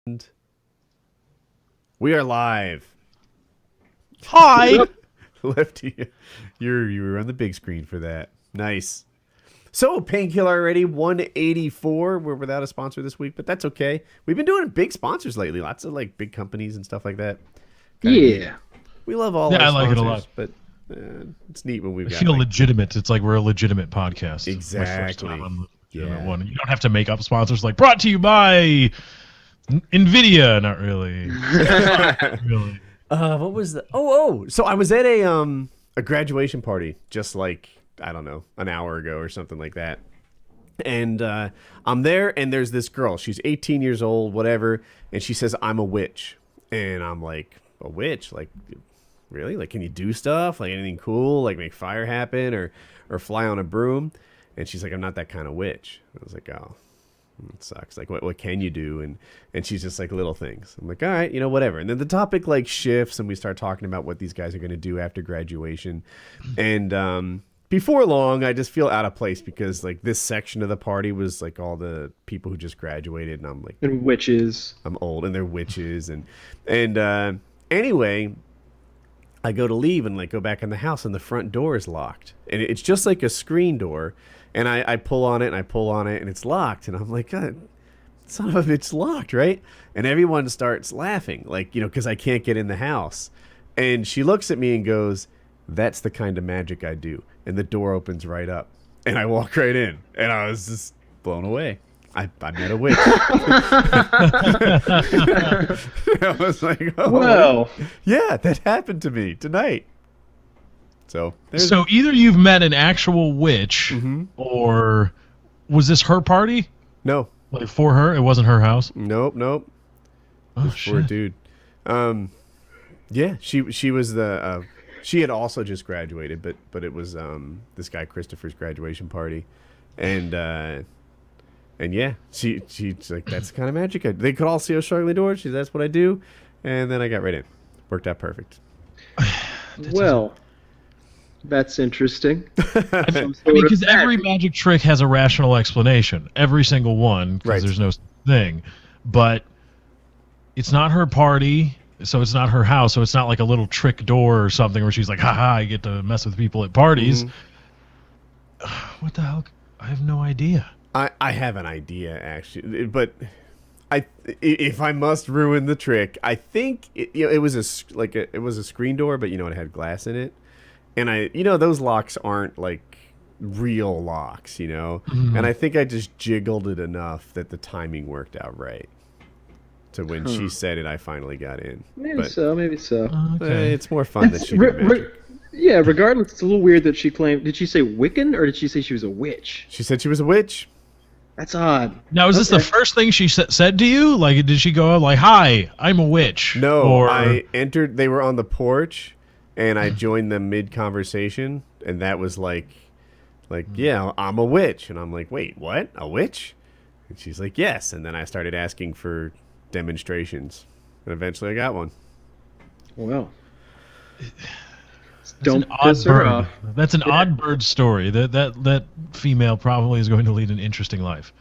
And we are live. Hi. Lefty, you were on the big screen for that. Nice. So, Painkiller already 184. We're without a sponsor this week, but that's okay. We've been doing big sponsors lately. Lots of like big companies and stuff like that. Kinda neat. Yeah. We love all Yeah, our I like it a sponsors, lot. but it's neat when we've I got feel like, legitimate. It's like we're a legitimate podcast. My first Exactly. time on the legitimate Yeah. one. You don't have to make up sponsors like brought to you by Nvidia. Not really. Not really. What was the? Oh. So I was at a graduation party just like I don't know an hour ago or something like that, and I'm there and there's this girl. She's 18 years old, whatever, and she says I'm a witch, and I'm like a witch, like really? Like can you do stuff like anything cool, like make fire happen or fly on a broom? And she's like I'm not that kind of witch. I was like oh. It sucks. Like, what can you do? And she's just like little things. I'm like, all right, whatever. And then the topic like shifts, and we start talking about what these guys are going to do after graduation. And before long, I just feel out of place because like this section of the party was like all the people who just graduated, and I'm like, And witches. I'm old, and they're witches, and anyway. I go to leave and like go back in the house and the front door is locked and it's just like a screen door and I pull on it and I pull on it and it's locked and I'm like God, son of a bitch, locked, right? And everyone starts laughing like because I can't get in the house and she looks at me and goes that's the kind of magic I do and the door opens right up and I walk right in and I was just blown away. I met a witch. I was like, oh, Well, yeah, that happened to me tonight. So either you've met an actual witch, or was this her party? no, Like for her, it wasn't her house. nope. Oh For a shit! dude. Yeah, she was the. She had also just graduated, but it was this guy Christopher's graduation party, and yeah, she's like that's the kind of magic they could all see us struggling doors. That's what I do, and then I got right in. Worked out perfect. well, that's interesting. I mean, because every magic trick has a rational explanation. Every single one, because Right. there's no such thing. But it's not her party, so it's not her house, so it's not like a little trick door or something where she's like, haha, I get to mess with people at parties. What the hell? I have no idea. I have an idea actually, but if I must ruin the trick, I think it was it was a screen door, but it had glass in it, and those locks aren't like real locks, and I think I just jiggled it enough that the timing worked out right. To when she said it, I finally got in. Maybe But, so, maybe so. Okay. it's more fun that she did magic. Yeah, regardless, it's a little weird that she claimed. Did she say Wiccan or did she say she was a witch? She said she was a witch. That's odd. Now, is this the Okay. first thing she said to you? Like, did she go like, "Hi, I'm a witch"? No, or I entered. They were on the porch, and I joined them mid conversation, and that was like, yeah, I'm a witch, and I'm like, wait, what? A witch? And she's like, yes, and then I started asking for demonstrations, and eventually I got one. Well, That's don't an odd piss her bird. off. That's an odd bird story. That female probably is going to lead an interesting life.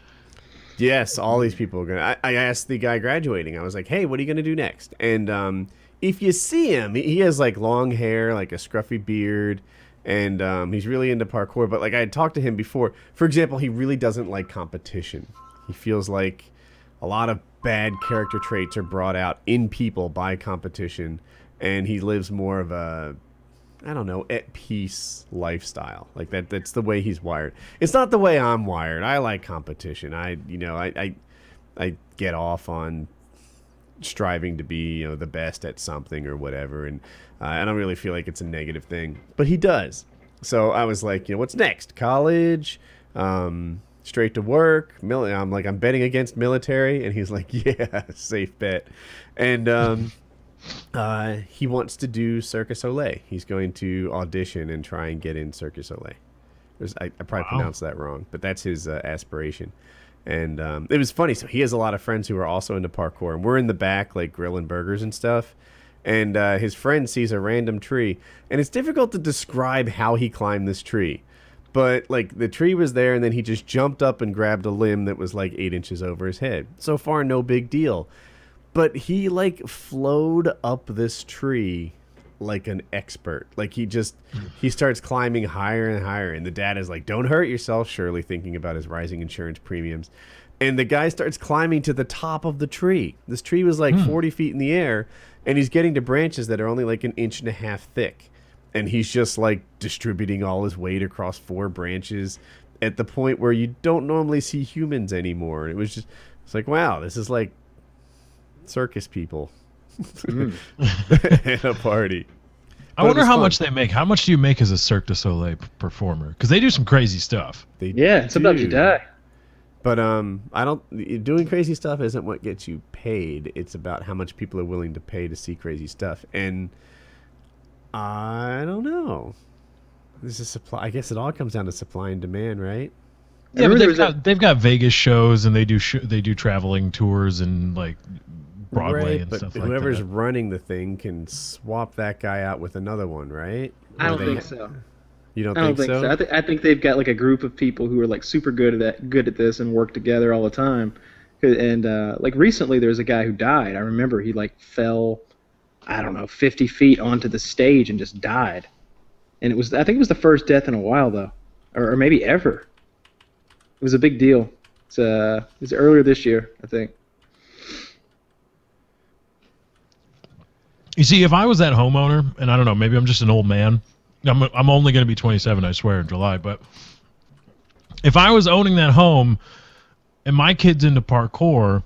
Yes, all these people are gonna. I asked the guy graduating. I was like, "Hey, what are you gonna do next?" And if you see him, he has like long hair, like a scruffy beard, and he's really into parkour. But like I had talked to him before. For example, he really doesn't like competition. He feels like a lot of bad character traits are brought out in people by competition, and he lives more of a I don't know, at peace lifestyle. Like that's the way he's wired. It's not the way I'm wired. I like competition. I get off on striving to be, the best at something or whatever, and I don't really feel like it's a negative thing. But he does. So I was like, what's next? College? Straight to work? I'm betting against military, and he's like, yeah, safe bet. And he wants to do Circus Olay. He's going to audition and try and get in Circus Olay. I probably pronounced that wrong, but that's his aspiration. And it was funny. So he has a lot of friends who are also into parkour, and we're in the back, like grilling burgers and stuff. And his friend sees a random tree, and it's difficult to describe how he climbed this tree. But like the tree was there, and then he just jumped up and grabbed a limb that was like 8 inches over his head. So far, no big deal. But he like flowed up this tree like an expert. Like he starts climbing higher and higher, and the dad is like, "Don't hurt yourself," surely thinking about his rising insurance premiums. And the guy starts climbing to the top of the tree. This tree was like 40 feet in the air, and he's getting to branches that are only like an inch and a half thick. And he's just like distributing all his weight across 4 branches at the point where you don't normally see humans anymore. And it's like, wow, this is like circus people at a party. I wonder how much they make. How much do you make as a Cirque du Soleil performer? Because they do some crazy stuff. Sometimes you die. But doing crazy stuff isn't what gets you paid. It's about how much people are willing to pay to see crazy stuff. And I don't know. This is supply. I guess it all comes down to supply and demand, right? Yeah, but they've got Vegas shows, and they do traveling tours and like Broadway and stuff like that. Whoever's running the thing can swap that guy out with another one, right? I don't think so. You don't I don't think think so. I think they've got like a group of people who are like super good at this and work together all the time. And like recently, there was a guy who died. I remember he like fell, I don't know, 50 feet onto the stage and just died. And I think it was the first death in a while though, or maybe ever. It was a big deal. It was earlier this year, I think. You see, if I was that homeowner, and I don't know, maybe I'm just an old man. I'm only going to be 27, I swear, in July. But if I was owning that home and my kid's into parkour,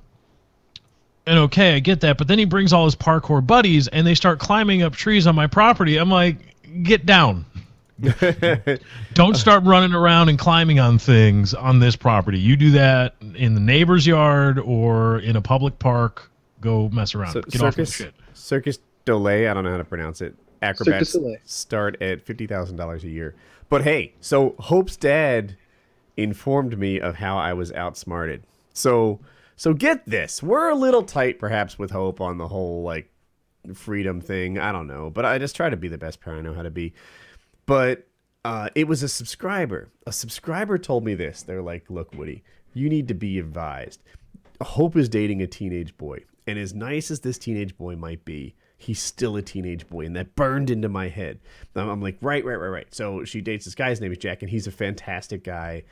and okay, I get that, but then he brings all his parkour buddies and they start climbing up trees on my property, I'm like, get down. Don't start running around and climbing on things on this property. You do that in the neighbor's yard or in a public park. Go mess around. Get off that shit. Circus Soleil, I don't know how to pronounce it. Acrobats start at $50,000 a year. But hey, so Hope's dad informed me of how I was outsmarted. So get this. We're a little tight perhaps with Hope on the whole like freedom thing. I don't know, but I just try to be the best parent I know how to be. But it was a subscriber. A subscriber told me this. They're like, "Look, Woody, you need to be advised. Hope is dating a teenage boy, and as nice as this teenage boy might be, he's still a teenage boy," and that burned into my head. I'm like, right. So she dates this guy. His name is Jack, and he's a fantastic guy.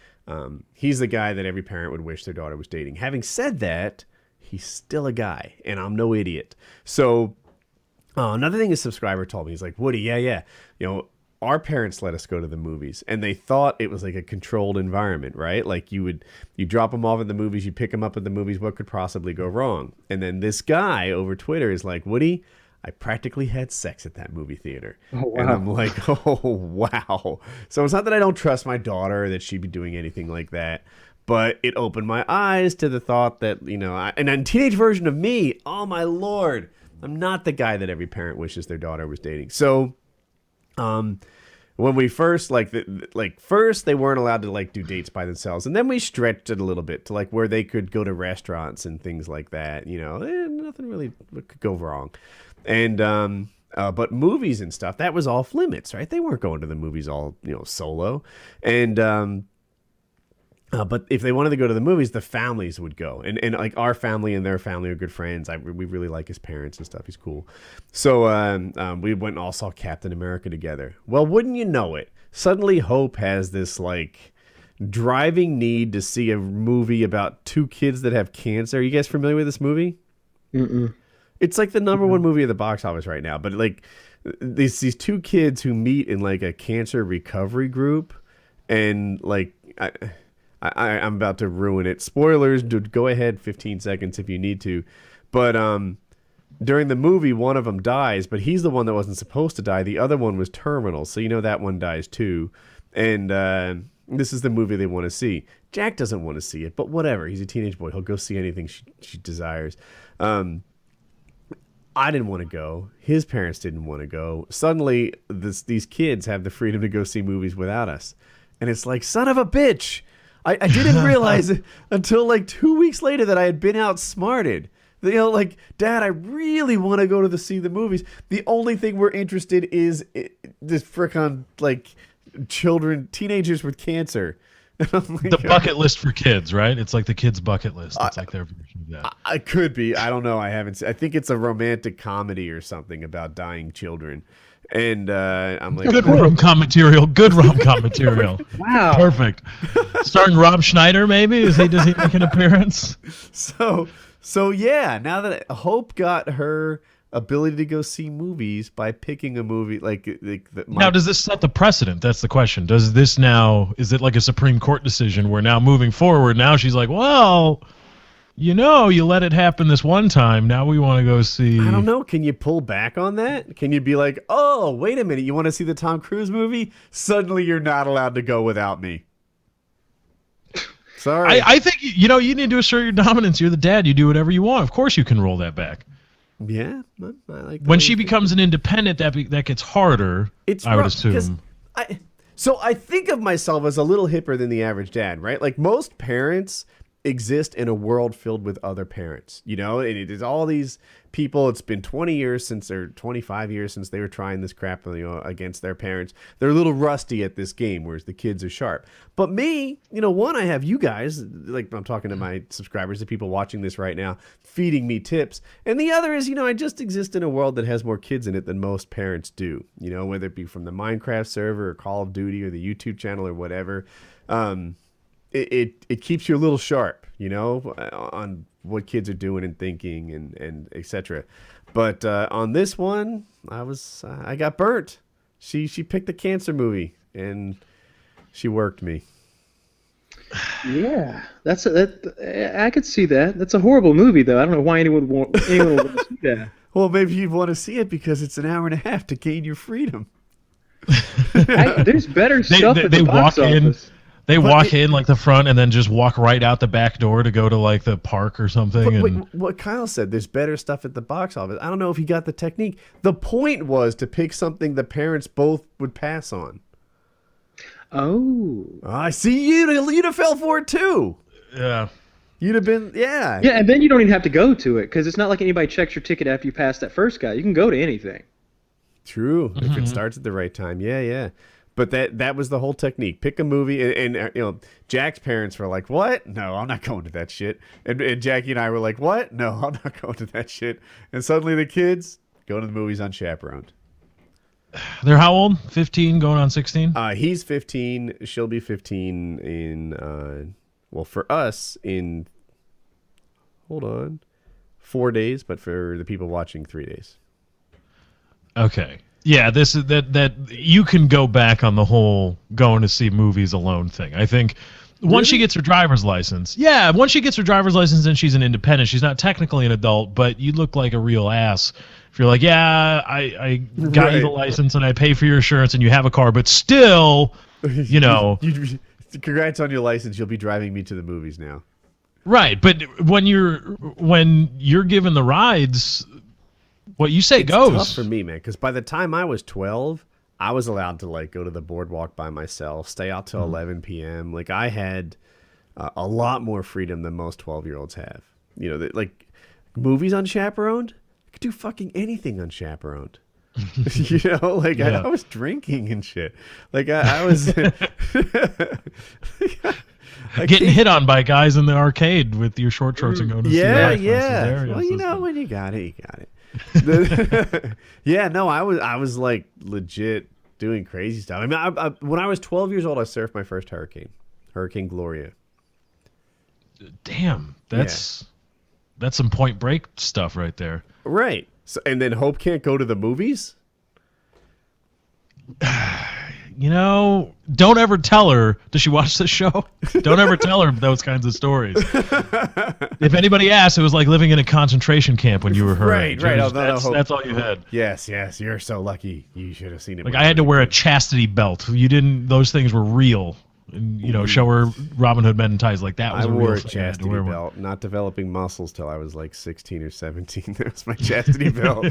He's the guy that every parent would wish their daughter was dating. Having said that, he's still a guy, and I'm no idiot. So another thing a subscriber told me, he's like, "Woody, yeah, our parents let us go to the movies, and they thought it was like a controlled environment, right? Like you drop them off at the movies, you pick them up at the movies. What could possibly go wrong?" And then this guy over Twitter is like, "Woody, I practically had sex at that movie theater." Oh, wow. And I'm like, oh, wow. So it's not that I don't trust my daughter, that she'd be doing anything like that, but it opened my eyes to the thought that, and a teenage version of me, oh my Lord, I'm not the guy that every parent wishes their daughter was dating. So when we first first they weren't allowed to like do dates by themselves, and then we stretched it a little bit to like where they could go to restaurants and things like that. Nothing really could go wrong. And but movies and stuff, that was off limits, right? They weren't going to the movies all solo. And but if they wanted to go to the movies, the families would go, and like our family and their family are good friends. We really like his parents and stuff. He's cool. So we went and all saw Captain America together. Well, wouldn't you know it, suddenly Hope has this like driving need to see a movie about 2 kids that have cancer. Are you guys familiar with this movie? Mm-mm. It's like the number 1 movie at the box office right now. But like these 2 kids who meet in like a cancer recovery group, and like I'm about to ruin it. Spoilers, dude, go ahead 15 seconds if you need to. But during the movie, one of them dies, but he's the one that wasn't supposed to die. The other one was terminal, so that one dies too. And this is the movie they want to see. Jack doesn't want to see it, but whatever. He's a teenage boy. He'll go see anything she desires. I didn't want to go. His parents didn't want to go. Suddenly, these kids have the freedom to go see movies without us. And it's like, son of a bitch! I didn't realize it until like 2 weeks later that I had been outsmarted. Like, Dad, I really want to go to see the movies. The only thing we're interested is this frickin' like teenagers with cancer. The bucket list for kids, right? It's like the kids' bucket list. It's like their version of that. I could be. I don't know. I haven't seen. I think it's a romantic comedy or something about dying children. And I'm like, good rom-com material. Good rom-com material. Wow. Perfect. Starring Rob Schneider, maybe? Does he make an appearance? So yeah. Now that Hope got her ability to go see movies by picking a movie now, does this set the precedent? That's the question. Does this now, is it like a Supreme Court decision where now moving forward, now she's like, well, you let it happen this one time. Now we want to go see. I don't know. Can you pull back on that? Can you be like, oh, wait a minute, you want to see the Tom Cruise movie? Suddenly you're not allowed to go without me. Sorry. I think, you need to assert your dominance. You're the dad. You do whatever you want. Of course you can roll that back. Yeah, I like when she becomes an independent, that gets harder. I would assume. So I think of myself as a little hipper than the average dad, right? Like most parents exist in a world filled with other parents, and it is all these people. It's been 20 years since, or 25 years since they were trying this crap, against their parents. They're a little rusty at this game, whereas the kids are sharp. But me, one, I have you guys, like I'm talking to my subscribers, the people watching this right now, feeding me tips. And the other is, I just exist in a world that has more kids in it than most parents do, whether it be from the Minecraft server or Call of Duty or the YouTube channel or whatever. It keeps you a little sharp, on what kids are doing and thinking and etc. But on this one, I got burnt. She picked the cancer movie and she worked me. Yeah, I could see that. That's a horrible movie, though. I don't know why anyone would want to see that. Well, maybe you'd want to see it because it's an hour and a half to gain your freedom. There's better stuff at the box office. They walk in like the front and then just walk right out the back door to go to like the park or something. But what Kyle said, there's better stuff at the box office. I don't know if he got the technique. The point was to pick something the parents both would pass on. Oh. I see. You'd have fell for it too. Yeah. You'd have been, yeah. Yeah, and then you don't even have to go to it because it's not like anybody checks your ticket after you pass that first guy. You can go to anything. True. If it starts at the right time. Yeah. But that was the whole technique. Pick a movie, and Jack's parents were like, "What? No, I'm not going to that shit." And Jackie and I were like, "What? No, I'm not going to that shit." And suddenly the kids go to the movies unchaperoned. They're how old? 15, going on 16? He's 15. She'll be 15 in for us in 4 days, but for the people watching, 3 days. Okay. Yeah, this is that you can go back on the whole going to see movies alone thing. I think once she gets her driver's license, and she's an independent, she's not technically an adult, but you look like a real ass if you're like, yeah, I got you the license and I pay for your insurance and you have a car, but still, Congrats on your license. You'll be driving me to the movies now. Right, but when you're given the rides, what you say goes. It's tough for me, man, because by the time I was 12, I was allowed to go to the boardwalk by myself, stay out till 11 p.m. Like I had a lot more freedom than most 12-year-olds have. Movies unchaperoned, I could do fucking anything unchaperoned. I was drinking and shit. I was getting hit on by guys in the arcade with your short shorts and going to see yeah. Well, when you got it, you got it. I was like legit doing crazy stuff. I mean, when I was 12 years old, I surfed my first Hurricane Gloria. Damn, that's some Point Break stuff right there. Right. So, and then Hope can't go to the movies? Don't ever tell her. Does she watch this show? Don't ever tell her those kinds of stories. If anybody asks, it was like living in a concentration camp when you were her. Right. That's all you had. Yes. You're so lucky. You should have seen it. I had to wear a chastity belt. You didn't. Those things were real. And, show her Robin Hood Men in Ties like that was I a real wore a thing. chastity belt, not developing muscles till I was like 16 or 17. That was my chastity belt.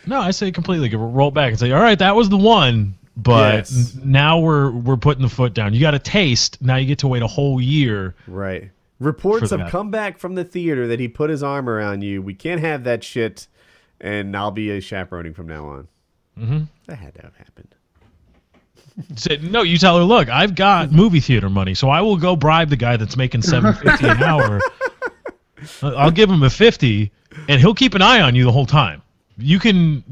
No, I say completely. Roll back and say, all right, that was the one, but now we're putting the foot down. You got a taste. Now you get to wait a whole year. Right. Reports have come back from the theater that he put his arm around you. We can't have that shit, and I'll be chaperoning from now on. Mm-hmm. That had to have happened. Said, no, you tell her, look, I've got movie theater money, so I will go bribe the guy that's making $7.50 an hour. I'll give him a 50, and he'll keep an eye on you the whole time. You can,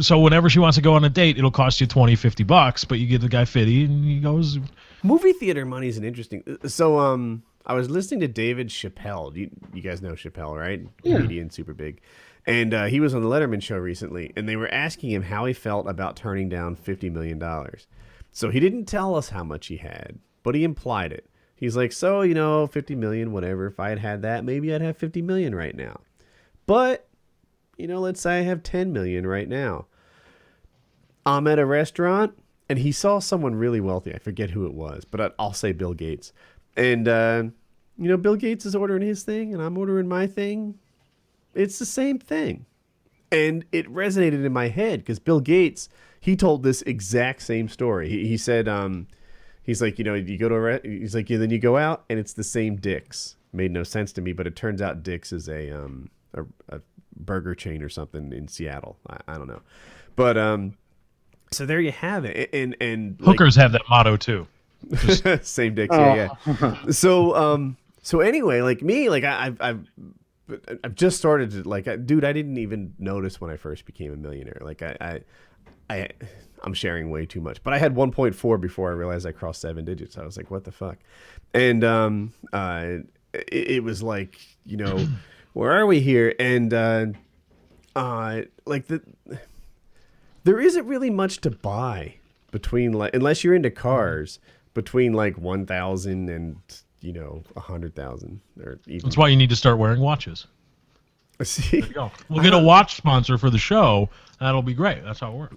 so whenever she wants to go on a date, it'll cost you $20-$50, but you give the guy 50, and he goes. Movie theater money is an interesting. So, I was listening to David Chappelle. You guys know Chappelle, right? Yeah. Comedian, super big. And he was on the Letterman show recently, and they were asking him how he felt about turning down $50 million. So he didn't tell us how much he had, but he implied it. He's like, so, 50 million, whatever. If I had that, maybe I'd have 50 million right now. But, let's say I have 10 million right now. I'm at a restaurant, and he saw someone really wealthy. I forget who it was, but I'll say Bill Gates. And, Bill Gates is ordering his thing, and I'm ordering my thing. It's the same thing. And it resonated in my head because Bill Gates, he told this exact same story. He said, he's like, you go to he's like, then you go out and it's the same Dick's. Made no sense to me, but it turns out Dick's is a burger chain or something in Seattle. I don't know. But, so there you have it. And Hookers have that motto too. Same Dick's. Yeah. So anyway, like me, like I've just started to dude, I didn't even notice when I first became a millionaire. Like I'm sharing way too much, but I had 1.4 before I realized I crossed 7 digits. I was like, what the fuck? And it was like, where are we here? And there isn't really much to buy between unless you're into cars, between 1,000 and 100,000 or even. That's why you need to start wearing watches. See, we'll get a watch sponsor for the show. That'll be great. That's how it works.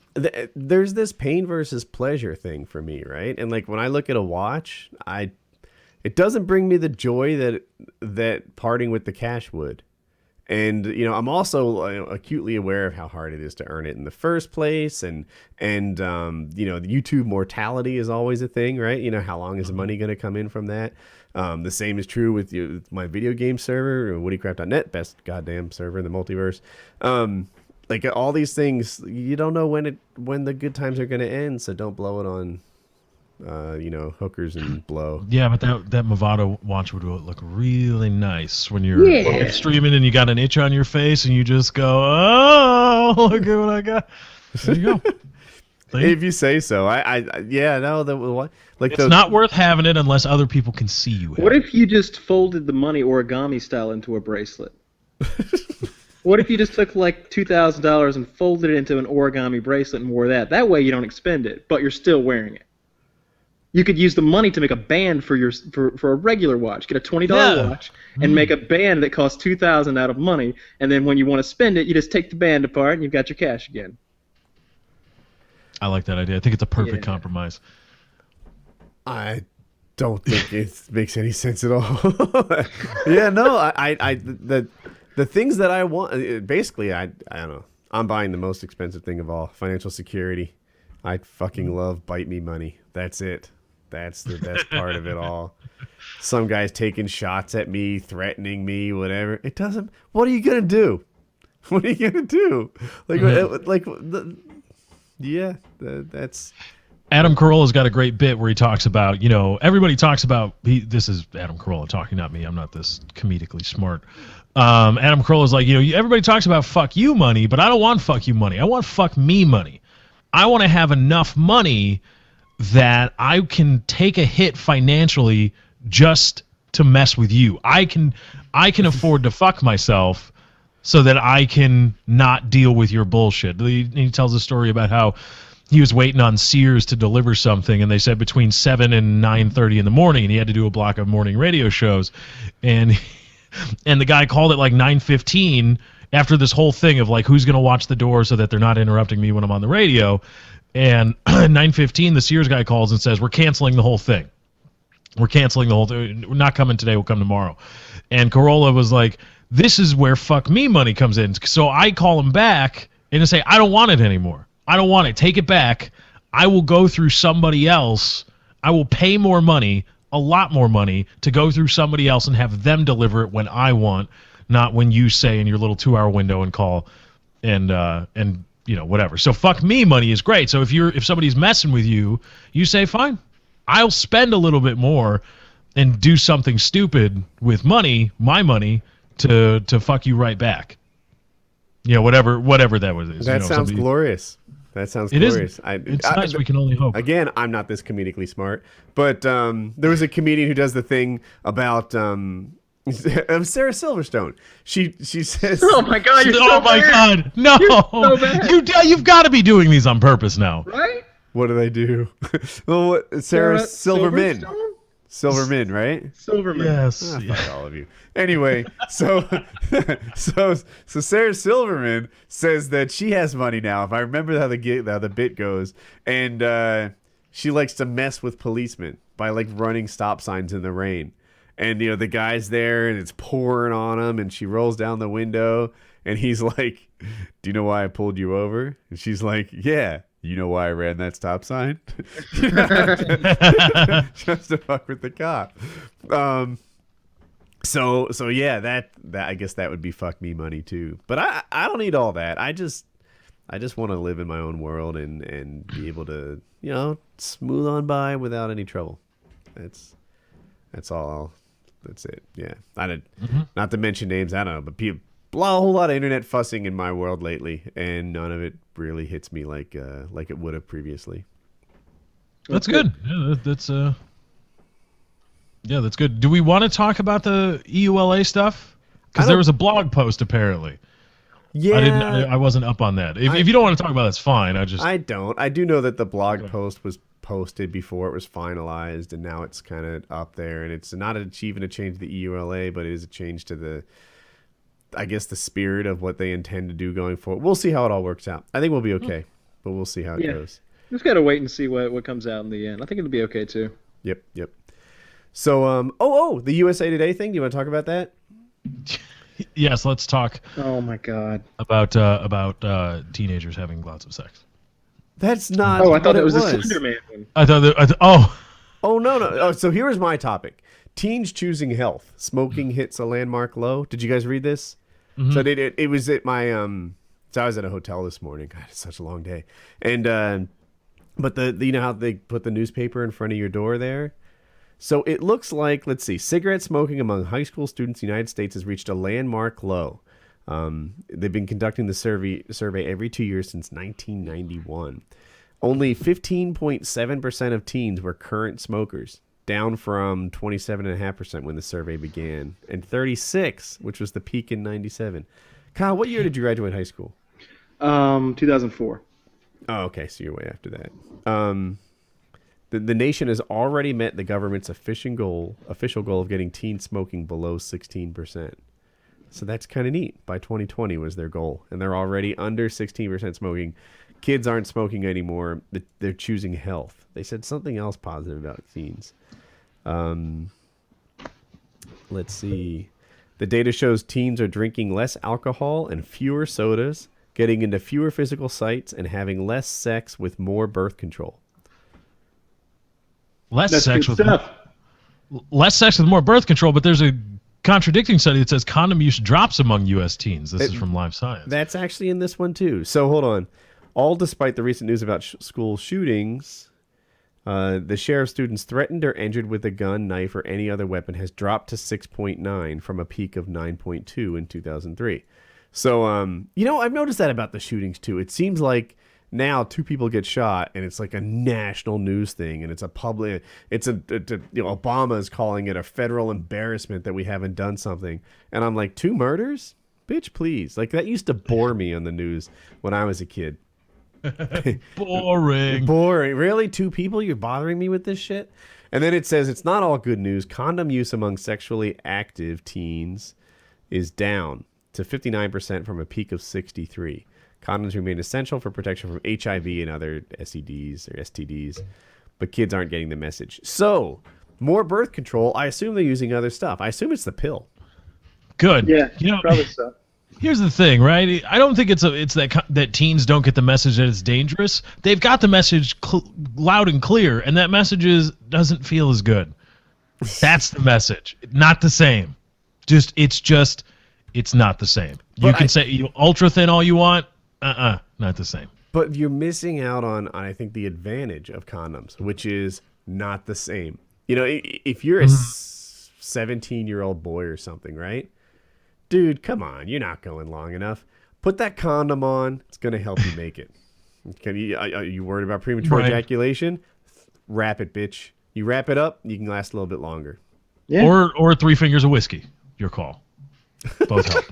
There's this pain versus pleasure thing for me, right? And when I look at a watch, it doesn't bring me the joy that parting with the cash would. And I'm also acutely aware of how hard it is to earn it in the first place, and the YouTube mortality is always a thing, right? How long is the money going to come in from that? The same is true with my video game server, WoodyCraft.net, best goddamn server in the multiverse. All these things, you don't know when the good times are going to end, so don't blow it on hookers and blow. Yeah, but that Movado watch would look really nice when you're streaming and you got an itch on your face and you just go, oh, look at what I got. There you go. If you say so. It's not worth having it unless other people can see you. What if you just folded the money origami style into a bracelet? What if you just took $2,000 and folded it into an origami bracelet and wore that? That way you don't expend it, but you're still wearing it. You could use the money to make a band for a regular watch. Get a $20 watch and make a band that costs $2,000 out of money, and then when you want to spend it, you just take the band apart and you've got your cash again. I like that idea. I think it's a perfect compromise. I don't think it makes any sense at all. Yeah, no, the things that I want, basically, I don't know. I'm buying the most expensive thing of all, financial security. I fucking love bite me money. That's it. That's the best part of it all. Some guy's taking shots at me, threatening me, whatever. It doesn't. What are you gonna do? What are you gonna do? That's. Adam Carolla's got a great bit where he talks about, everybody talks about. This is Adam Carolla talking, not me. I'm not this comedically smart. Adam Carolla's like, everybody talks about fuck you money, but I don't want fuck you money. I want fuck me money. I want to have enough money that I can take a hit financially just to mess with you. I can afford to fuck myself so that I can not deal with your bullshit. He tells a story about how he was waiting on Sears to deliver something, and they said between 7 and 9:30 in the morning, and he had to do a block of morning radio shows, and the guy called it 9:15 after this whole thing of who's going to watch the door so that they're not interrupting me when I'm on the radio. And 9:15, the Sears guy calls and says, we're canceling the whole thing. We're canceling the whole thing. We're not coming today. We'll come tomorrow. And Carolla was like, this is where fuck me money comes in. So I call him back and say, I don't want it anymore. I don't want it. Take it back. I will go through somebody else. I will pay more money, a lot more money, to go through somebody else and have them deliver it when I want, not when you say in your little 2-hour window and call and whatever. So fuck me money is great. So if somebody's messing with you, you say, fine, I'll spend a little bit more and do something stupid with my money to fuck you right back. Whatever that was. That sounds glorious. That sounds glorious. It's nice. We can only hope. Again, I'm not this comedically smart, but there was a comedian who does the thing about Sarah Silverstone. She says, "Oh my god, you're so bad. God, no! You're so bad. You've got to be doing these on purpose now, right?" What did I do? Well, Sarah Silverman. Silverstone? Silverman, right? Silverman. Yes. Fuck all of you. Anyway, so Sarah Silverman says that she has money now. If I remember how the bit goes, and she likes to mess with policemen by like running stop signs in the rain, and the guy's there and it's pouring on him, and she rolls down the window, and he's like, "Do you know why I pulled you over?" And she's like, "Yeah. You know why I ran that stop sign?" Just to fuck with the cop. So yeah, that I guess that would be fuck me money too. But I don't need all that. I just want to live in my own world and be able to smooth on by without any trouble. That's all. That's it. Yeah. Not to mention names. I don't know, but people. A whole lot of internet fussing in my world lately, and none of it really hits me like it would have previously. That's good. Yeah, that's good. Do we want to talk about the EULA stuff? Because there was a blog post apparently. Yeah, I wasn't up on that. If you don't want to talk about it, that's fine. I don't. I do know that the blog post was posted before it was finalized, and now it's kind of up there, and it's not even a change to the EULA, but it is a change to the spirit of what they intend to do going forward. We'll see how it all works out. I think we'll be okay, but we'll see how it goes. Just gotta wait and see what comes out in the end. I think it'll be okay too. Yep. So, the USA Today thing. Do you want to talk about that? Yes, let's talk. Oh my god. About teenagers having lots of sex. That's not. Oh, I thought it was a Slenderman one. I thought that. Oh no. Oh, so here was my topic: teens choosing health. Smoking hits a landmark low. Did you guys read this? Mm-hmm. So it was at my So I was at a hotel this morning. God, it's such a long day. And but you know how they put the newspaper in front of your door there? So it looks like, let's see, cigarette smoking among high school students in the United States has reached a landmark low. They've been conducting the survey every 2 years since 1991. Only 15.7% of teens were current smokers, down from 27.5% when the survey began, and 36, which was the peak in 97. Kyle, what year did you graduate high school? 2004. Oh, okay, so you're way after that. The nation has already met the government's official goal of getting teen smoking below 16%. So that's kind of neat. By 2020 was their goal, and they're already under 16% smoking. Kids aren't smoking anymore. They're choosing health. They said something else positive about teens. Let's see. The data shows teens are drinking less alcohol and fewer sodas, getting into fewer physical sites, and having less sex with more birth control. Less sex with more birth control, but there's a contradicting study that says condom use drops among U.S. teens. This is from Live Science. That's actually in this one, too. So hold on. All despite the recent news about school shootings, the share of students threatened or injured with a gun, knife, or any other weapon has dropped to 6.9 from a peak of 9.2 in 2003. So, I've noticed that about the shootings, too. It seems like now 2 people get shot, and it's like a national news thing, and it's Obama is calling it a federal embarrassment that we haven't done something. And I'm like, 2 murders? Bitch, please. Like, that used to bore me on the news when I was a kid. Boring. Really? 2 people? You're bothering me with this shit? And then it says it's not all good news. Condom use among sexually active teens is down to 59% from a peak of 63. Condoms remain essential for protection from HIV and other SEDs or STDs, but kids aren't getting the message. So, more birth control. I assume they're using other stuff. I assume it's the pill. Good. Yeah, probably so. Here's the thing, right? I don't think it's that teens don't get the message that it's dangerous. They've got the message loud and clear, and that message doesn't feel as good. That's the message. Not the same. It's not the same. You can say ultra thin all you want. Not Not the same. But you're missing out on I think the advantage of condoms, which is not the same. You know, if you're a 17-year-old boy or something, right? Dude, come on, you're not going long enough. Put that condom on. It's going to help you make it. Are you worried about premature ejaculation? Wrap it, bitch. You wrap it up, you can last a little bit longer. Yeah. Or 3 fingers of whiskey. Your call. Both help.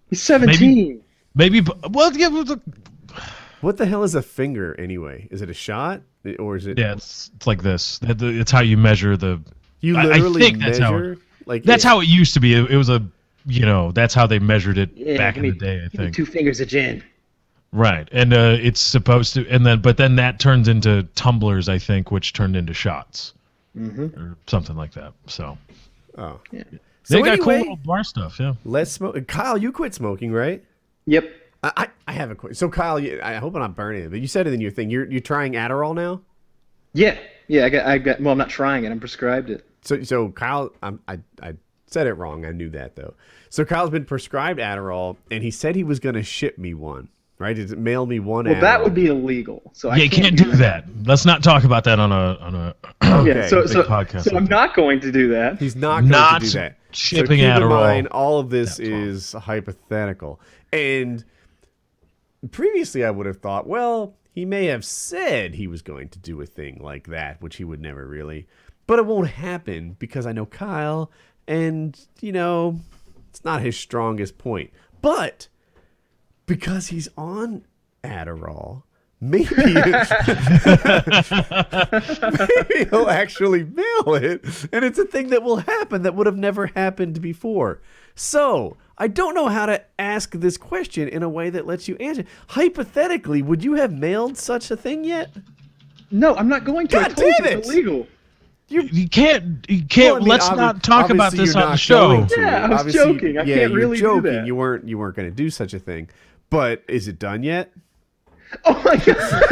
He's 17. Maybe well, yeah. What the hell is a finger anyway? Is it a shot or is it? Yeah, it's like this. It's how you measure the. You I literally think that's measure. That's how it used to be. It was a, that's how they measured it back in the day. I think 2 fingers of gin. Right, and it's supposed to, but then that turns into tumblers, I think, which turned into shots, or something like that. So, oh, yeah. They got cool little bar stuff. Yeah. Let's smoke. Kyle, you quit smoking, right? Yep. I have a question. So Kyle, I hope I'm not burning it, but you said it in your thing. You're trying Adderall now? Yeah. I got. Well, I'm not trying it. I'm prescribed it. So Kyle, I said it wrong. I knew that though. So Kyle's been prescribed Adderall, and he said he was going to ship me one. Right? Does it mail me one? Well, Adderall? that would be illegal. So you can't do that. Let's not talk about that on a okay. So podcast. So I'm not going to do that. He's not going to do that. Shipping so keep Adderall. In mind, all of this is hypothetical. And previously, I would have thought, well, he may have said he was going to do a thing like that, which he would never really. But it won't happen because I know Kyle, and it's not his strongest point. But because he's on Adderall, maybe he'll actually mail it, and it's a thing that will happen that would have never happened before. So I don't know how to ask this question in a way that lets you answer. Hypothetically, would you have mailed such a thing yet? No, I'm not going to. God damn it! It's illegal. You can't. Well, I mean, let's not talk about this on the show. Yeah, I was joking. I can't really joking. do that. You weren't going to do such a thing. But is it done yet? Oh my god!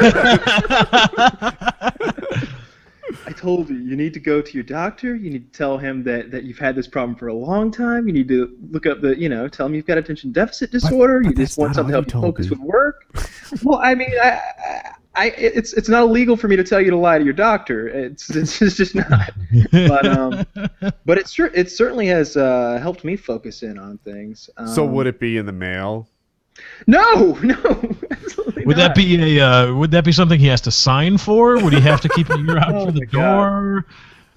I told you, you need to go to your doctor. You need to tell him that you've had this problem for a long time. You need to look up tell him you've got attention deficit disorder. But you just want something to help you focus with work. Well, I mean, it's not illegal for me to tell you to lie to your doctor. It's just not. But it certainly has helped me focus in on things. So would it be in the mail? No, absolutely would not. Would that be something he has to sign for? Would he have to keep an ear out for the door?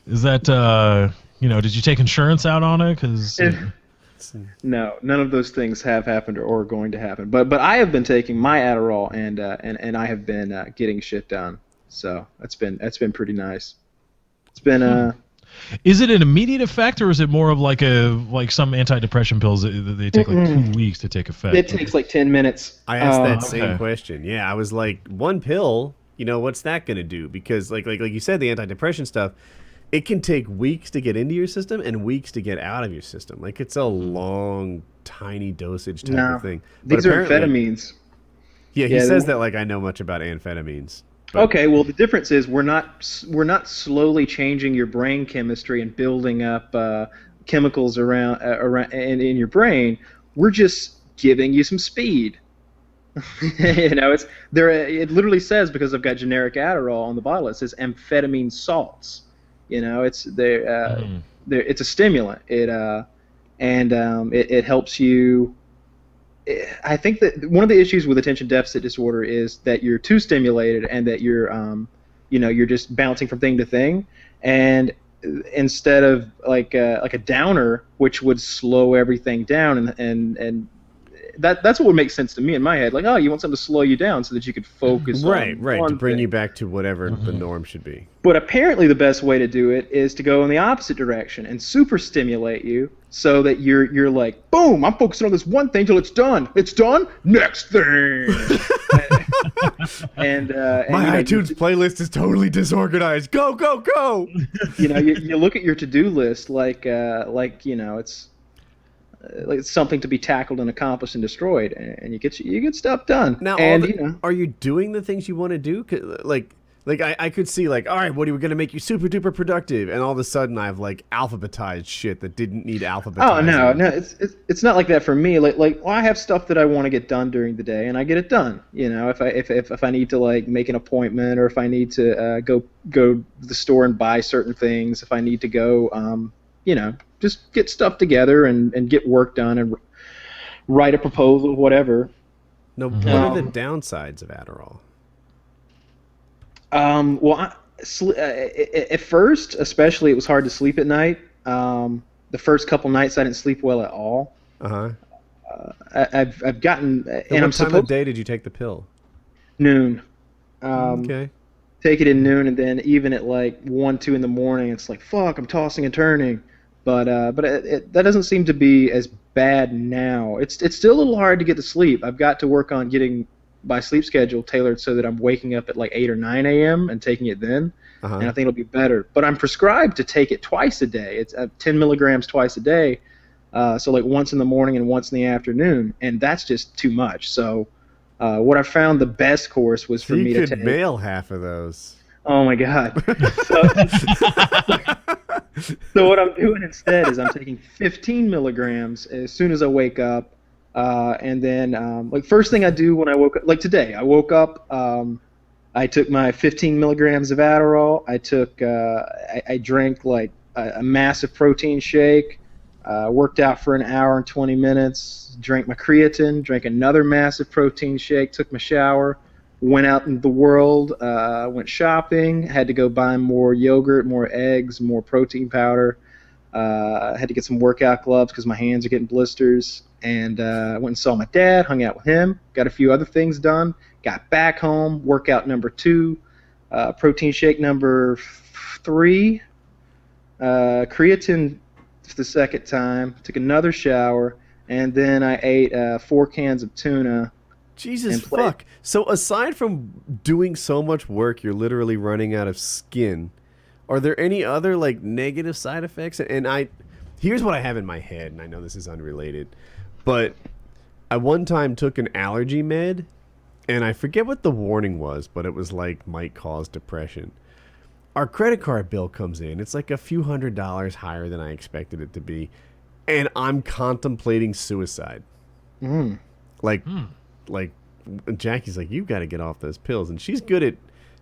Is that did you take insurance out on it? No, none of those things have happened or are going to happen. But I have been taking my Adderall and I have been getting shit done. So that's been pretty nice. It's been Is it an immediate effect, or is it more of like some antidepressant pills that they take like 2 weeks to take effect? It takes like 10 minutes. I asked that same question. Yeah, I was like, one pill, what's that going to do? Because like you said, the antidepressant stuff, it can take weeks to get into your system and weeks to get out of your system. Like it's a long, tiny dosage type of thing. These are amphetamines. Yeah, he says that like I know much about amphetamines. But. Okay, well the difference is we're not slowly changing your brain chemistry and building up chemicals around in your brain. We're just giving you some speed. It's there. It literally says, because I've got generic Adderall on the bottle, it says amphetamine salts. It's there. It's a stimulant. It helps you. I think that one of the issues with attention deficit disorder is that you're too stimulated and that you're just bouncing from thing to thing, and instead of like a downer, which would slow everything down, and that's what would make sense to me in my head. Like, oh, you want something to slow you down so that you could focus right, on to bring thing. you back to whatever the norm should be. But apparently the best way to do it is to go in the opposite direction and super stimulate you so that you're like, boom, I'm focusing on this one thing till it's done. It's done. Next thing. and my iTunes playlist is totally disorganized. Go, go, go. You look at your to-do list like it's like something to be tackled and accomplished and destroyed, and you get stuff done. Now, and are you doing the things you want to do? Like, Like I could see like, all right, Woody, we're gonna make you super duper productive, and all of a sudden I've like alphabetized shit that didn't need alphabetizing. Oh no, it's not like that for me. Well, I have stuff that I want to get done during the day, and I get it done. You know, if I need to like make an appointment, or if I need to go to the store and buy certain things, if I need to go, you know, just get stuff together and get work done and write a proposal, whatever. No, what are the downsides of Adderall? Well, at first, especially, it was hard to sleep at night. The first couple nights, I didn't sleep well at all. I've gotten, and what time of day did you take the pill? Noon. Okay. Take it in noon, and then even at like 1, 2 in the morning, it's like fuck, I'm tossing and turning. But that doesn't seem to be as bad now. It's still a little hard to get to sleep. I've got to work on getting my sleep schedule tailored so that I'm waking up at like 8 or 9 a.m. and taking it then, and I think it'll be better. But I'm prescribed to take it twice a day. It's 10 milligrams twice a day, so like once in the morning and once in the afternoon, and that's just too much. So what I found the best course was for me to take. You could mail half of those. Oh my god. So what I'm doing instead is I'm taking 15 milligrams as soon as I wake up. And then, like, first thing I do when I woke up, like today, I woke up, I took my 15 milligrams of Adderall. I drank, like, a massive protein shake, worked out for an hour and 20 minutes, drank my creatine, drank another massive protein shake, took my shower, went out in the world, went shopping, had to go buy more yogurt, more eggs, more protein powder. Had to get some workout gloves because my hands are getting blisters. And I went and saw my dad, hung out with him, got a few other things done, got back home, workout number 2, protein shake number 3, creatine for the second time, took another shower, and then I ate 4 cans of tuna. Jesus fuck. So aside from doing so much work, you're literally running out of skin. Are there any other like negative side effects? And here's what I have in my head, and I know this is unrelated, but I one time took an allergy med, and I forget what the warning was, but it was like might cause depression. Our credit card bill comes in. It's like a few $100s higher than I expected it to be, and I'm contemplating suicide. Like Jackie's like, you got to get off those pills, and she's good at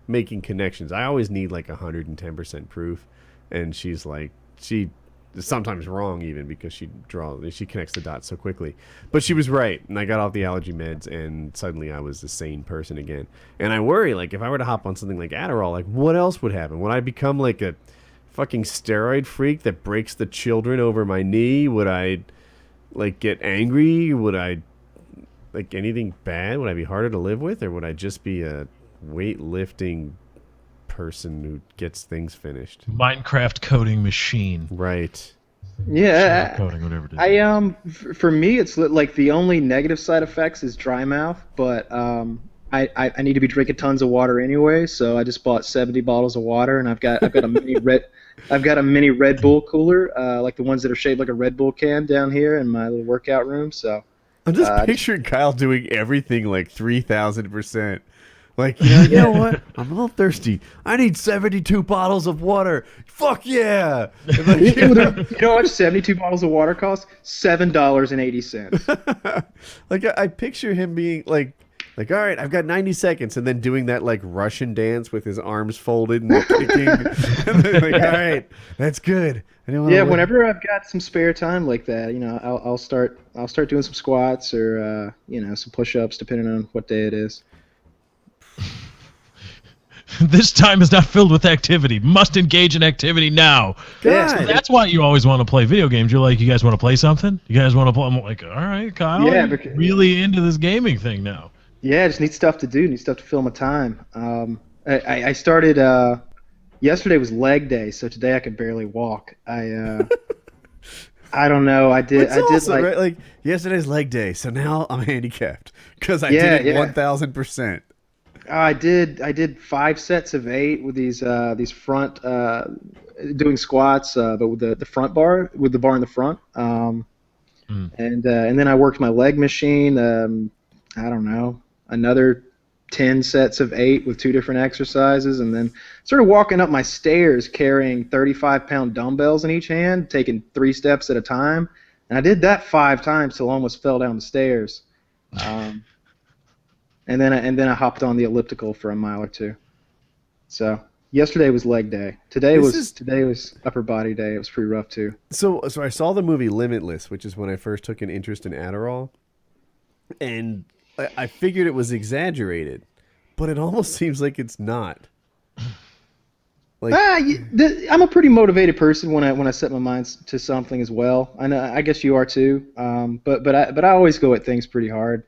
making connections. I always need like 110% proof, and she's like, she is sometimes wrong even because she connects the dots so quickly. But she was right, and I got off the allergy meds, and suddenly I was a sane person again. And I worry, like, if I were to hop on something like Adderall, like, what else would happen? Would I become like a fucking steroid freak that breaks the children over my knee? Would I like get angry? Would I like anything bad? Would I be harder to live with, or would I just be a weightlifting person who gets things finished? Minecraft coding machine. Right. Yeah. Coding, whatever it is. For me, it's like the only negative side effects is dry mouth, but I need to be drinking tons of water anyway, so I just bought 70 bottles of water, and I've got a mini Red Bull cooler, like the ones that are shaped like a Red Bull can down here in my little workout room. So I'm just picturing Kyle doing everything like 3,000%. Like, you know what? I'm a little thirsty. I need 72 bottles of water. Fuck yeah! Like, you know how much 72 bottles of water cost? $7.80. Like, I picture him being like, all right, I've got 90 seconds, and then doing that like Russian dance with his arms folded and kicking. And then, like, all right, that's good. Yeah, whenever I've got some spare time like that, you know, I'll start doing some squats or you know, some push-ups depending on what day it is. This time is not filled with activity. Must engage in activity now. God. So that's why you always want to play video games. You're like, you guys want to play something? You guys want to play? I'm like, all right, Kyle. Yeah, I'm really into this gaming thing now. Yeah, I just need stuff to do. Need stuff to fill my time. I started. Yesterday was leg day, so today I could barely walk. I don't know. I did like, right? Like yesterday's leg day, so now I'm handicapped because I did it 1,000%. I did 5 sets of 8 with these front doing squats, but with the front bar, with the bar in the front. And then I worked my leg machine. I don't know, another 10 sets of 8 with 2 different exercises, and then started walking up my stairs carrying 35-pound dumbbells in each hand, taking 3 steps at a time. And I did that 5 times till I almost fell down the stairs. And then I hopped on the elliptical for a mile or 2. So yesterday was leg day. Today was upper body day. It was pretty rough too. So I saw the movie Limitless, which is when I first took an interest in Adderall, and I figured it was exaggerated, but it almost seems like it's not. Like, I'm a pretty motivated person when I set my mind to something as well. I guess you are too. But I always go at things pretty hard.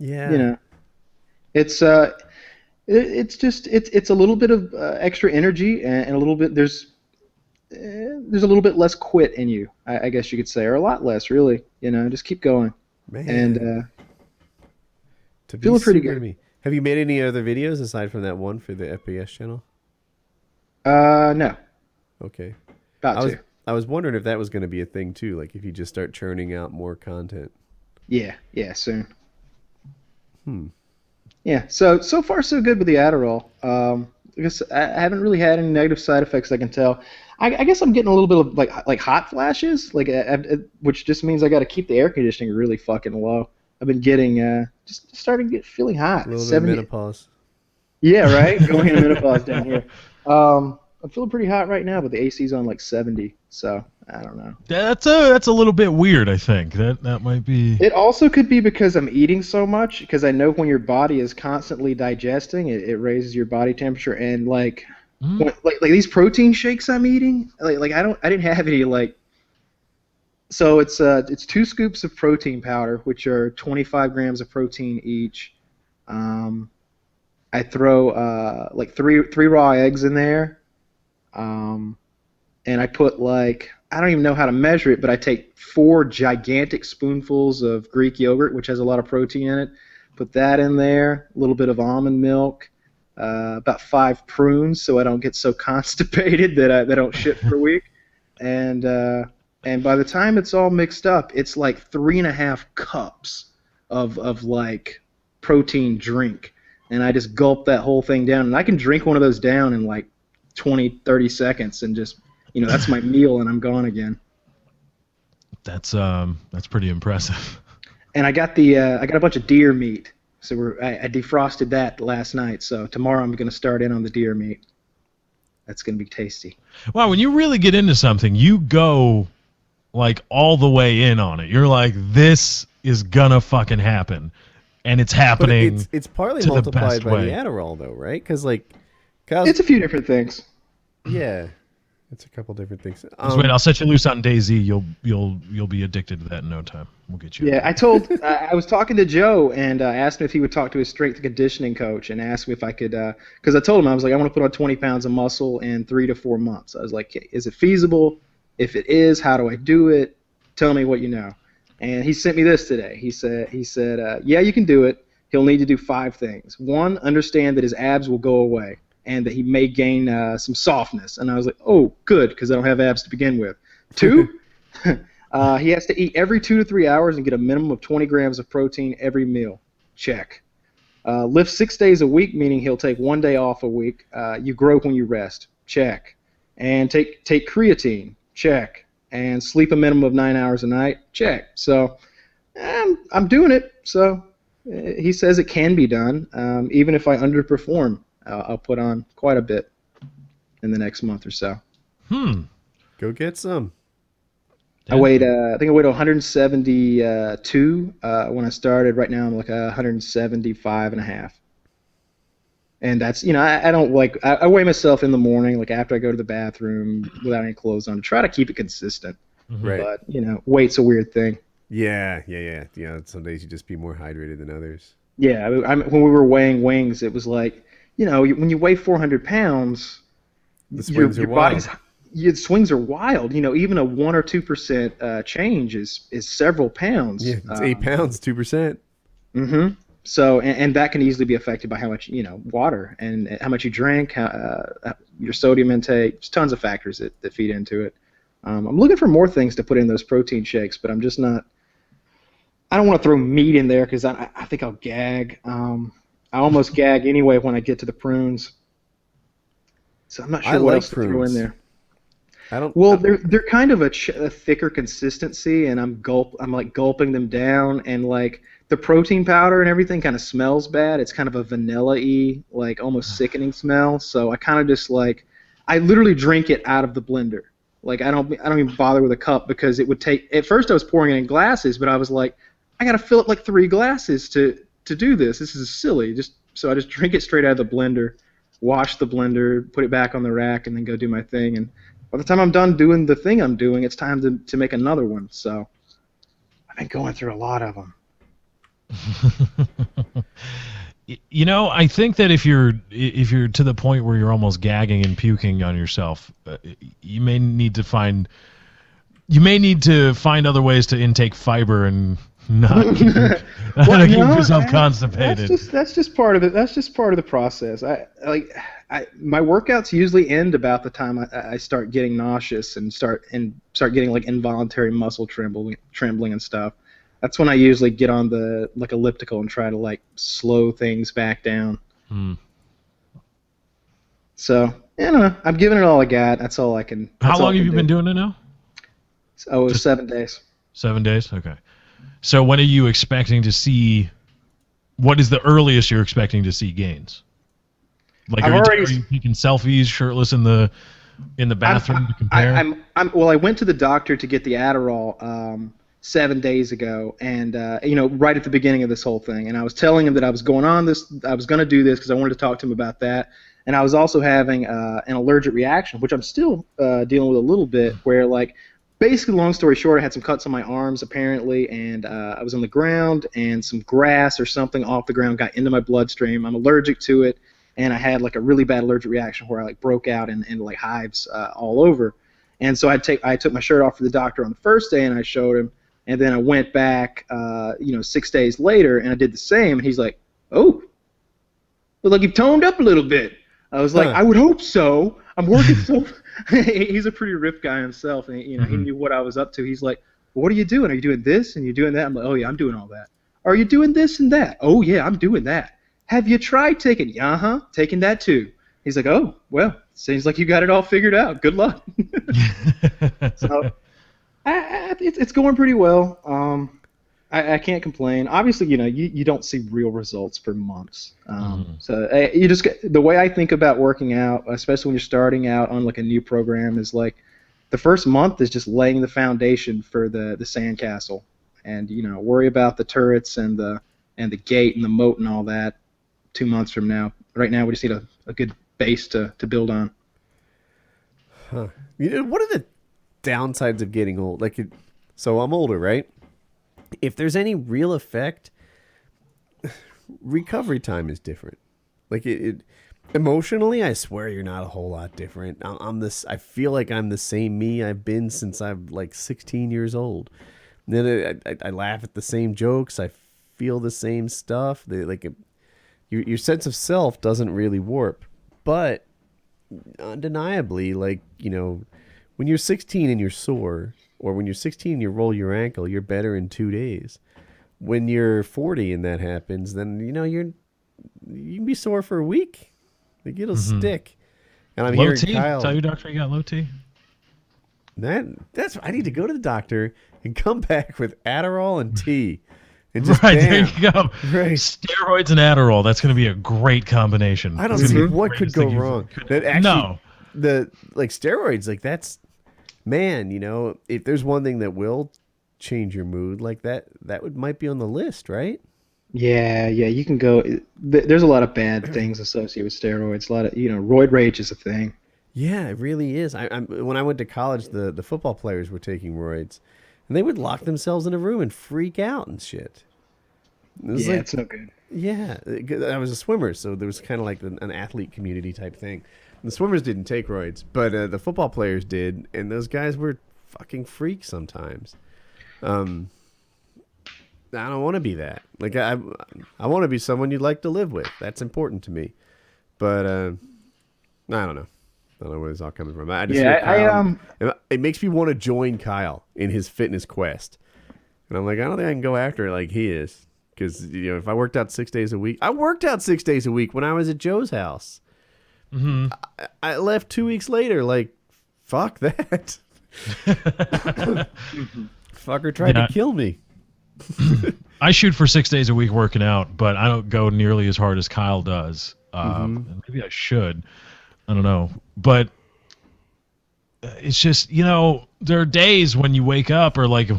yeah. You know, it's just it's a little bit of extra energy and a little bit there's a little bit less quit in you, I guess you could say, or a lot less really. You know, just keep going. Man. And feeling pretty good. Me. Have you made any other videos aside from that one for the FPS channel? No. Okay. I was wondering if that was going to be a thing too, like if you just start churning out more content. Yeah, soon. Yeah, so far so good with the Adderall. I guess I haven't really had any negative side effects I can tell. I guess I'm getting a little bit of like hot flashes, which just means I got to keep the air conditioning really fucking low. I've been getting just starting feeling hot. A little bit of menopause. Yeah, right. Going into menopause down here. I'm feeling pretty hot right now, but the AC's on like 70, so I don't know. That's a little bit weird, I think. That might be. It also could be because I'm eating so much, because I know when your body is constantly digesting, it raises your body temperature, and like these protein shakes I'm eating, I didn't have any like. So it's 2 scoops of protein powder, which are 25 grams of protein each. I throw like three raw eggs in there. And I put I don't even know how to measure it, but I take 4 gigantic spoonfuls of Greek yogurt, which has a lot of protein in it. Put that in there, a little bit of almond milk, about 5 prunes, so I don't get so constipated that I don't shit for a week. And by the time it's all mixed up, it's like 3.5 cups of like protein drink, and I just gulp that whole thing down, and I can drink one of those down in like 20-30 seconds, and just that's my meal, and I'm gone again. That's pretty impressive. And I got a bunch of deer meat, so I defrosted that last night, so tomorrow I'm gonna start in on the deer meat. That's gonna be tasty. Wow, when you really get into something, you go like all the way in on it. You're like, this is gonna fucking happen, and it's happening. But it's partly to the multiplied best by way. the Adderall, though, right? Because It's a few different things. Yeah, it's a couple different things. Just wait, I'll set you loose on DayZ. You'll be addicted to that in no time. We'll get you. Yeah, I was talking to Joe, and asked him if he would talk to his strength and conditioning coach, and asked him if I could, because I told him, I was like, I want to put on 20 pounds of muscle in 3 to 4 months. I was like, is it feasible? If it is, how do I do it? Tell me what you know. And he sent me this today. He said, yeah, you can do it. He'll need to do 5 things. 1, understand that his abs will go away, and that he may gain some softness. And I was like, oh, good, because I don't have abs to begin with. 2, he has to eat every 2 to 3 hours and get a minimum of 20 grams of protein every meal. Check. Lift 6 days a week, meaning he'll take 1 day off a week. You grow when you rest. Check. And take creatine. Check. And sleep a minimum of 9 hours a night. Check. So I'm doing it. So he says it can be done. Even if I underperform, I'll put on quite a bit in the next month or so. Go get some. I weighed, I think I weighed 172 when I started. Right now I'm like 175 and a half. And that's, I don't I weigh myself in the morning, like after I go to the bathroom without any clothes on, to try to keep it consistent. Right. But, weight's a weird thing. Yeah. Some days you just be more hydrated than others. Yeah, when we were weighing wings, it was like, when you weigh 400 pounds, the swings are wild. The swings are wild. Even a 1 or 2% change is several pounds. Yeah, it's 8 pounds, 2%. Mm-hmm. So, and that can easily be affected by how much, water and how much you drink, your sodium intake. There's tons of factors that feed into it. I'm looking for more things to put in those protein shakes, but I'm just not. I don't want to throw meat in there because I think I'll gag. I almost gag anyway when I get to the prunes. So I'm not I sure what like else to throw in prunes. there. I don't. Well, they're kind of a thicker consistency, and I'm like gulping them down, and like the protein powder and everything kind of smells bad. It's kind of a vanilla-y, like almost sickening smell. So I kind of just like I literally drink it out of the blender. Like I don't even bother with a cup because it would take. At first I was pouring it in glasses, but I was like, I got to fill up like 3 glasses to do this. This is silly. So I just drink it straight out of the blender, wash the blender, put it back on the rack, and then go do my thing. And by the time I'm done doing the thing I'm doing, it's time to make another one. So I've been going through a lot of them. You know, I think that if you're to the point where you're almost gagging and puking on yourself, you may need to find other ways to intake fiber and not keep, Well, keep no, yourself constipated. That's just part of it. That's just part of the process. My workouts usually end about the time I start getting nauseous and start getting like involuntary muscle trembling and stuff. That's when I usually get on the like elliptical and try to like slow things back down. Hmm. So I don't know. I'm giving it all I got. That's all I can. How That's all long I have can you been do. doing it now? Oh, it was 7 days. 7 days. Okay. So when are you expecting to see? What is the earliest you're expecting to see gains? Like, I've are already. you taking selfies, shirtless in the bathroom to compare? Well, I went to the doctor to get the Adderall 7 days ago, and right at the beginning of this whole thing, and I was telling him that I was going to do this because I wanted to talk to him about that, and I was also having an allergic reaction, which I'm still dealing with a little bit, where like. Basically, long story short, I had some cuts on my arms apparently, and I was on the ground, and some grass or something off the ground got into my bloodstream. I'm allergic to it, and I had like a really bad allergic reaction where I like broke out in like hives all over. And so I took my shirt off for the doctor on the first day, and I showed him, and then I went back, 6 days later, and I did the same, and he's like, "Oh, look like you've toned up a little bit." I was like, Huh. "I would hope so. I'm working so." He's a pretty ripped guy himself, and he knew what I was up to. He's like, well, "What are you doing? Are you doing this and you're doing that?" I'm like, "Oh yeah, I'm doing all that." "Are you doing this and that?" "Oh yeah, I'm doing that." "Have you tried taking?" Taking that too." He's like, "Oh well, seems like you got it all figured out. Good luck." So it's going pretty well. I can't complain. Obviously, you don't see real results for months. So you just the way I think about working out, especially when you're starting out on like a new program, is like the first month is just laying the foundation for the sandcastle, and worry about the turrets and the gate and the moat and all that 2 months from now. Right now, we just need a good base to build on. Huh. What are the downsides of getting old? So I'm older, right? If there's any real effect, recovery time is different. Like it emotionally, I swear you're not a whole lot different. I'm this. I feel like I'm the same me I've been since I'm like 16 years old. And then I laugh at the same jokes. I feel the same stuff. Your sense of self doesn't really warp, but undeniably, when you're 16 and you're sore, or when you're 16 and you roll your ankle, you're better in 2 days. When you're 40 and that happens, then you can be sore for a week. Like it'll stick. And I'm Low hearing T. Kyle. Tell your doctor you got low T. That's I need to go to the doctor and come back with Adderall and tea. And just Right, bam. there you go. Right. Steroids and Adderall. That's going to be a great combination. I don't It's gonna see be the what could greatest go thing you've- wrong. That actually, No. the steroids, that's man. If there's one thing that will change your mood, like that might be on the list, right? Yeah, you can go. There's a lot of bad things associated with steroids. A lot of roid rage is a thing. Yeah, it really is. When I went to college, the football players were taking roids, and they would lock themselves in a room and freak out and shit. It was Yeah, like, it's no good. yeah, I was a swimmer, so there was kind of like an athlete community type thing. The swimmers didn't take roids, but the football players did, and those guys were fucking freaks sometimes. I don't want to be that. Like I want to be someone you'd like to live with. That's important to me. But I don't know. I don't know where this all coming from. I just hear Kyle. It makes me want to join Kyle in his fitness quest. And I'm like, I don't think I can go after it like he is. Because if I worked out 6 days a week, I worked out 6 days a week when I was at Joe's house. Mm-hmm. I left 2 weeks later. Like, fuck that. Fucker tried to kill me. I shoot for 6 days a week working out, but I don't go nearly as hard as Kyle does. And maybe I should. I don't know. But it's just, there are days when you wake up, or like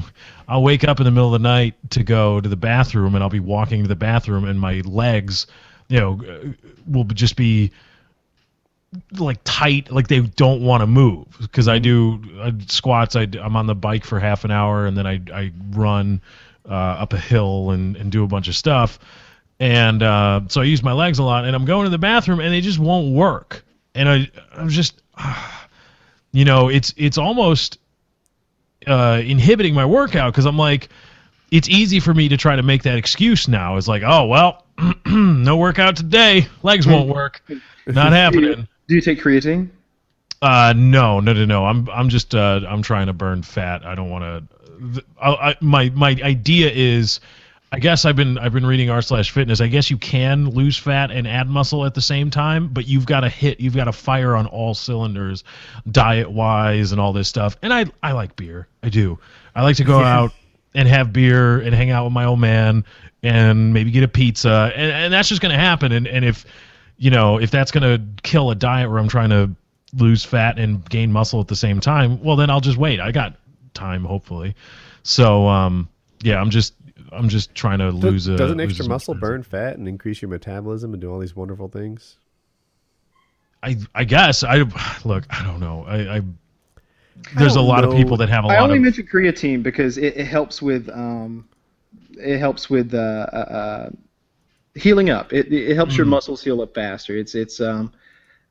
I'll wake up in the middle of the night to go to the bathroom, and I'll be walking to the bathroom, and my legs, will just be like tight, like they don't want to move, because I do squats. I'm on the bike for half an hour, and then I run up a hill and do a bunch of stuff, and so I use my legs a lot, and I'm going to the bathroom, and they just won't work, and I'm just it's almost inhibiting my workout, because I'm like, it's easy for me to try to make that excuse now. It's like, oh well, no workout today, legs won't work, not happening. Do you take creatine? No. I'm just I'm trying to burn fat. I don't want to. My idea is, I guess I've been reading r/fitness. I guess you can lose fat and add muscle at the same time, but you've got to fire on all cylinders, diet wise and all this stuff. And I like beer. I do. I like to go out and have beer and hang out with my old man and maybe get a pizza, and that's just going to happen. And if that's going to kill a diet where I'm trying to lose fat and gain muscle at the same time, well, then I'll just wait. I got time, hopefully. So, yeah, I'm just trying to lose. Doesn't extra muscle burn fat and increase your metabolism and do all these wonderful things? I guess. I don't know. There's a lot of people that have a lot of. I only mentioned creatine because it helps with healing up. It helps your muscles heal up faster. It's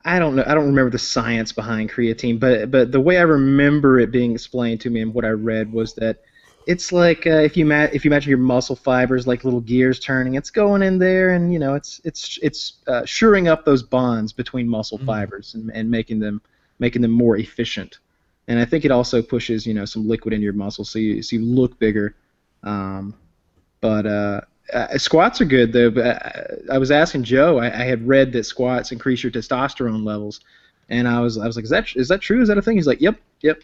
I don't know. I don't remember the science behind creatine, but the way I remember it being explained to me and what I read was that it's like if you imagine your muscle fibers like little gears turning, it's going in there, and it's shoring up those bonds between muscle fibers and making them more efficient. And I think it also pushes some liquid into your muscles, so you look bigger. But squats are good though. But I was asking Joe. I had read that squats increase your testosterone levels, and I was like, is that true? Is that a thing? He's like, yep,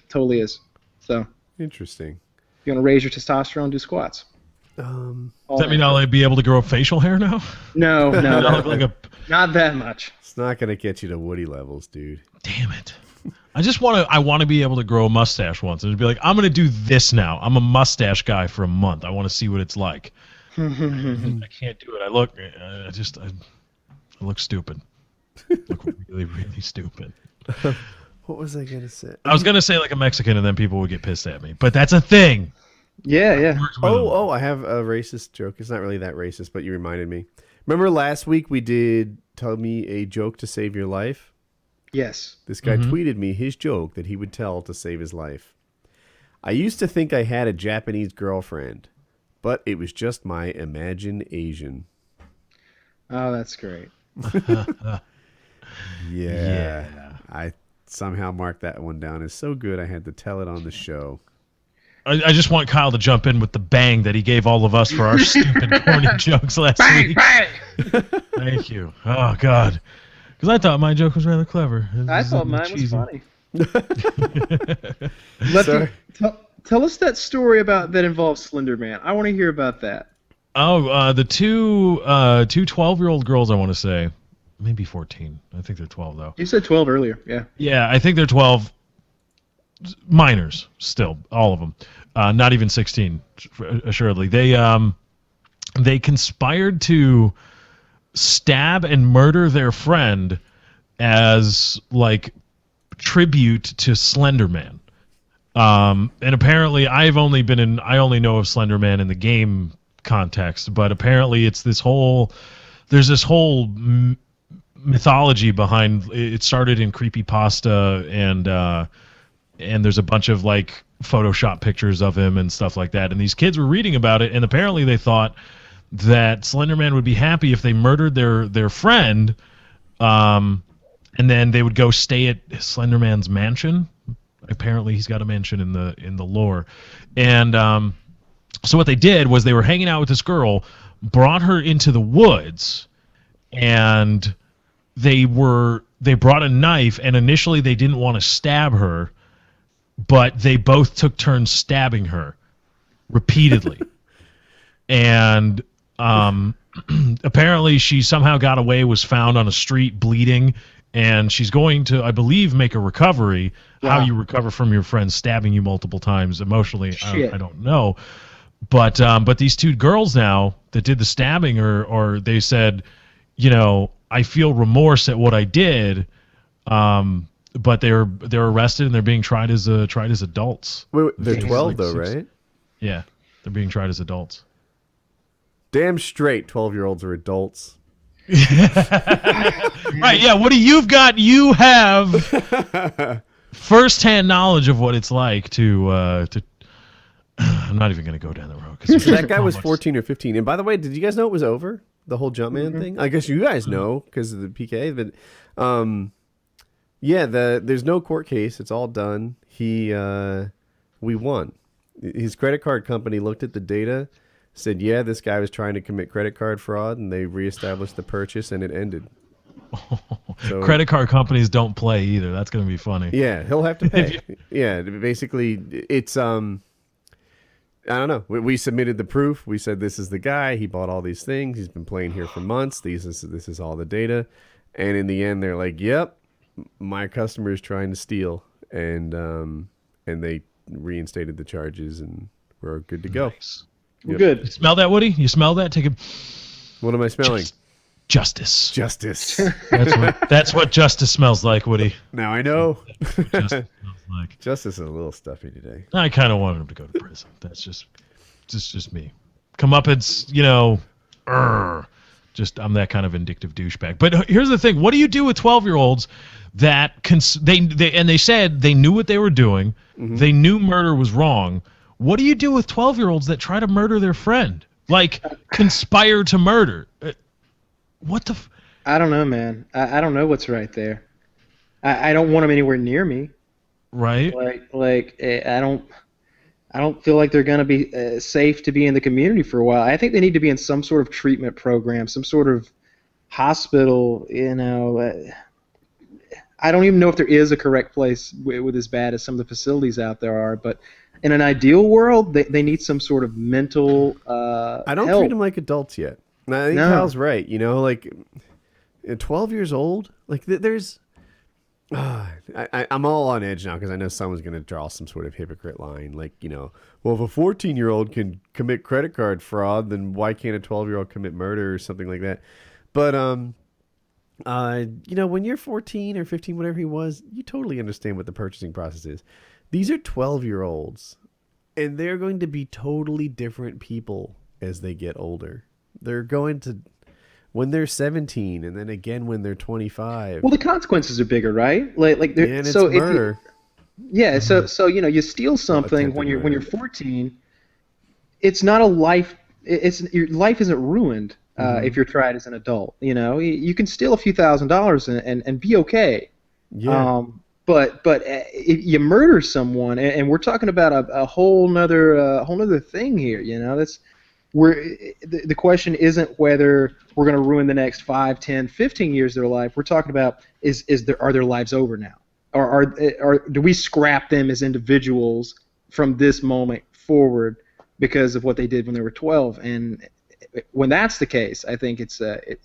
totally is. So interesting. If you want to raise your testosterone, do squats. Does that mean I'll be able to grow facial hair now? No, not that much. It's not gonna get you to Woody levels, dude. Damn it. I want to be able to grow a mustache once and be like, I'm going to do this now. I'm a mustache guy for a month. I want to see what it's like. I can't do it. I look stupid. I look really, really stupid. What was I going to say? I was going to say like a Mexican, and then people would get pissed at me. But that's a thing. Yeah. Oh, I have a racist joke. It's not really that racist, but you reminded me. Remember last week we did Tell Me a Joke to Save Your Life? Yes. This guy tweeted me his joke that he would tell to save his life. I used to think I had a Japanese girlfriend, but it was just my Asian. Oh, that's great. Yeah. I somehow marked that one down as so good I had to tell it on the show. I just want Kyle to jump in with the bang that he gave all of us for our stupid corny jokes last week. Bang! Thank you. Oh, God. Because I thought my joke was rather clever. I thought mine was funny. Tell us that story that involves Slender Man. I want to hear about that. Oh, the two 12-year-old girls, I want to say. Maybe 14. I think they're 12, though. You said 12 earlier, yeah. Yeah, I think they're 12. Minors, still, all of them. Not even 16, assuredly. They conspired to stab and murder their friend as like tribute to Slender Man. And apparently I only know of Slender Man in the game context, but apparently there's this whole mythology behind it. Started in creepypasta, and there's a bunch of like Photoshop pictures of him and stuff like that. And these kids were reading about it, and apparently they thought that Slender Man would be happy if they murdered their friend, and then they would go stay at Slender Man's mansion. Apparently he's got a mansion in the lore. And so what they did was they were hanging out with this girl, brought her into the woods, and they brought a knife, and initially they didn't want to stab her, but they both took turns stabbing her repeatedly. And apparently she somehow got away, was found on a street bleeding, and she's going to, I believe, make a recovery. Wow. How you recover from your friend stabbing you multiple times emotionally, I don't know. But these two girls now that did the stabbing, or they said, you know, I feel remorse at what I did, but they're arrested and they're being tried as adults. Wait, they're 12 though, right? Yeah, they're being tried as adults. Damn straight, 12-year-olds are adults. Right? Yeah. What do you've got? You have first-hand knowledge of what it's like to. I'm not even going to go down the road because that guy was 14 or 15. And by the way, did you guys know it was over? The whole Jumpman thing? I guess you guys know because of the PK. But yeah, there's no court case. It's all done. We won. His credit card company looked at the data, said, yeah, this guy was trying to commit credit card fraud, and they reestablished the purchase, and it ended. So, credit card companies don't play either. That's going to be funny. Yeah, he'll have to pay. Yeah, basically, it's I don't know. We submitted the proof. We said this is the guy. He bought all these things. He's been playing here for months. This is all the data. And in the end, they're like, "Yep, my customer is trying to steal," and they reinstated the charges, and we're good to go. Nice. Yep. Good. You smell that, Woody? You smell that? Take a. What am I smelling? Justice. Justice. That's what justice smells like, Woody. Now I know. Justice smells like. Justice is a little stuffy today. I kind of wanted him to go to prison. That's just me. Come up, it's, you know, just I'm that kind of vindictive douchebag. But here's the thing: what do you do with 12-year-olds that they said they knew what they were doing, they knew murder was wrong? What do you do with 12-year-olds that try to murder their friend, like conspire to murder? What the? I don't know, man. I don't know what's right there. I don't want them anywhere near me. Right. Like I don't feel like they're gonna be safe to be in the community for a while. I think they need to be in some sort of treatment program, some sort of hospital. You know, I don't even know if there is a correct place with as bad as some of the facilities out there are, but. In an ideal world, they need some sort of mental I don't help. treat them like adults yet. I think Kyle's right. You know, like 12 years old, like there's... I'm all on edge now because I know someone's going to draw some sort of hypocrite line. Like, you know, well, if a 14-year-old can commit credit card fraud, then why can't a 12-year-old commit murder or something like that? But, you know, when you're 14 or 15, whatever he was, you totally understand what the purchasing process is. These are 12-year-olds, and they're going to be totally different people as they get older. They're going to, when they're 17, and then again when they're 25. Well, the consequences are bigger, right? Like and it's so murder. So you know, you steal something when you're 14. It's not a life. Your life isn't ruined if you're tried as an adult. You know, you can steal a few $1,000s and be okay. Yeah. But if you murder someone, and we're talking about a whole nother thing here, you know, the question isn't whether we're going to ruin the next 5, 10, 15 years of their life. We're talking about are their lives over now, or do we scrap them as individuals from this moment forward because of what they did when they were 12? And when that's the case, I think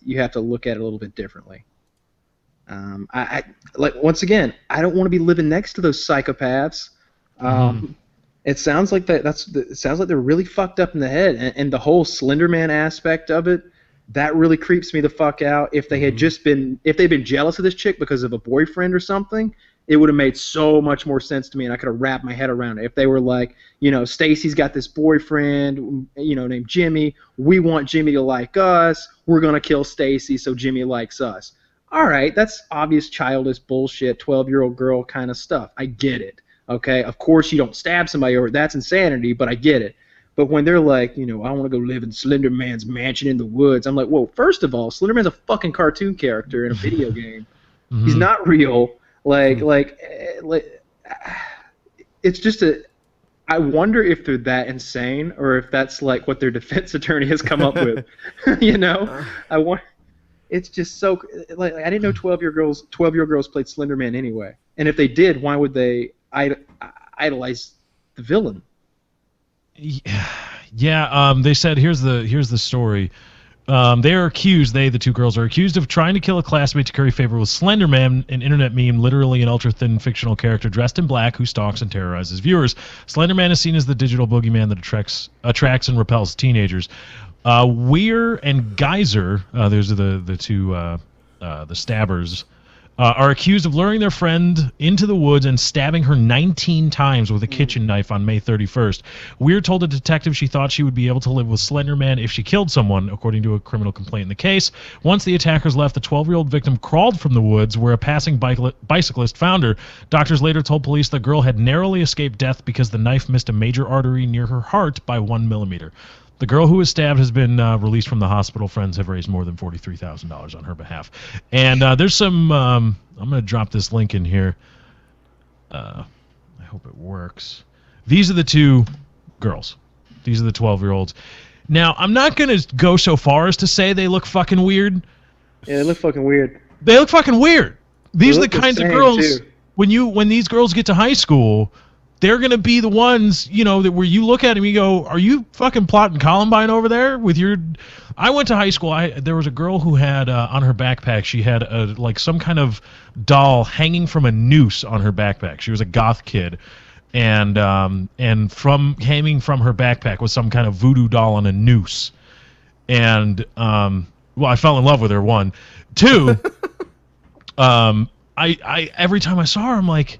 you have to look at it a little bit differently. I like, once again, I don't want to be living next to those psychopaths. It sounds like it sounds like they're really fucked up in the head, and the whole Slender Man aspect of it, that really creeps me the fuck out. If they had if they'd been jealous of this chick because of a boyfriend or something, it would have made so much more sense to me, and I could have wrapped my head around it. If they were like, you know, Stacy's got this boyfriend, you know, named Jimmy. We want Jimmy to like us. We're gonna kill Stacy so Jimmy likes us. All right, that's obvious childish bullshit, 12-year-old girl kind of stuff. I get it. Okay, of course you don't stab somebody, or that's insanity, but I get it. But when they're like, you know, I want to go live in Slender Man's mansion in the woods, I'm like, whoa, first of all, Slender Man's a fucking cartoon character in a video game. He's not real. Like, it's just I wonder if they're that insane or if that's like what their defense attorney has come up with. You know, Uh, I want. It's just so like I didn't know 12-year-old girls played Slender Man anyway. And if they did, why would they idolize the villain? Yeah, they said here's the story. They are accused, the two girls, are accused of trying to kill a classmate to curry favor with Slender Man, an internet meme, literally an ultra-thin fictional character dressed in black who stalks and terrorizes viewers. Slender Man is seen as the digital boogeyman that attracts and repels teenagers. Weir and Geyser, those are the two the stabbers, are accused of luring their friend into the woods and stabbing her 19 times with a kitchen knife on May 31st. Weir told a detective she thought she would be able to live with Slender Man if she killed someone, according to a criminal complaint in the case. Once the attackers left, the 12-year-old victim crawled from the woods where a passing bicyclist found her. Doctors later told police the girl had narrowly escaped death because the knife missed a major artery near her heart by 1 millimeter. The girl who was stabbed has been released from the hospital. Friends have raised more than $43,000 on her behalf. And there's some... I'm going to drop this link in here. I hope it works. These are the two girls. These are the 12-year-olds. Now, I'm not going to go so far as to say they look fucking weird. Yeah, they look fucking weird. They look fucking weird. These are the kinds of girls... Too. When these girls get to high school... They're going to be the ones, you know, that where you look at them and you go, are you fucking plotting Columbine over there with your... I went to high school. There was a girl who had on her backpack, she had like some kind of doll hanging from a noose on her backpack. She was a goth kid. And from hanging from her backpack was some kind of voodoo doll on a noose. And, well, I fell in love with her, one. Two, I every time I saw her, I'm like...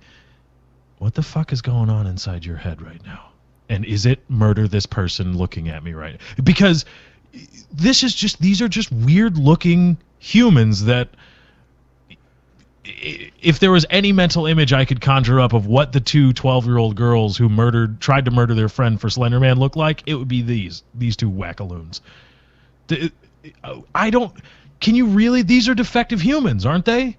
What the fuck is going on inside your head right now? And is it murder this person looking at me right now? Because these are just weird looking humans that if there was any mental image I could conjure up of what the two 12-year-old girls who tried to murder their friend for Slender Man look like, it would be these two wackaloons. Can you really, these are defective humans, aren't they?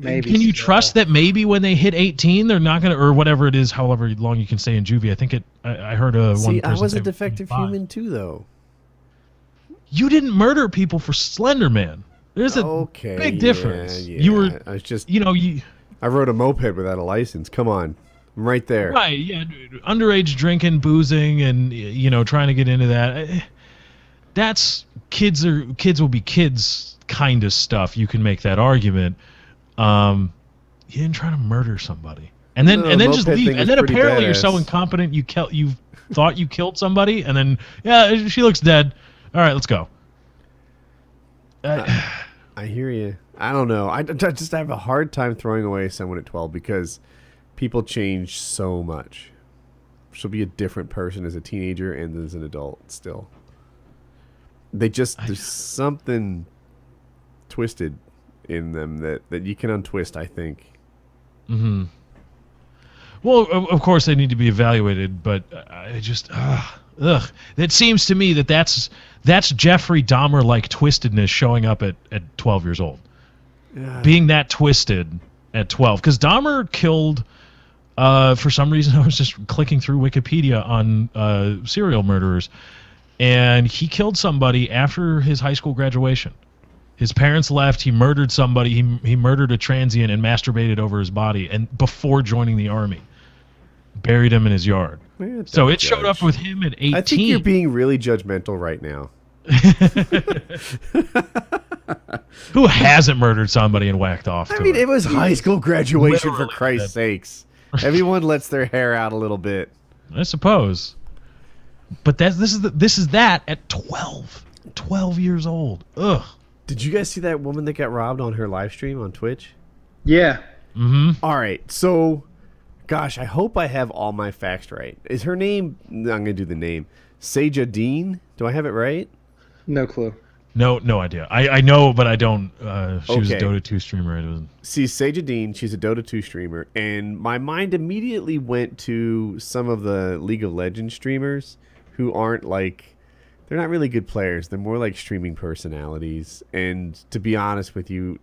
Maybe can you so. trust that maybe when they hit 18 they're not going to, or whatever it is, however long you can stay in juvie? I think I heard one person I was say a defective 25. human too, though. You didn't murder people for Slender Man. There's a big difference. Yeah. You were, I was just, I rode a moped without a license. Come on, I'm right there. Right, yeah, underage drinking, boozing, and trying to get into that. That's kids will be kids kind of stuff. You can make that argument. You didn't try to murder somebody, and then just leave, and then apparently you're so incompetent you thought you killed somebody, and then she looks dead. All right, let's go. I hear you. I don't know. I just have a hard time throwing away someone at 12 because people change so much. She'll be a different person as a teenager and as an adult still. There's something twisted in them that you can untwist, I think. Mm-hmm. Well, of course they need to be evaluated, but I just it seems to me that's Jeffrey Dahmer like twistedness showing up at 12 years old. Yeah. Being that twisted at 12, because Dahmer killed for some reason I was just clicking through Wikipedia on serial murderers, and he killed somebody after his high school graduation. His parents left. He murdered somebody. He murdered a transient and masturbated over his body, and before joining the army, buried him in his yard. Man, so it showed up with him at 18. I think you're being really judgmental right now. Who hasn't murdered somebody and whacked off? I mean, it was high school graduation, for Christ's sakes. Everyone lets their hair out a little bit, I suppose. But this is that at 12 years old. Ugh. Did you guys see that woman that got robbed on her live stream on Twitch? Yeah. Mm-hmm. All right. So, gosh, I hope I have all my facts right. Is her name? I'm going to do the name. Seja Dean? Do I have it right? No clue. No idea. I know, but I don't. She was a Dota 2 streamer. See, Seja Dean, she's a Dota 2 streamer, and my mind immediately went to some of the League of Legends streamers who aren't like... They're not really good players. They're more like streaming personalities. And to be honest with you,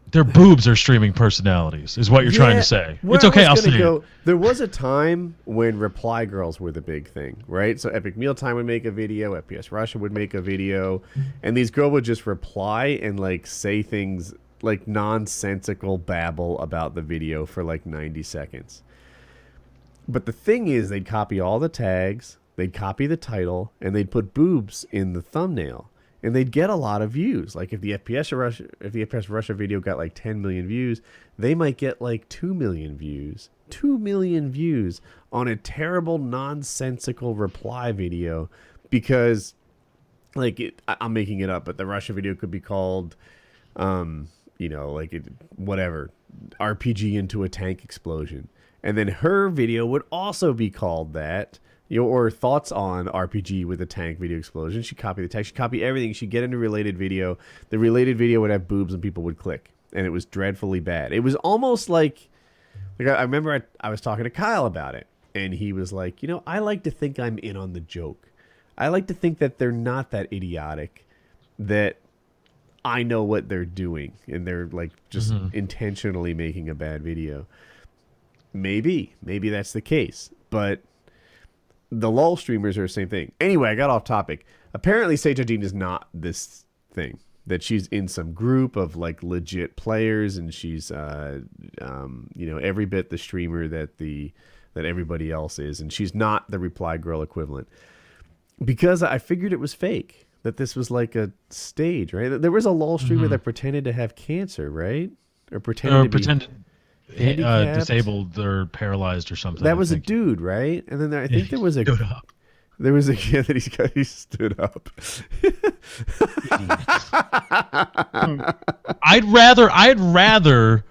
Their boobs are streaming personalities, is what you're trying to say. It's okay, I'll say it. There was a time when reply girls were the big thing, right? So Epic Mealtime would make a video, FPS Russia would make a video, and these girls would just reply and like say things like nonsensical babble about the video for like 90 seconds. But the thing is, they'd copy all the tags, they'd copy the title, and they'd put boobs in the thumbnail. And they'd get a lot of views. Like if the FPS Russia video got like 10 million views, they might get like 2 million views. 2 million views on a terrible, nonsensical reply video because, like, I'm making it up, but the Russia video could be called, whatever, RPG into a tank explosion. And then her video would also be called that. Or thoughts on RPG with a tank video explosion. She'd copy the text. She'd copy everything. She'd get into related video. The related video would have boobs and people would click. And it was dreadfully bad. It was almost like I remember I was talking to Kyle about it. And he was like, I like to think I'm in on the joke. I like to think that they're not that idiotic. That I know what they're doing. And they're like just intentionally making a bad video. Maybe that's the case. But the LOL streamers are the same thing. Anyway, I got off topic. Apparently, Sage Adine is not this thing. That she's in some group of like legit players, and she's, every bit the streamer that everybody else is, and she's not the reply girl equivalent. Because I figured it was fake. That this was like a stage, right? There was a LOL streamer that pretended to have cancer, right? Or pretended disabled or paralyzed or something. That was a dude, right? And then I think there was a stood up. There was a kid that he stood up. I'd rather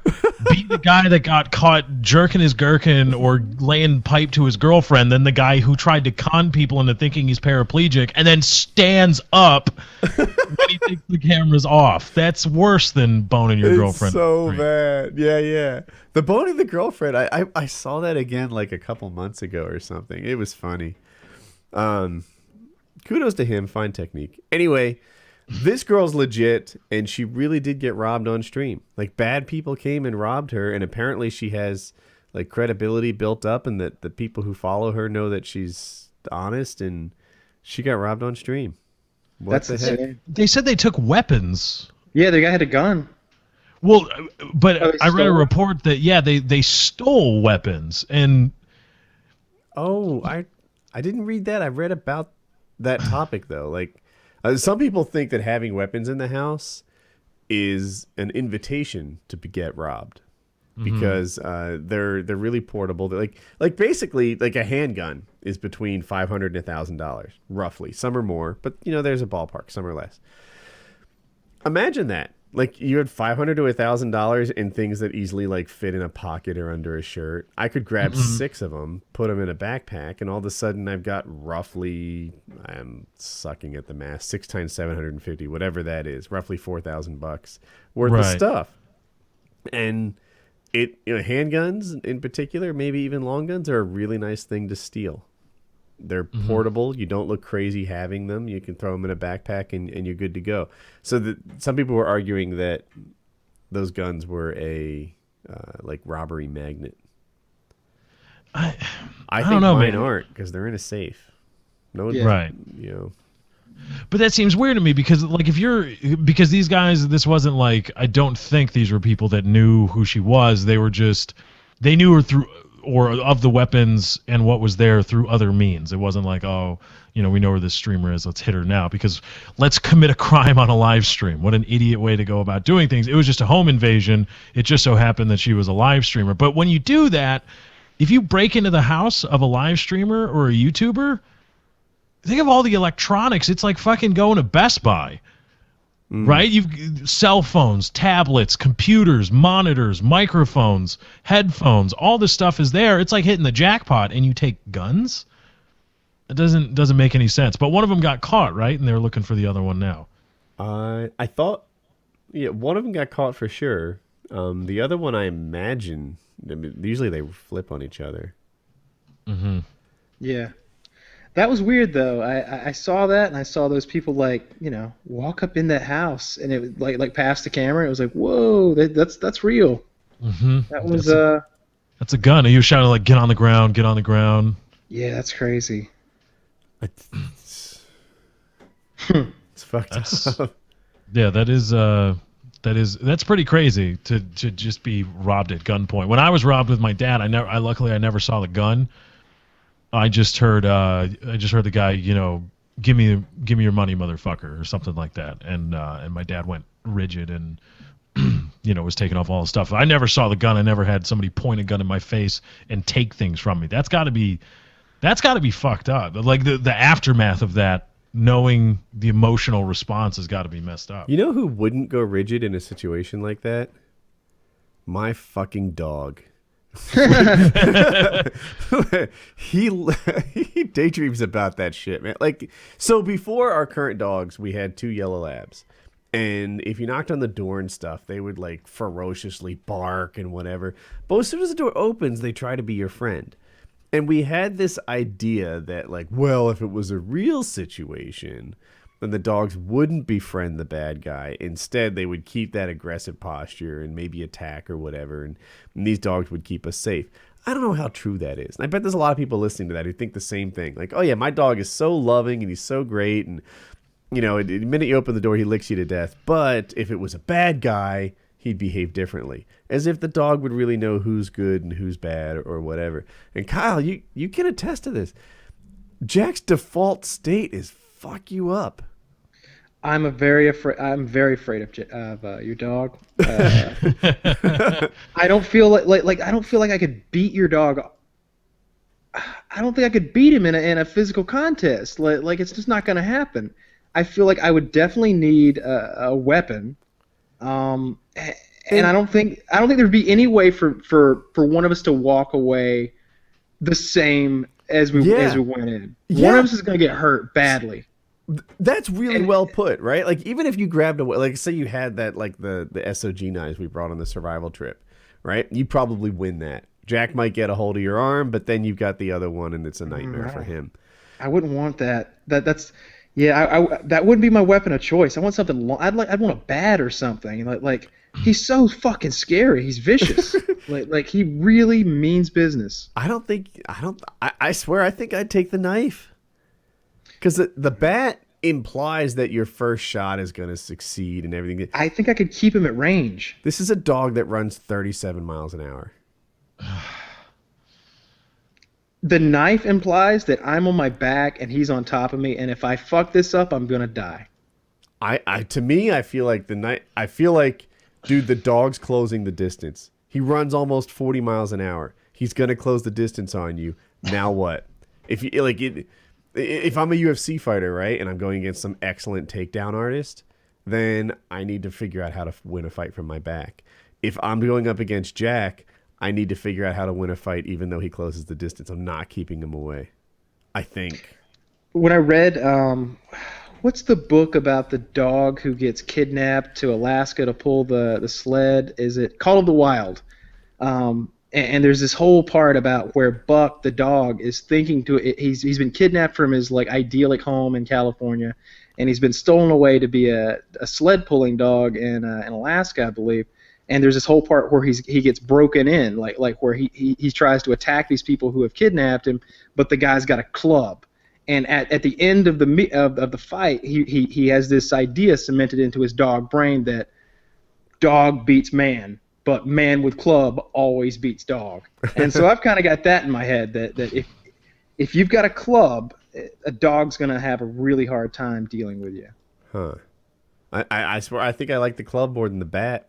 be the guy that got caught jerking his gherkin or laying pipe to his girlfriend than the guy who tried to con people into thinking he's paraplegic and then stands up when he thinks the camera's off. That's worse than boning your girlfriend. So bad. Yeah. The boning the girlfriend, I saw that again like a couple months ago or something. It was funny. Kudos to him. Fine technique. Anyway, this girl's legit, and she really did get robbed on stream. Like, bad people came and robbed her, and apparently she has like credibility built up, and that the people who follow her know that she's honest, and she got robbed on stream. What the heck? They said they took weapons. Yeah, the guy had a gun. Well, but I read a report that they stole weapons, and I didn't read that. I read about that topic though. Like, some people think that having weapons in the house is an invitation to get robbed because they're really portable. They're like basically like a handgun is between $500 and $1,000 roughly. Some are more, but there's a ballpark. Some are less. Imagine that. Like, you had $500 to $1,000 in things that easily like fit in a pocket or under a shirt. I could grab 6 of them, put them in a backpack, and all of a sudden I've got roughly, I'm sucking at the math, 6 times 750, whatever that is, roughly $4,000 worth of stuff. And handguns in particular, maybe even long guns, are a really nice thing to steal. They're portable. You don't look crazy having them. You can throw them in a backpack and you're good to go. So some people were arguing that those guns were a like robbery magnet. I think don't know, mine man. aren't, because they're in a safe. Right. But that seems weird to me because because these guys, this wasn't like, I don't think these were people that knew who she was. They knew her through, or of the weapons and what was there through other means. It wasn't like, we know where this streamer is, let's hit her now, because let's commit a crime on a live stream. What an idiot way to go about doing things. It was just a home invasion. It just so happened that she was a live streamer. But when you do that, if you break into the house of a live streamer or a YouTuber, think of all the electronics. It's like fucking going to Best Buy. Right? You've cell phones, tablets, computers, monitors, microphones, headphones, all this stuff is there. It's like hitting the jackpot, and you take guns? It doesn't make any sense. But one of them got caught, right? And they're looking for the other one now. I thought one of them got caught for sure. The other one, I imagine, usually they flip on each other. Yeah. That was weird though. I saw that and I saw those people like walk up in that house and it was like past the camera. It was like whoa, that's real. Mm-hmm. That was That's a gun. And he was shouting like, "Get on the ground! Get on the ground!" yeah, that's crazy. It's fucked That's up. yeah. That's pretty crazy to just be robbed at gunpoint. When I was robbed with my dad, I luckily I never saw the gun. I just heard the guy, give me your money, motherfucker, or something like that, and my dad went rigid and was taking off all the stuff. I never saw the gun. I never had somebody point a gun in my face and take things from me. That's got to be fucked up. Like the aftermath of that, knowing the emotional response has got to be messed up. You know who wouldn't go rigid in a situation like that? My fucking dog. he daydreams about that shit, man. Like, so before our current dogs, we had 2 yellow labs. And if you knocked on the door and stuff, they would like ferociously bark and whatever. But as soon as the door opens, they try to be your friend. And we had this idea that like, well, if it was a real situation, then the dogs wouldn't befriend the bad guy. Instead, they would keep that aggressive posture and maybe attack or whatever. And these dogs would keep us safe. I don't know how true that is. And I bet there's a lot of people listening to that who think the same thing. Like, oh yeah, my dog is so loving and he's so great. And, the minute you open the door, he licks you to death. But if it was a bad guy, he'd behave differently. As if the dog would really know who's good and who's bad or whatever. And Kyle, you can attest to this. Jack's default state is fuck you up. I'm very afraid of your dog. I don't feel like I don't feel like I could beat your dog. I don't think I could beat him in a physical contest. Like it's just not going to happen. I feel like I would definitely need a weapon. And I don't think there'd be any way for one of us to walk away the same as we went in. One of us is going to get hurt badly. That's really well put, right? Like even if you grabbed like say you had that like the SOG knives we brought on the survival trip, right? You probably win that. Jack might get a hold of your arm, but then you've got the other one, and it's a nightmare for him. I wouldn't want that. That's that wouldn't be my weapon of choice. I want something long. I'd want a bat or something. Like he's so fucking scary. He's vicious. like he really means business. I swear I think I'd take the knife. Because the bat implies that your first shot is going to succeed and everything. I think I could keep him at range. This is a dog that runs 37 miles an hour. The knife implies that I'm on my back and he's on top of me, and if I fuck this up, I'm going to die. To me, I feel like dude, the dog's closing the distance. He runs almost 40 miles an hour. He's going to close the distance on you. Now what? If you like it. If I'm a UFC fighter, right, and I'm going against some excellent takedown artist, then I need to figure out how to win a fight from my back. If I'm going up against Jack, I need to figure out how to win a fight even though he closes the distance. I'm not keeping him away, I think. When I read, what's the book about the dog who gets kidnapped to Alaska to pull the sled? Is it Call of the Wild? And there's this whole part about where Buck, the dog, is thinking he's been kidnapped from his like idyllic home in California, and he's been stolen away to be a sled pulling dog in Alaska, I believe. And there's this whole part where he gets broken in, like where he tries to attack these people who have kidnapped him, but the guy's got a club. And at the end of the fight, he has this idea cemented into his dog brain that dog beats man. But man with club always beats dog. And so I've kind of got that in my head that if you've got a club, a dog's going to have a really hard time dealing with you. Huh. I swear I think I like the club more than the bat.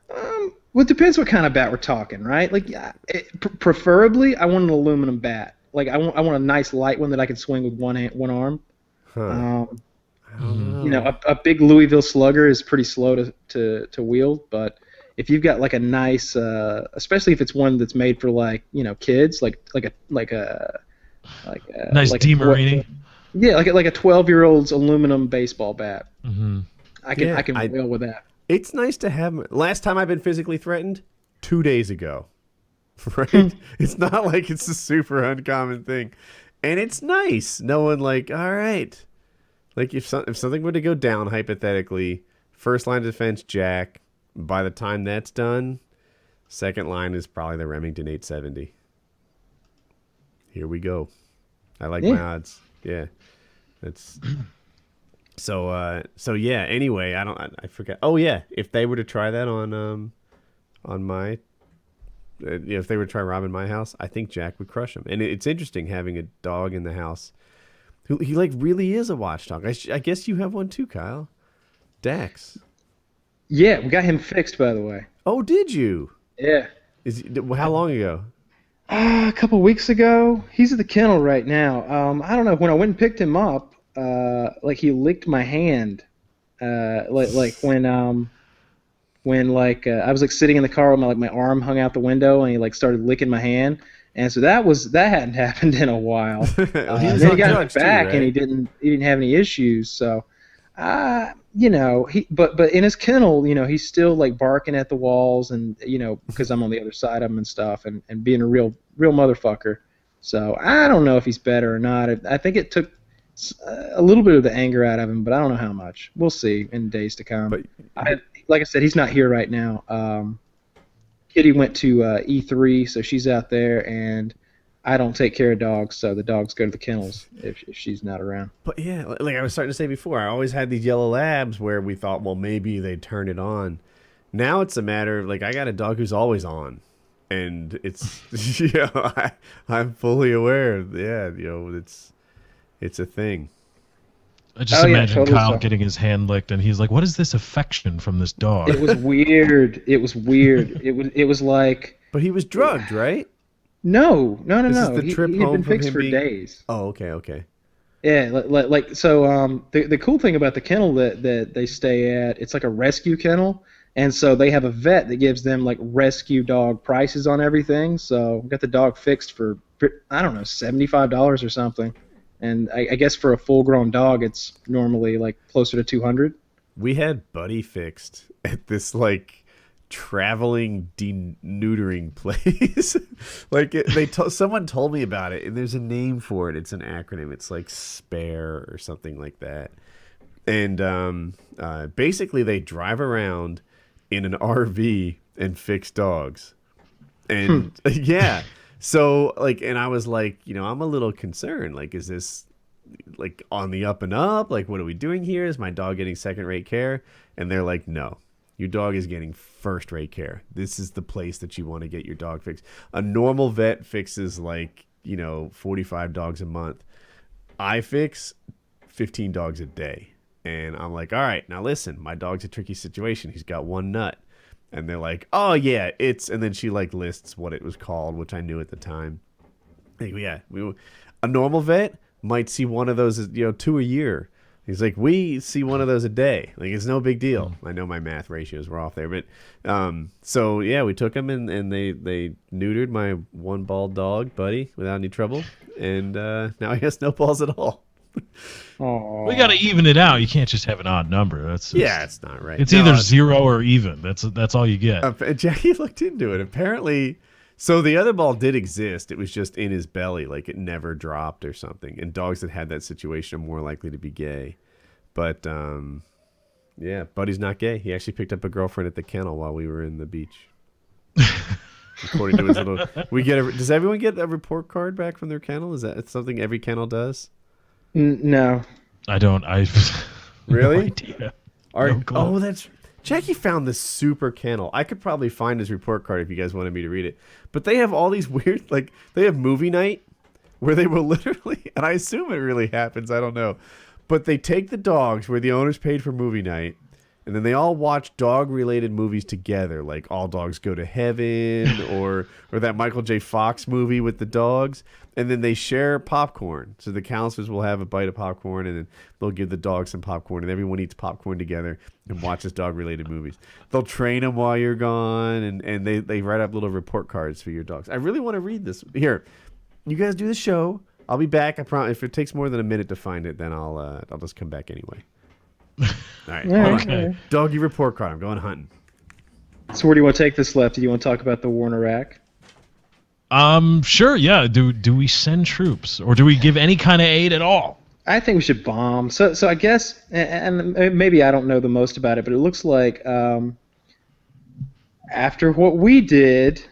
Well, it depends what kind of bat we're talking, right? Like, preferably, I want an aluminum bat. Like, I want a nice light one that I can swing with one arm. Huh. A big Louisville Slugger is pretty slow to wield, but if you've got like a nice, especially if it's one that's made for like kids, like a nice like DeMarini. Yeah, like a 12-year-old's aluminum baseball bat. Mm-hmm. I can wheel with that. It's nice to have. Last time I've been physically threatened, 2 days ago. Right? It's not like it's a super uncommon thing. And it's nice knowing, like, all right, like if something were to go down hypothetically, first line of defense Jack. By the time that's done, second line is probably the Remington 870. Here we go. I like my odds. Yeah, that's so yeah. Anyway, I forget. Oh yeah, if they were to try that on my if they were to try robbing my house, I think Jack would crush him. And it's interesting having a dog in the house who he like really is a watchdog. I guess you have one too, Kyle. Dax. Yeah, we got him fixed, by the way. Oh, did you? Yeah. How long ago? A couple weeks ago. He's at the kennel right now. I don't know. When I went and picked him up, like he licked my hand. Like when I was like sitting in the car with my arm hung out the window, and he like started licking my hand. And so that hadn't happened in a while. Then he got it back, right? And he didn't have any issues. So, but in his kennel, he's still like barking at the walls, and because I'm on the other side of him and stuff, and being a real motherfucker. So I don't know if he's better or not. I think it took a little bit of the anger out of him, but I don't know how much. We'll see in days to come. But like I said, he's not here right now. Kitty went to E3, so she's out there, and I don't take care of dogs, so the dogs go to the kennels if she's not around. But yeah, like I was starting to say before, I always had these yellow labs where we thought, well, maybe they'd turn it on. Now it's a matter of, like, I got a dog who's always on. And it's, I'm fully aware. Yeah, it's a thing. I just imagine totally Kyle getting his hand licked, and he's like, "What is this affection from this dog?" It was weird. It was like. But he was drugged, right? No. This is the trip he home had been fixed from him for being... days. Oh, okay. Yeah, like so. The cool thing about the kennel that they stay at, it's like a rescue kennel, and so they have a vet that gives them like rescue dog prices on everything. So we got the dog fixed for I don't know $75 or something. And I guess for a full-grown dog, it's normally like closer to $200. We had Buddy fixed at this like traveling deneutering place. Like someone told me about it, and there's a name for it. It's an acronym. It's like SPARE or something like that. And basically, they drive around in an RV and fix dogs. And yeah. So, like, and I was like, I'm a little concerned. Like, is this, like, on the up and up? Like, what are we doing here? Is my dog getting second-rate care? And they're like, no, your dog is getting first-rate care. This is the place that you want to get your dog fixed. A normal vet fixes, like, 45 dogs a month. I fix 15 dogs a day. And I'm like, all right, now listen, my dog's a tricky situation. He's got one nut. And they're like, oh, yeah, and then she, like, lists what it was called, which I knew at the time. Like, yeah, a normal vet might see one of those, 2 a year. He's like, we see one of those a day. Like, it's no big deal. I know my math ratios were off there. But, so, yeah, we took him, and they neutered my one bald dog, Buddy, without any trouble. And now he has no balls at all. Aww. We got to even it out. You can't just have an odd number. It's not right. It's either 0 or even. That's all you get. Jackie looked into it. Apparently, so the other ball did exist. It was just in his belly, like it never dropped or something. And dogs that had that situation are more likely to be gay. But yeah, Buddy's not gay. He actually picked up a girlfriend at the kennel while we were in the beach. According to his little, does everyone get a report card back from their kennel? Is that something every kennel does? No. I don't. Really? No idea. That's Jackie found this super kennel. I could probably find his report card if you guys wanted me to read it. But they have all these weird, like, they have movie night where they will literally, and I assume it really happens, I don't know, but they take the dogs where the owners paid for movie night, and then they all watch dog-related movies together, like All Dogs Go to Heaven or that Michael J. Fox movie with the dogs. And then they share popcorn. So the counselors will have a bite of popcorn, and then they'll give the dog some popcorn, and everyone eats popcorn together and watches dog-related movies. They'll train them while you're gone, and they write up little report cards for your dogs. I really want to read this. Here, you guys do the show. I'll be back. I promise. If it takes more than a minute to find it, then I'll just come back anyway. All right. Okay. Doggy report card. I'm going hunting. So where do you want to take this left? Do you want to talk about the war in Iraq? Sure, yeah. Do we send troops, or do we give any kind of aid at all? I think we should bomb. So I guess, and maybe I don't know the most about it, but it looks like after what we did,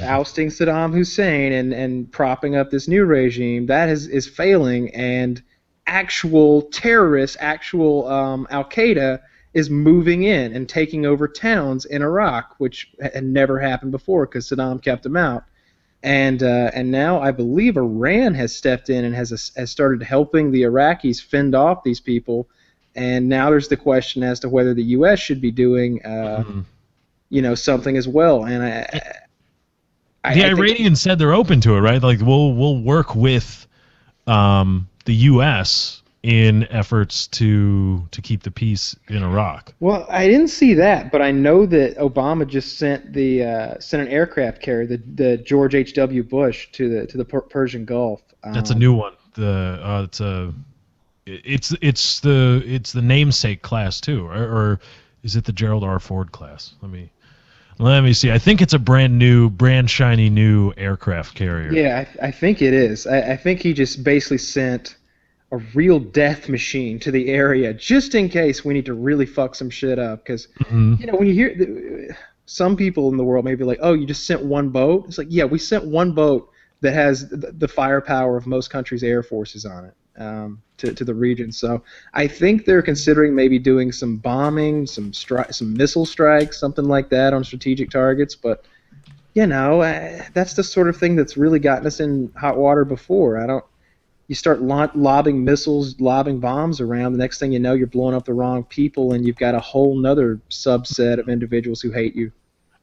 ousting Saddam Hussein and propping up this new regime, that is failing, and actual terrorists, actual Al Qaeda is moving in and taking over towns in Iraq, which had never happened before because Saddam kept them out. And now I believe Iran has stepped in and has started helping the Iraqis fend off these people. And now there's the question as to whether the U.S. should be doing, something as well. And the Iranians said they're open to it, right? Like we'll work with the U.S. in efforts to keep the peace in Iraq. Well, I didn't see that, but I know that Obama just sent an aircraft carrier, the George H.W. Bush, to the Persian Gulf. That's a new one. It's the namesake class too, or is it the Gerald R. Ford class? Let me see. I think it's a brand shiny new aircraft carrier. Yeah, I think it is. I think he just basically sent a real death machine to the area just in case we need to really fuck some shit up. Because, when you hear some people in the world may be like, oh, you just sent one boat? It's like, yeah, we sent one boat that has the firepower of most countries' air forces on it to the region. So I think they're considering maybe doing some bombing, some missile strikes, something like that on strategic targets. But, that's the sort of thing that's really gotten us in hot water before. You start lobbing missiles, lobbing bombs around, the next thing you know, you're blowing up the wrong people, and you've got a whole nother subset of individuals who hate you.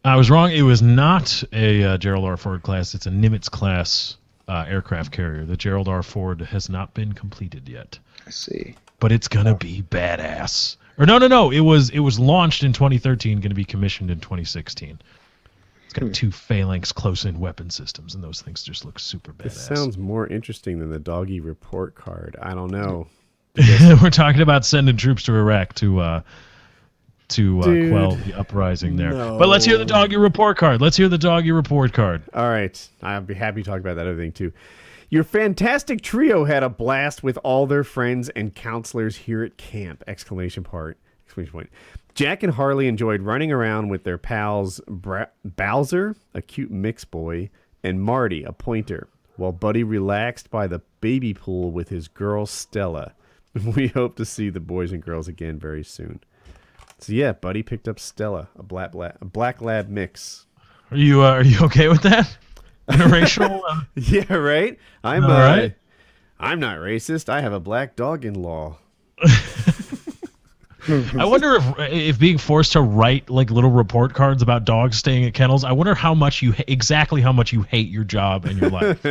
I was wrong. It was not a Gerald R. Ford class. It's a Nimitz class aircraft carrier. The Gerald R. Ford has not been completed yet. I see. But it's going to be badass. Or no. It was launched in 2013, going to be commissioned in 2016. It's got 2 phalanx close-in weapon systems, and those things just look super badass. This sounds more interesting than the doggy report card. I don't know. We're talking about sending troops to Iraq to quell the uprising there. No. But let's hear the doggy report card. All right. I'll be happy to talk about that other thing, too. Your fantastic trio had a blast with all their friends and counselors here at camp! Exclamation point. Jack and Harley enjoyed running around with their pals Bowser, a cute mix boy, and Marty, a pointer, while Buddy relaxed by the baby pool with his girl Stella. We hope to see the boys and girls again very soon. So yeah, Buddy picked up Stella, a black lab mix. Are you okay with that? Interracial? Yeah, right. I'm all right. I'm not racist. I have a black dog-in-law. I wonder if being forced to write like little report cards about dogs staying at kennels, I wonder how much you hate your job and your life.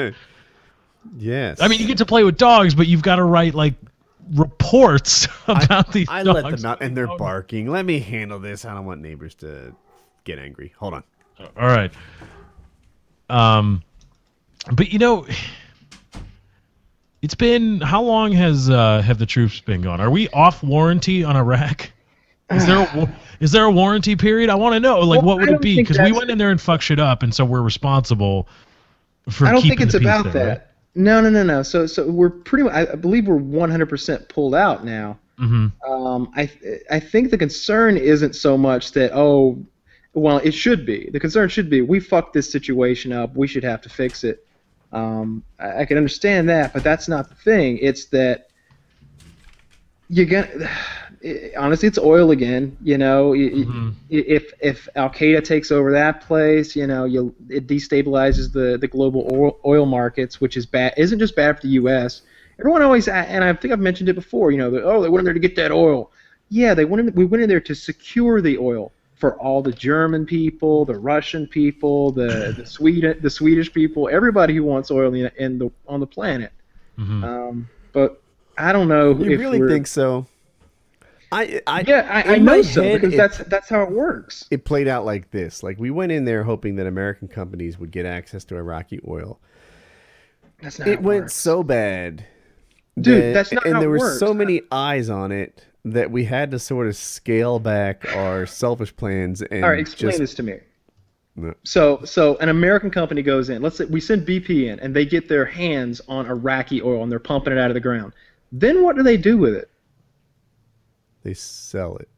Yes. I mean, you get to play with dogs, but you've got to write like reports about these dogs. I let them out and they're barking. Let me handle this. I don't want neighbors to get angry. Hold on. All right. But it's been, how long have the troops been gone? Are we off warranty on Iraq? Is there a warranty period? I want to know. Like, what would it be? Because we went in there and fucked shit up, and so we're responsible for. I don't think it's about that. Right? No. So we're pretty much. I believe we're 100% pulled out now. Mm-hmm. I think the concern isn't so much that it should be. The concern should be we fucked this situation up. We should have to fix it. I can understand that, but that's not the thing. It's that honestly, it's oil again. Mm-hmm. If Al Qaeda takes over that place, it destabilizes the global oil markets, which is bad. Isn't just bad for the U.S. Everyone always, and I think I've mentioned it before. They went in there to get that oil. Yeah, we went in there to secure the oil for all the German people, the Russian people, the Swedish people, everybody who wants oil on the planet. Mm-hmm. But I don't know. You really think so? I know so, because that's how it works. It played out like this. Like, we went in there hoping that American companies would get access to Iraqi oil. That's not. It went so bad, dude. That's not. And how there it were works. so many eyes on it that we had to sort of scale back our selfish plans. And all right, explain this to me. No. So an American company goes in. Let's say we send BP in, and they get their hands on Iraqi oil, and they're pumping it out of the ground. Then what do they do with it? They sell it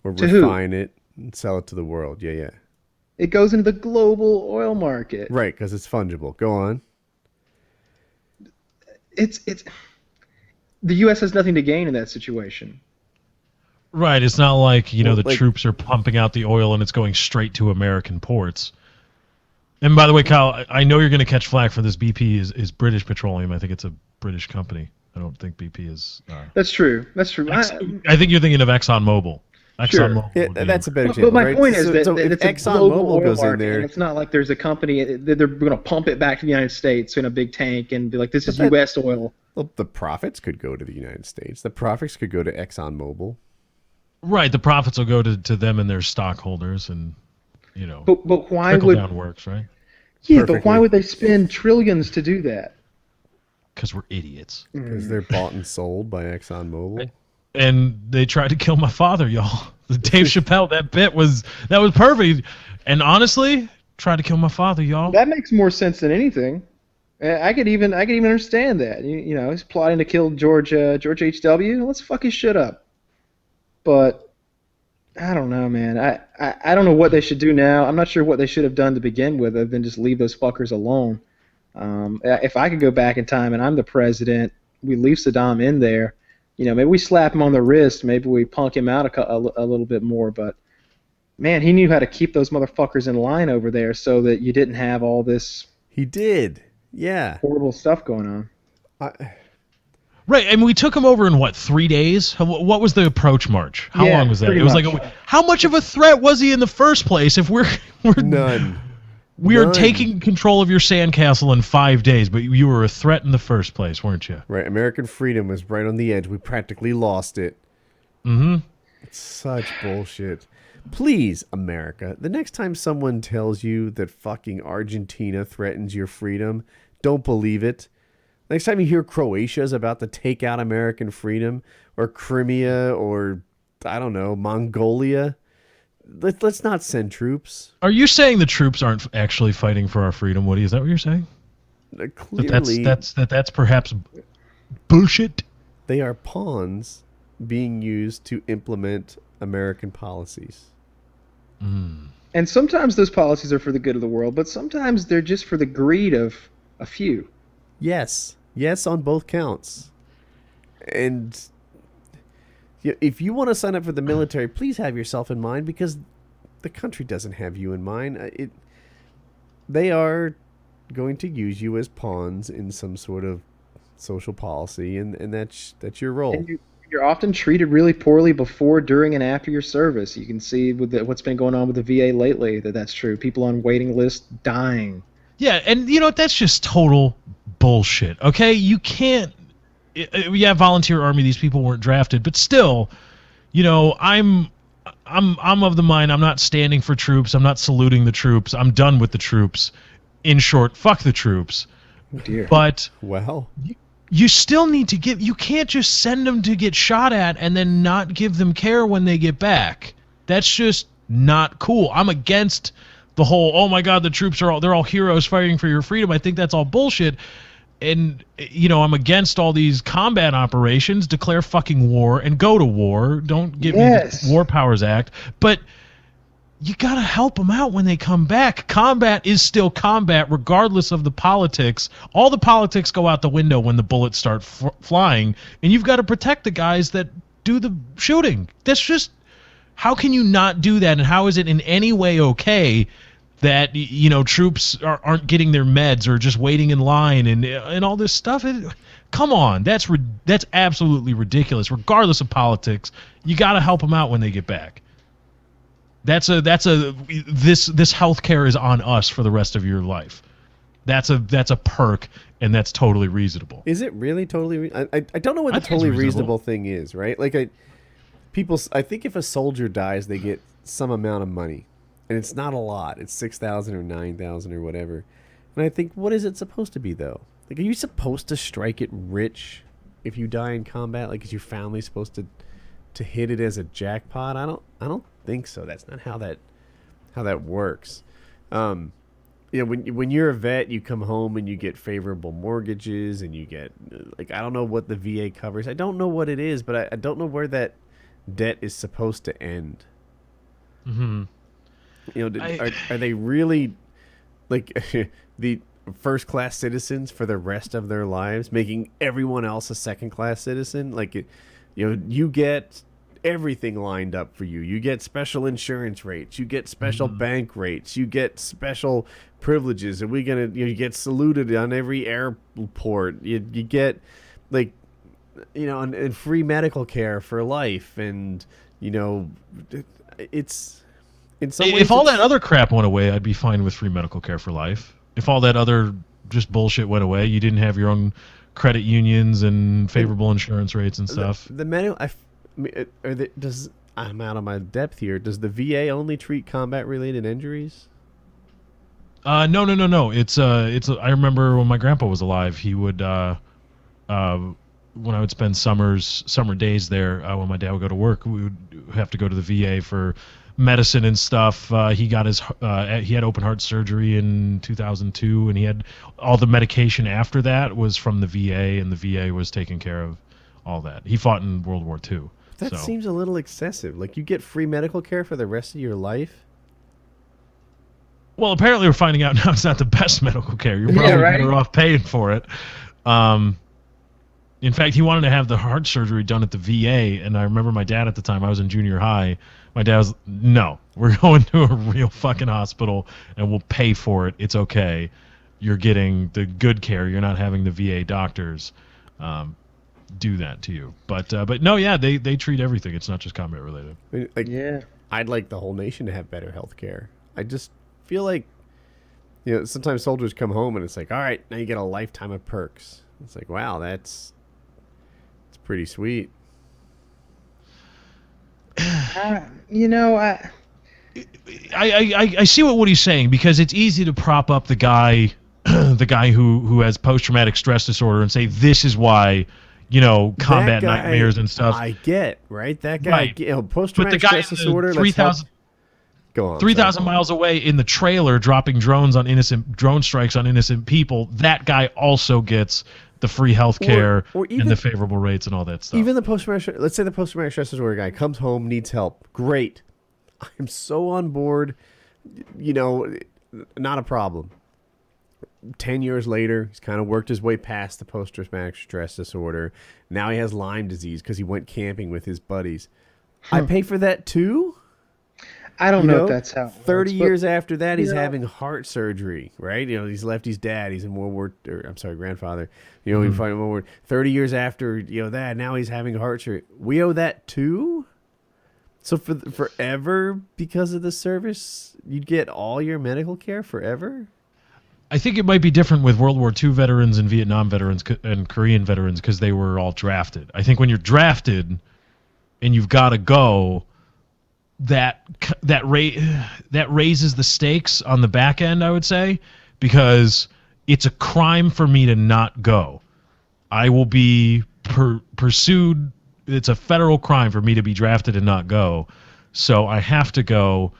or To who? refine it and sell it to the world. Yeah, yeah. It goes into the global oil market. Right, because it's fungible. Go on. It's the U.S. has nothing to gain in that situation. Right. It's not like, Well, the like- troops are pumping out the oil and it's going straight to American ports. And by the way, Kyle, I know you're going to catch flack for this. BP is British Petroleum. I think it's a British company. I don't think BP is. That's true. That's true. I think you're thinking of ExxonMobil. Sure. ExxonMobil. Yeah, would be- that's a better But example, my right? point is that so if it's a global ExxonMobil oil goes in market, there, and it's not like there's a company that they're going to pump it back to the United States in a big tank and be like, "This is But that- U.S. oil." well, the profits could go to the United States. The profits could go to ExxonMobil. Right. The profits will go to them and their stockholders, and But why trickle would down works, right? yeah? But Perfectly. why would they spend trillions to do that? Because we're idiots. Because they're bought and sold by ExxonMobil. And they tried to kill my father, y'all. Dave Chappelle, that was perfect. And honestly, tried to kill my father, y'all. That makes more sense than anything. I could even understand that. He's plotting to kill George H.W. Let's fuck his shit up. But I don't know, man. I don't know what they should do now. I'm not sure what they should have done to begin with, other than just leave those fuckers alone. If I could go back in time and I'm the president, we leave Saddam in there. Maybe we slap him on the wrist. Maybe we punk him out a little bit more. But man, he knew how to keep those motherfuckers in line over there so that you didn't have all this He did. Yeah. horrible stuff going on. Right, and we took him over in 3 days? What was the approach march? How Yeah, long was that? pretty It was much. like how much of a threat was he in the first place? If we're None. we are None. taking control of your sandcastle in 5 days, but you were a threat in the first place, weren't you? Right. American freedom was right on the edge. We practically lost it. Mm-hmm. It's such bullshit. Please, America, the next time someone tells you that fucking Argentina threatens your freedom, don't believe it. Next time you hear Croatia's about to take out American freedom, or Crimea, or, I don't know, Mongolia, let's not send troops. Are you saying the troops aren't actually fighting for our freedom, Woody? Is that what you're saying? Clearly, That's perhaps bullshit? they are pawns being used to implement American policies. And sometimes those policies are for the good of the world, but sometimes they're just for the greed of a few. Yes. Yes, on both counts. And if you want to sign up for the military, please have yourself in mind, because the country doesn't have you in mind. They are going to use you as pawns in some sort of social policy, and that's your role. And you're often treated really poorly before, during, and after your service. You can see with what's been going on with the VA lately that's true. People on waiting lists dying. Yeah, and that's just total bullshit. Okay, you can't. Yeah, volunteer army. These people weren't drafted, but still, I'm of the mind. I'm not standing for troops. I'm not saluting the troops. I'm done with the troops. In short, fuck the troops. Oh dear. But Well, you still need to give. You can't just send them to get shot at and then not give them care when they get back. That's just not cool. I'm against the whole, oh my God, the troops they're all heroes fighting for your freedom. I think that's all bullshit. And, I'm against all these combat operations. Declare fucking war and go to war. Don't give me the War Powers Act. But you got to help them out when they come back. Combat is still combat, regardless of the politics. All the politics go out the window when the bullets start flying. And you've got to protect the guys that do the shooting. That's just, how can you not do that? And how is it in any way okay that troops aren't getting their meds or just waiting in line and all this stuff? Come on, that's absolutely ridiculous. Regardless of politics, you got to help them out when they get back. This healthcare is on us for the rest of your life. That's a perk, and that's totally reasonable. is it really totally? I don't know what I the think it's totally reasonable. reasonable thing is, right? Like I think if a soldier dies, they get some amount of money. And it's not a lot. It's 6,000 or 9,000 or whatever. And I think, what is it supposed to be, though? Like, are you supposed to strike it rich if you die in combat? Like, is your family supposed to hit it as a jackpot? I don't think so. That's not how that works. You know, when you're a vet, you come home and you get favorable mortgages, and you get like I don't know what the VA covers. I don't know what it is, but I don't know where that debt is supposed to end. Mm-hmm. You know, I are they really like the first class citizens for the rest of their lives, making everyone else a second class citizen? Like, you know, you get everything lined up for you. You get special insurance rates. You get special bank rates. You get special privileges. And you get saluted on every airport. You get like, you know, and free medical care for life. And, you know, it's in some ways. If all that other crap went away, I'd be fine with free medical care for life. If all that other just bullshit went away, you didn't have your own credit unions and favorable insurance rates and stuff. The medical, I'm out of my depth here. Does the VA only treat combat-related injuries? No. It's I remember when my grandpa was alive, he would when I would spend summer days there, when my dad would go to work, we would have to go to the VA for medicine and stuff. He had open heart surgery in 2002, and he had all the medication after that was from the VA, and the VA was taking care of all that. He fought in World War II. That seems a little excessive. Like, you get free medical care for the rest of your life? Well, apparently we're finding out now it's not the best medical care. You're probably better off paying for it. In fact, he wanted to have the heart surgery done at the VA, and I remember my dad at the time, I was in junior high, my dad was, no, we're going to a real fucking hospital, and we'll pay for it. It's okay. You're getting the good care. You're not having the VA doctors do that to you. But no, yeah, they treat everything. It's not just combat related. I'd like the whole nation to have better health care. I just feel like, you know, sometimes soldiers come home and it's like, all right, now you get a lifetime of perks. It's like, wow, it's pretty sweet. You know, I see what Woody's saying, because it's easy to prop up the guy who has post-traumatic stress disorder and say this is why, you know, combat nightmares and stuff. I get, right? That guy, right. You know, post-traumatic stress disorder. 3,000 miles away in the trailer, dropping drone strikes on innocent people. That guy also gets the free health care and the favorable rates and all that stuff. Even the post-traumatic, let's say the post-traumatic stress disorder guy comes home, needs help. Great. I'm so on board. You know, not a problem. 10 years later, he's kind of worked his way past the post-traumatic stress disorder. Now he has Lyme disease because he went camping with his buddies. I pay for that too? I don't know if that's how. 30 years after that, he's having heart surgery, right? You know, he's left his dad. He's in grandfather. You know, he's fighting World War. 30 years after, you know, that, now he's having heart surgery. We owe that too? So for forever, because of the service, you'd get all your medical care forever? I think it might be different with World War II veterans and Vietnam veterans and Korean veterans because they were all drafted. I think when you're drafted and you've got to go, that raises the stakes on the back end, I would say, because it's a crime for me to not go. I will be pursued. It's a federal crime for me to be drafted and not go. So I have to go.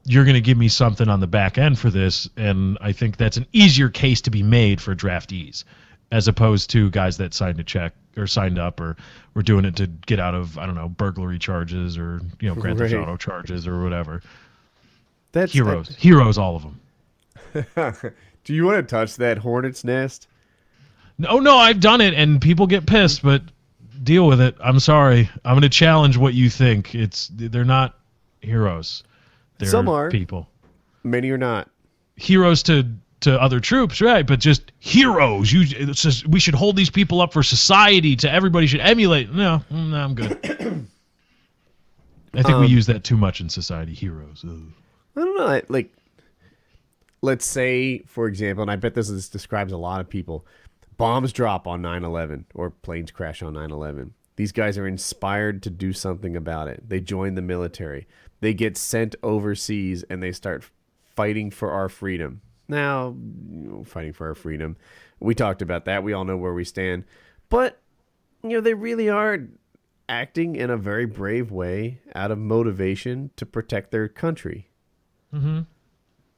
You're going to give me something on the back end for this, and I think that's an easier case to be made for draftees as opposed to guys that signed a check or signed up or were doing it to get out of, I don't know, burglary charges or, you know, Grand Theft Auto charges or whatever. That's heroes, all of them. Do you want to touch that hornet's nest? No, I've done it, and people get pissed, but deal with it. I'm sorry. I'm going to challenge what you think. They're not heroes. They're Some are people. Many are not. Heroes to other troops, right? But just heroes. We should hold these people up for society. Everybody should emulate. No, I'm good. I think we use that too much in society. Heroes. Ugh. I don't know. Like, let's say, for example, and I bet this describes a lot of people. Bombs drop on 9/11 or planes crash on 9/11. These guys are inspired to do something about it. They join the military. They get sent overseas and they start fighting for our freedom. Now, fighting for our freedom. We talked about that. We all know where we stand. But, you know, they really are acting in a very brave way out of motivation to protect their country. Mm-hmm.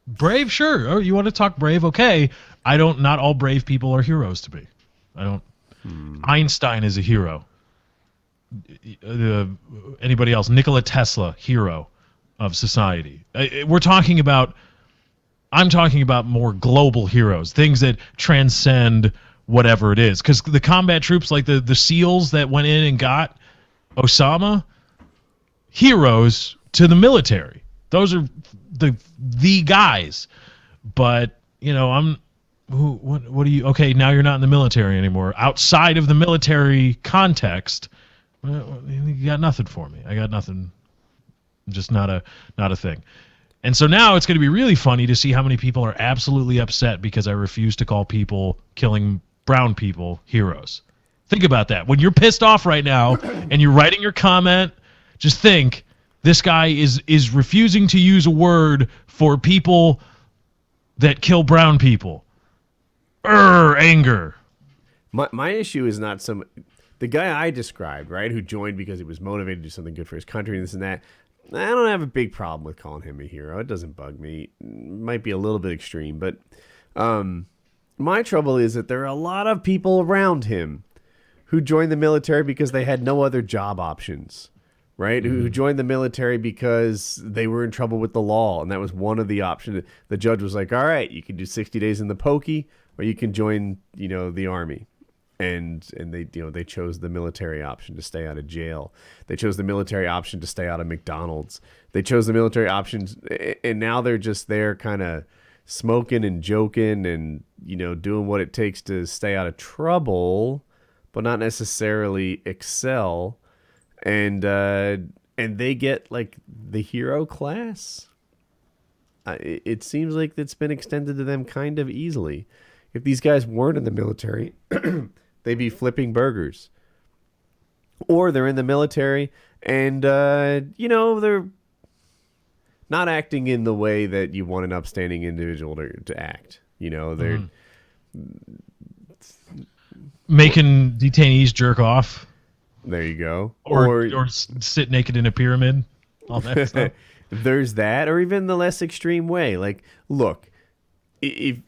Brave, sure. Oh, you want to talk brave? Okay. Not all brave people are heroes to me. I don't. Einstein is a hero. Anybody else? Nikola Tesla, hero of society. I'm talking about more global heroes, things that transcend whatever it is. Because the combat troops, like the SEALs that went in and got Osama, heroes to the military. Those are the guys. But what do you? Okay, now you're not in the military anymore. Outside of the military context, you got nothing for me. I got nothing. Just not a thing. And so now it's going to be really funny to see how many people are absolutely upset because I refuse to call people killing brown people heroes. Think about that. When you're pissed off right now and you're writing your comment, just think this guy is refusing to use a word for people that kill brown people. Anger. My issue is not the guy I described, right, who joined because he was motivated to do something good for his country and this and that. I don't have a big problem with calling him a hero. It doesn't bug me. It might be a little bit extreme, but my trouble is that there are a lot of people around him who joined the military because they had no other job options, right? Mm-hmm. Who joined the military because they were in trouble with the law, and that was one of the options. The judge was like, all right, you can do 60 days in the pokey, or you can join, the army. And they chose the military option to stay out of jail. They chose the military option to stay out of McDonald's. They chose the military options, and now they're just there kind of smoking and joking and, doing what it takes to stay out of trouble, but not necessarily excel. And they get, like, the hero class. It seems like it's been extended to them kind of easily. If these guys weren't in the military... they'd be flipping burgers. Or they're in the military and, they're not acting in the way that you want an upstanding individual to act. They're... making detainees jerk off. There you go. Or sit naked in a pyramid. All that stuff. There's that, or even the less extreme way. Like, look, if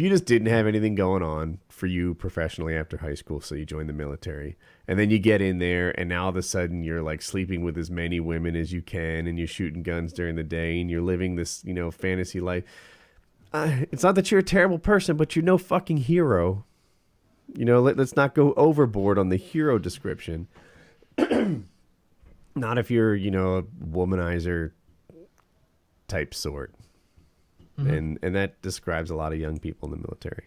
you just didn't have anything going on for you professionally after high school, so you join the military, and then you get in there, and now all of a sudden you're like sleeping with as many women as you can, and you're shooting guns during the day, and you're living this, fantasy life. It's not that you're a terrible person, but you're no fucking hero. Let's not go overboard on the hero description. Not if you're, a womanizer type sort. Mm-hmm. And that describes a lot of young people in the military.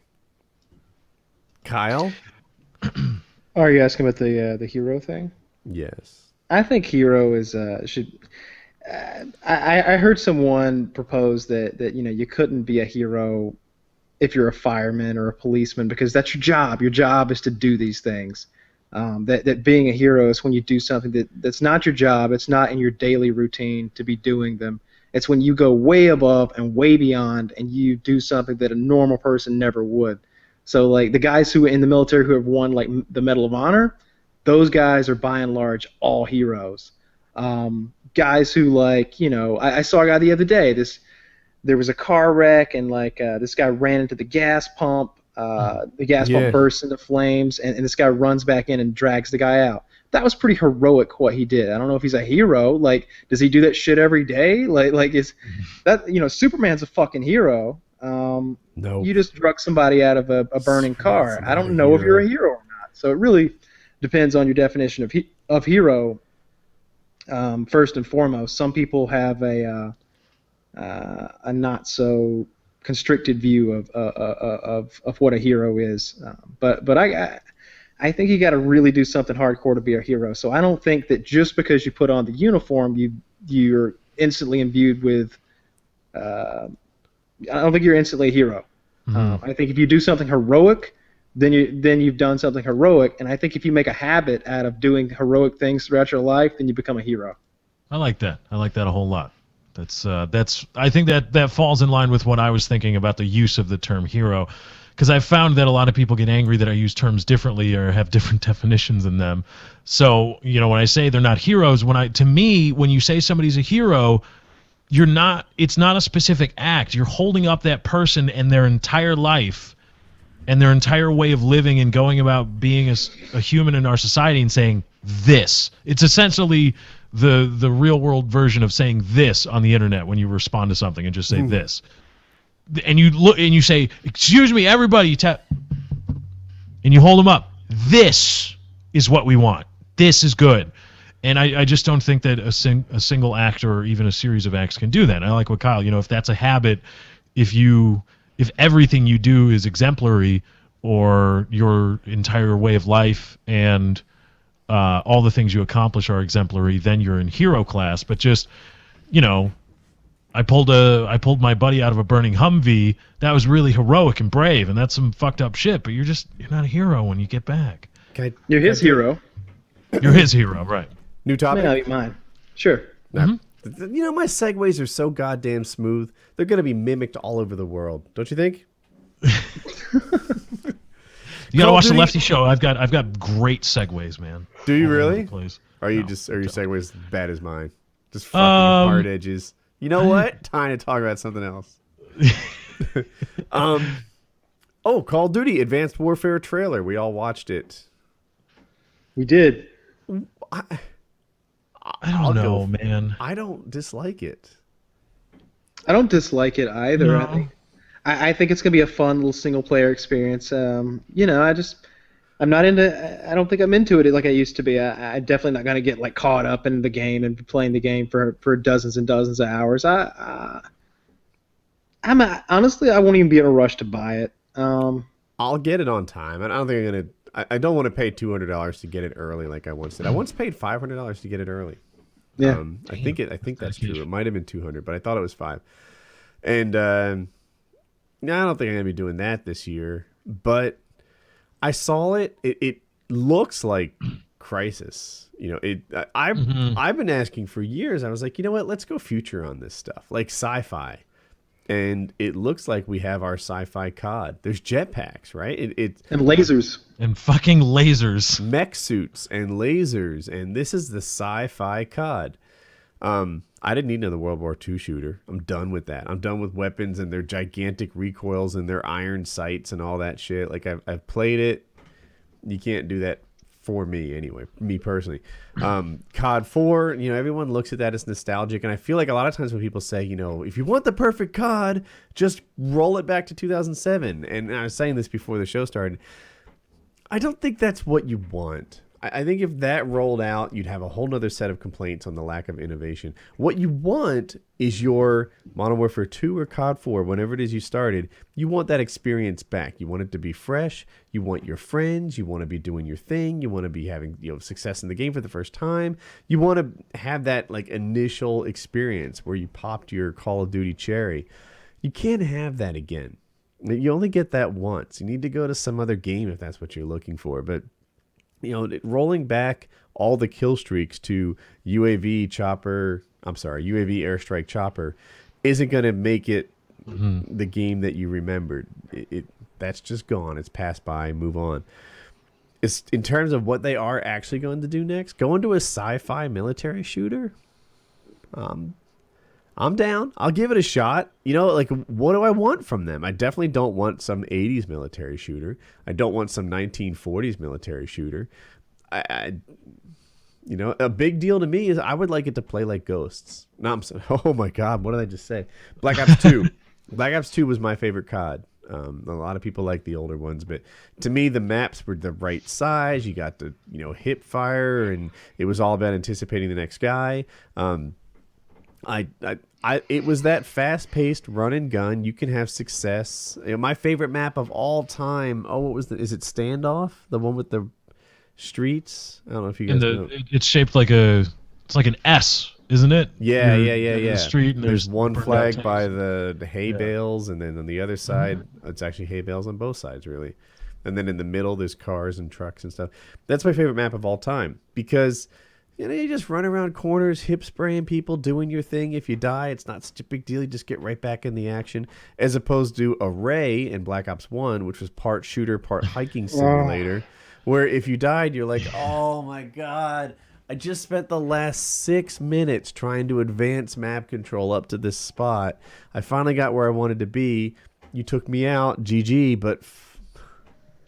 Kyle? Are you asking about the hero thing? Yes. I think hero is should. I heard someone propose that you couldn't be a hero if you're a fireman or a policeman because that's your job. Your job is to do these things. That being a hero is when you do something that's not your job. It's not in your daily routine to be doing them. It's when you go way above and way beyond and you do something that a normal person never would. So, like, the guys who in the military who have won, like, the Medal of Honor, those guys are, by and large, all heroes. Guys who, like, I saw a guy the other day. There was a car wreck, and, like, this guy ran into the gas pump. The gas pump bursts into flames, and this guy runs back in and drags the guy out. That was pretty heroic what he did. I don't know if he's a hero. Like, does he do that shit every day? Like is that Superman's a fucking hero. No. You just drug somebody out of a burning car. I don't know if you're a hero or not. So it really depends on your definition of hero. First and foremost, some people have a not so constricted view of what a hero is. But I think you got to really do something hardcore to be a hero. So I don't think that just because you put on the uniform, you're instantly imbued with. I don't think you're instantly a hero. Mm-hmm. I think if you do something heroic, then you've done something heroic. And I think if you make a habit out of doing heroic things throughout your life, then you become a hero. I like that. I like that a whole lot. That's. I think that falls in line with what I was thinking about the use of the term hero, because I've found that a lot of people get angry that I use terms differently or have different definitions in them. So when I say they're not heroes, when you say somebody's a hero, it's not a specific act. You're holding up that person and their entire life and their entire way of living and going about being a human in our society and saying this. It's essentially the real world version of saying this on the internet when you respond to something and just say this. And you look and you say, "Excuse me, everybody," and you hold them up. This is what we want. This is good. And I just don't think that a single act or even a series of acts can do that. I like what Kyle, if that's a habit, if everything you do is exemplary, or your entire way of life and all the things you accomplish are exemplary, then you're in hero class. But just, I pulled my buddy out of a burning Humvee. That was really heroic and brave, and that's some fucked up shit. But you're not a hero when you get back. You're his hero. You're his hero, right? New topic? May not be mine. Sure. Mm-hmm. My segues are so goddamn smooth. They're going to be mimicked all over the world. Don't you think? You got to watch the Lefty Show. I've got great segues, man. Do you really? Please. Are your segues as bad as mine? Just fucking hard edges. You know what? Time to talk about something else. Call of Duty Advanced Warfare trailer. We all watched it. We did. I don't know, man. I don't dislike it. I don't dislike it either. No. I think it's gonna be a fun little single player experience. I'm not into. I don't think I'm into it like I used to be. I'm definitely not gonna get caught up in the game and playing the game for dozens and dozens of hours. Honestly, I won't even be in a rush to buy it. I'll get it on time. I don't think I'm gonna. I don't want to pay $200 to get it early like I once did. I once paid $500 to get it early. Yeah, I think that's true. It might have been $200, but I thought it was $500. And I don't think I'm gonna be doing that this year. But I saw it. It looks like Crisis. I've been asking for years. I was like, you know what? Let's go future on this stuff, like sci-fi. And it looks like we have our sci-fi COD. There's jetpacks, right? And lasers. And fucking lasers. Mech suits and lasers. And this is the sci-fi COD. I didn't need another World War II shooter. I'm done with that. I'm done with weapons and their gigantic recoils and their iron sights and all that shit. Like, I've played it. You can't do that for me anyway, me personally. COD 4, everyone looks at that as nostalgic, and I feel like a lot of times when people say, if you want the perfect COD, just roll it back to 2007. And I was saying this before the show started. I don't think that's what you want. I think if that rolled out, you'd have a whole nother set of complaints on the lack of innovation. What you want is your Modern Warfare 2 or COD 4, whenever it is you started, you want that experience back. You want it to be fresh. You want your friends. You want to be doing your thing. You want to be having success in the game for the first time. You want to have that initial experience where you popped your Call of Duty cherry. You can't have that again. You only get that once. You need to go to some other game if that's what you're looking for. But rolling back all the kill streaks to UAV airstrike chopper isn't going to make it the game that you remembered. That's just gone. It's passed by. Move on. It's in terms of what they are actually going to do next. Go into a sci-fi military shooter. I'm down. I'll give it a shot. What do I want from them? I definitely don't want some 80s military shooter. I don't want some 1940s military shooter. A big deal to me is I would like it to play like Ghosts. No, oh my God, what did I just say? Black Ops 2. Black Ops 2 was my favorite COD. A lot of people like the older ones, but to me, the maps were the right size. You got the, hip fire, and it was all about anticipating the next guy. It was that fast-paced run and gun. You can have success. My favorite map of all time. Oh, what was is it Standoff? The one with the streets? I don't know if you guys know. It's shaped like it's like an S, isn't it? Yeah. The street, and there's one flag by the hay bales, and then on the other side, it's actually hay bales on both sides, really. And then in the middle, there's cars and trucks and stuff. That's my favorite map of all time because you just run around corners, hip spraying people, doing your thing. If you die, it's not such a big deal. You just get right back in the action. As opposed to Array in Black Ops 1, which was part shooter, part hiking simulator, where if you died, you're like, oh my God, I just spent the last 6 minutes trying to advance map control up to this spot. I finally got where I wanted to be. You took me out, GG, but...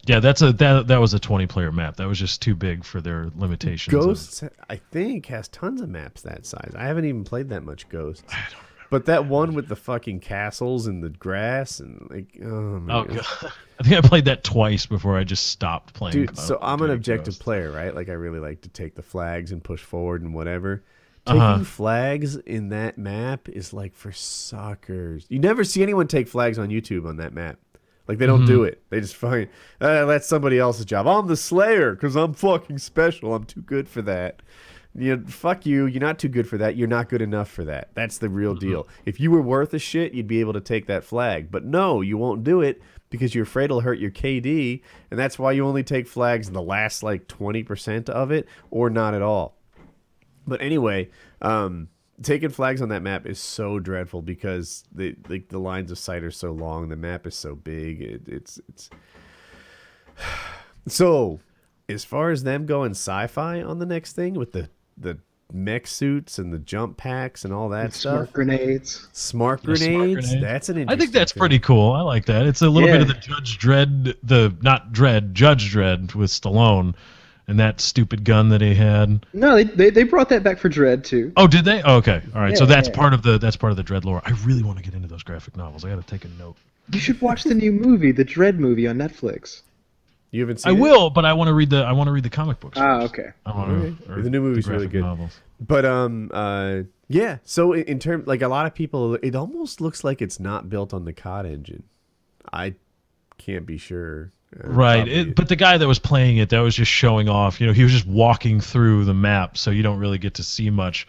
Yeah, that was a 20-player map. That was just too big for their limitations. Ghosts, I think, has tons of maps that size. I haven't even played that much Ghosts. I don't remember. But that one with the fucking castles and the grass and like, oh my God. I think I played that twice before I just stopped playing. Dude, so I'm an objective player, right? Like I really like to take the flags and push forward and whatever. Taking flags in that map is like for suckers. You never see anyone take flags on YouTube on that map. Like they don't do it. They just fucking that's somebody else's job. I'm the Slayer because I'm fucking special. I'm too good for that. You know, fuck you. You're not too good for that. You're not good enough for that. That's the real deal. If you were worth a shit, you'd be able to take that flag. But no, you won't do it because you're afraid it'll hurt your KD, and that's why you only take flags in the last like 20% of it, or not at all. But anyway, taking flags on that map is so dreadful because the lines of sight are so long. The map is so big. It's so. As far as them going sci-fi on the next thing with the mech suits and the jump packs and all that and stuff. Smart grenades. Smart grenades. That's an interesting I think that's thing. pretty cool. I like that. It's a little bit of the Judge Dredd, Judge Dredd with Stallone and that stupid gun that he had. No, they brought that back for Dredd too. Oh, did they? Oh, okay. All right. So that's part of the Dredd lore. I really want to get into those graphic novels. I got to take a note. You should watch the new movie, the Dredd movie on Netflix. You haven't seen it? I will, but I want to read the comic books. Ah, okay. The new movie's really good. Novels. But yeah. So in terms, like a lot of people, it almost looks like it's not built on the COD engine. I can't be sure. Right, but the guy that was playing it, that was just showing off. You know, he was just walking through the map, so you don't really get to see much.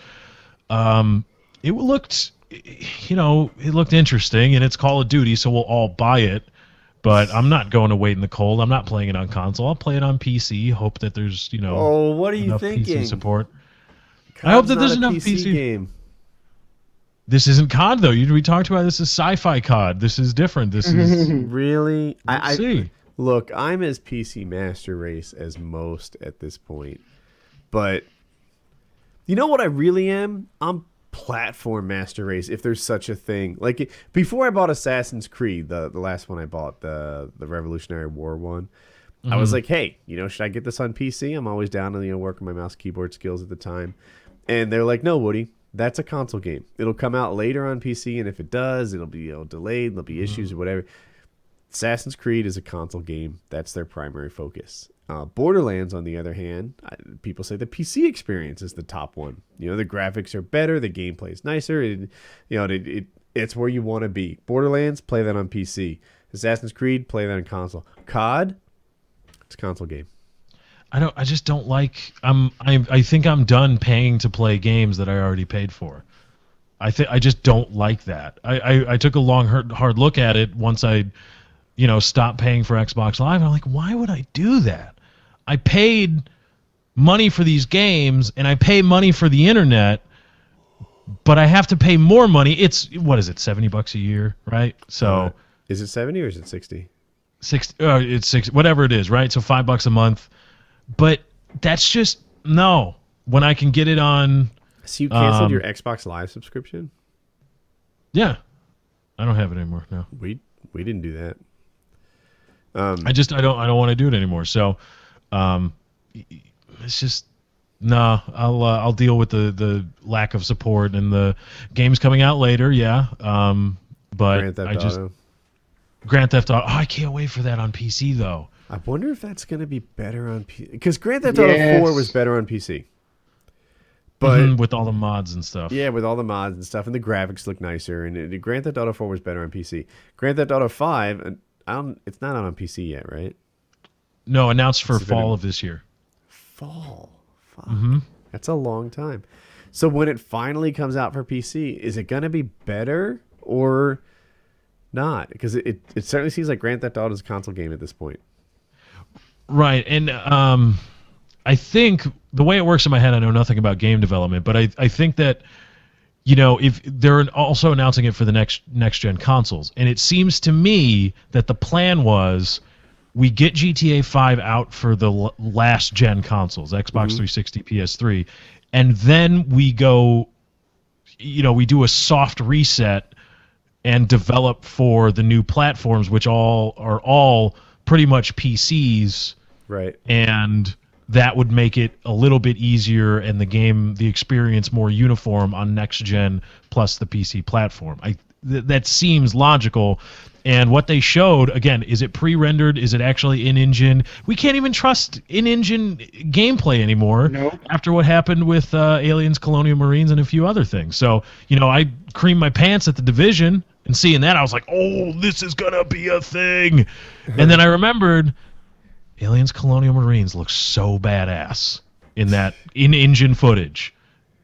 It looked, it looked interesting, and it's Call of Duty, so we'll all buy it. But I'm not going to wait in the cold. I'm not playing it on console. I'll play it on PC. Hope that there's, Oh, what are you thinking? PC support. COD's I hope that there's not enough a PC game. This isn't COD though. We talked about this is sci-fi COD. This is different. This is really. I see. Look, I'm as PC master race as most at this point, but you know what I really am? I'm platform master race, if there's such a thing. Like before I bought Assassin's Creed, the last one I bought, the Revolutionary War one, I was like, hey, should I get this on PC? I'm always down to work on my mouse keyboard skills at the time. And they're like, no, Woody, that's a console game. It'll come out later on PC, and if it does, it'll be delayed, there'll be issues or whatever. Assassin's Creed is a console game. That's their primary focus. Borderlands, on the other hand, people say the PC experience is the top one. The graphics are better, the gameplay is nicer. It's where you want to be. Borderlands, play that on PC. Assassin's Creed, play that on console. COD, it's a console game. I just don't like. I think I'm done paying to play games that I already paid for. I just don't like that. I took a long hard look at it once I stopped paying for Xbox Live. I'm like, why would I do that? I paid money for these games and I pay money for the internet, but I have to pay more money. It's what is it, $70 a year, right? So is it 70 or is it 60? 60. It's 60, whatever it is, right? So $5 a month. But that's just no. When I can get it on. So you canceled your Xbox Live subscription? Yeah, I don't have it anymore. No, we didn't do that. I don't want to do it anymore. So, it's just no. I'll deal with the lack of support and the games coming out later. Yeah. But Grand Theft Auto. Oh, I can't wait for that on PC though. I wonder if that's going to be better on PC, because Grand Theft Auto 4 was better on PC. But with all the mods and stuff. Yeah, with all the mods and stuff, and the graphics look nicer. And Grand Theft Auto 4 was better on PC. Grand Theft Auto 5, it's not out on PC yet, right? No, announced for fall of this year. Fall? Fuck. That's a long time. So when it finally comes out for PC, is it going to be better or not? Because it certainly seems like Grand Theft Auto is a console game at this point. Right, and I think the way it works in my head, I know nothing about game development, but I think that if they're also announcing it for the next gen consoles, and it seems to me that the plan was we get GTA 5 out for the last gen consoles, Xbox 360, PS3, and then we go, we do a soft reset and develop for the new platforms, which are all pretty much PCs, Right. and that would make it a little bit easier and the experience more uniform on next gen plus the PC platform. That seems logical. And what they showed, again, is it pre-rendered? Is it actually in-engine? We can't even trust in-engine gameplay anymore. Nope. After what happened with Aliens, Colonial Marines, and a few other things. So, I creamed my pants at the Division, and seeing that, I was like, oh, this is going to be a thing. And then I remembered Aliens, Colonial Marines looks so badass in that in-engine footage.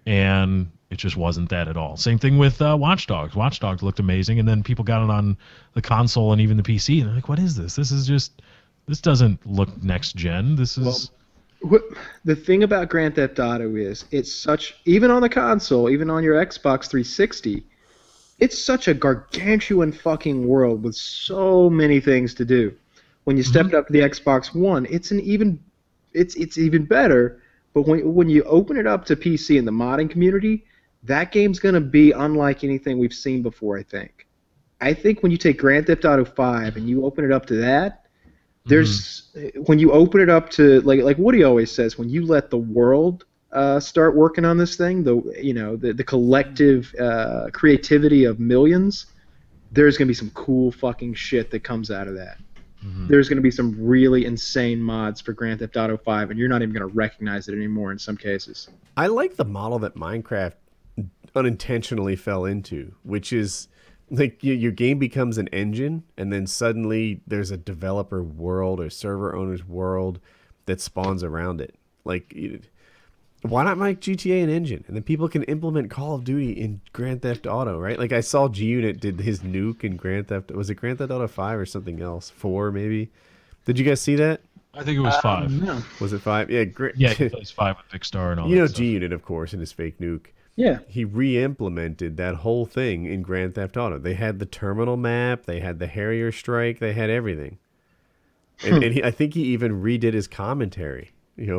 And it just wasn't that at all. Same thing with Watch Dogs. Watch Dogs looked amazing, and then people got it on the console and even the PC, and they're like, what is this? This doesn't look next gen. The thing about Grand Theft Auto is it's such, even on the console, even on your Xbox 360, it's such a gargantuan fucking world with so many things to do. When you step it up to the Xbox One, it's even better. But when you open it up to PC in the modding community, that game's going to be unlike anything we've seen before, I think. I think when you take Grand Theft Auto 5 and you open it up to that, when you open it up to, like Woody always says, when you let the world start working on this thing, the collective creativity of millions, there's going to be some cool fucking shit that comes out of that. There's going to be some really insane mods for Grand Theft Auto 5, and you're not even going to recognize it anymore in some cases. I like the model that Minecraft unintentionally fell into, which is like your game becomes an engine, and then suddenly there's a developer world or server owner's world that spawns around it. Like, why not make GTA an engine? And then people can implement Call of Duty in Grand Theft Auto, right? Like, I saw G-Unit did his nuke in Grand Theft. Was it Grand Theft Auto 5 or something else? 4, maybe? Did you guys see that? I think it was 5. No. Was it 5? Yeah, great. Yeah, he plays 5 with Big Star and all that stuff. G-Unit, of course, and his fake nuke. Yeah. He re-implemented that whole thing in Grand Theft Auto. They had the terminal map. They had the Harrier strike. They had everything. And I think he even redid his commentary.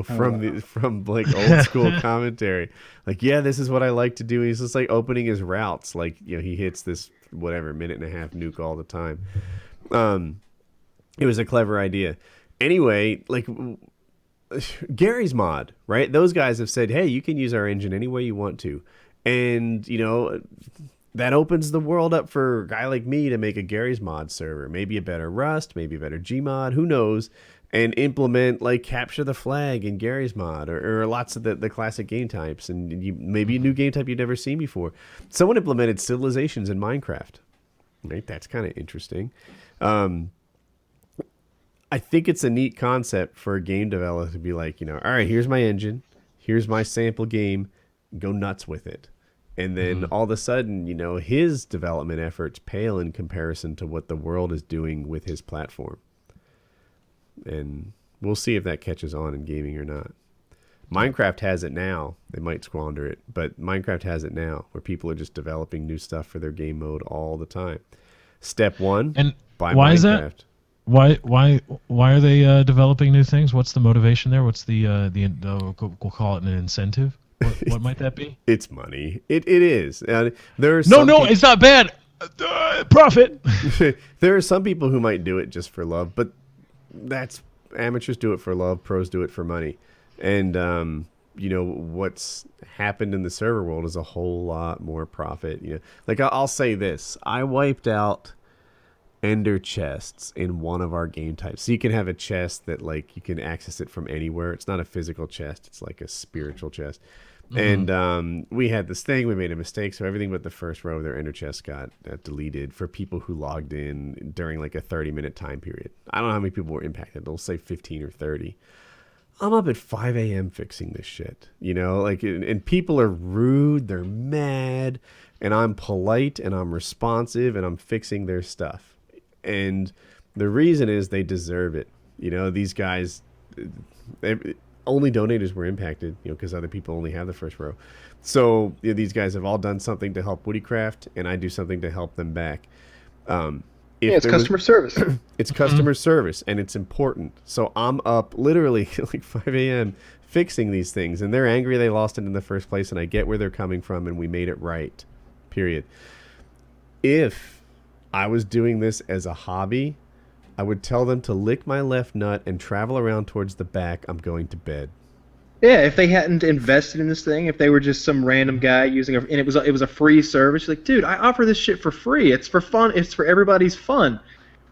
From like old school commentary, like, yeah, this is what I like to do. He's just like opening his routes, like, he hits this whatever minute and a half nuke all the time. It was a clever idea. Anyway, like Gary's Mod, right? Those guys have said, hey, you can use our engine any way you want to, and that opens the world up for a guy like me to make a Gary's Mod server, maybe a better Rust, maybe a better Gmod, who knows. And implement like Capture the Flag in Gary's Mod, or lots of the classic game types, and maybe a new game type you've never seen before. Someone implemented civilizations in Minecraft. Right, that's kind of interesting. I think it's a neat concept for a game developer to be like, all right, here's my engine, here's my sample game, go nuts with it. And then all of a sudden, his development efforts pale in comparison to what the world is doing with his platform. And we'll see if that catches on in gaming or not. Minecraft has it now. They might squander it, but Minecraft has it now, where people are just developing new stuff for their game mode all the time. Step 1, and buy why Minecraft. Is that? Why are they developing new things? What's the motivation there? What's we'll call it an incentive? What might that be? It's money. It is. It's not bad. Profit. There are some people who might do it just for love, but that's amateurs do it for love, pros do it for money. And what's happened in the server world is a whole lot more profit. Like I'll say this, I wiped out ender chests in one of our game types, so you can have a chest that like you can access it from anywhere. It's not a physical chest, it's like a spiritual chest. And we had this thing, we made a mistake, so everything but the first row of their ender chest got deleted for people who logged in during like a 30-minute time period. I don't know how many people were impacted. They'll say 15 or 30. I'm up at 5 a.m. fixing this shit, and people are rude, they're mad, and I'm polite and I'm responsive and I'm fixing their stuff. And the reason is they deserve it. These guys, only donators were impacted, because other people only have the first row. So these guys have all done something to help WoodyCraft, and I do something to help them back. Yeah, If it's there was, customer service. it's customer service, and it's important. So I'm up literally like 5 a.m. fixing these things, and they're angry they lost it in the first place, and I get where they're coming from, and we made it right. Period. If I was doing this as a hobby, I would tell them to lick my left nut and travel around towards the back. I'm going to bed. Yeah, if they hadn't invested in this thing, if they were just some random guy using and it was a free service, like, dude, I offer this shit for free. It's for fun. It's for everybody's fun.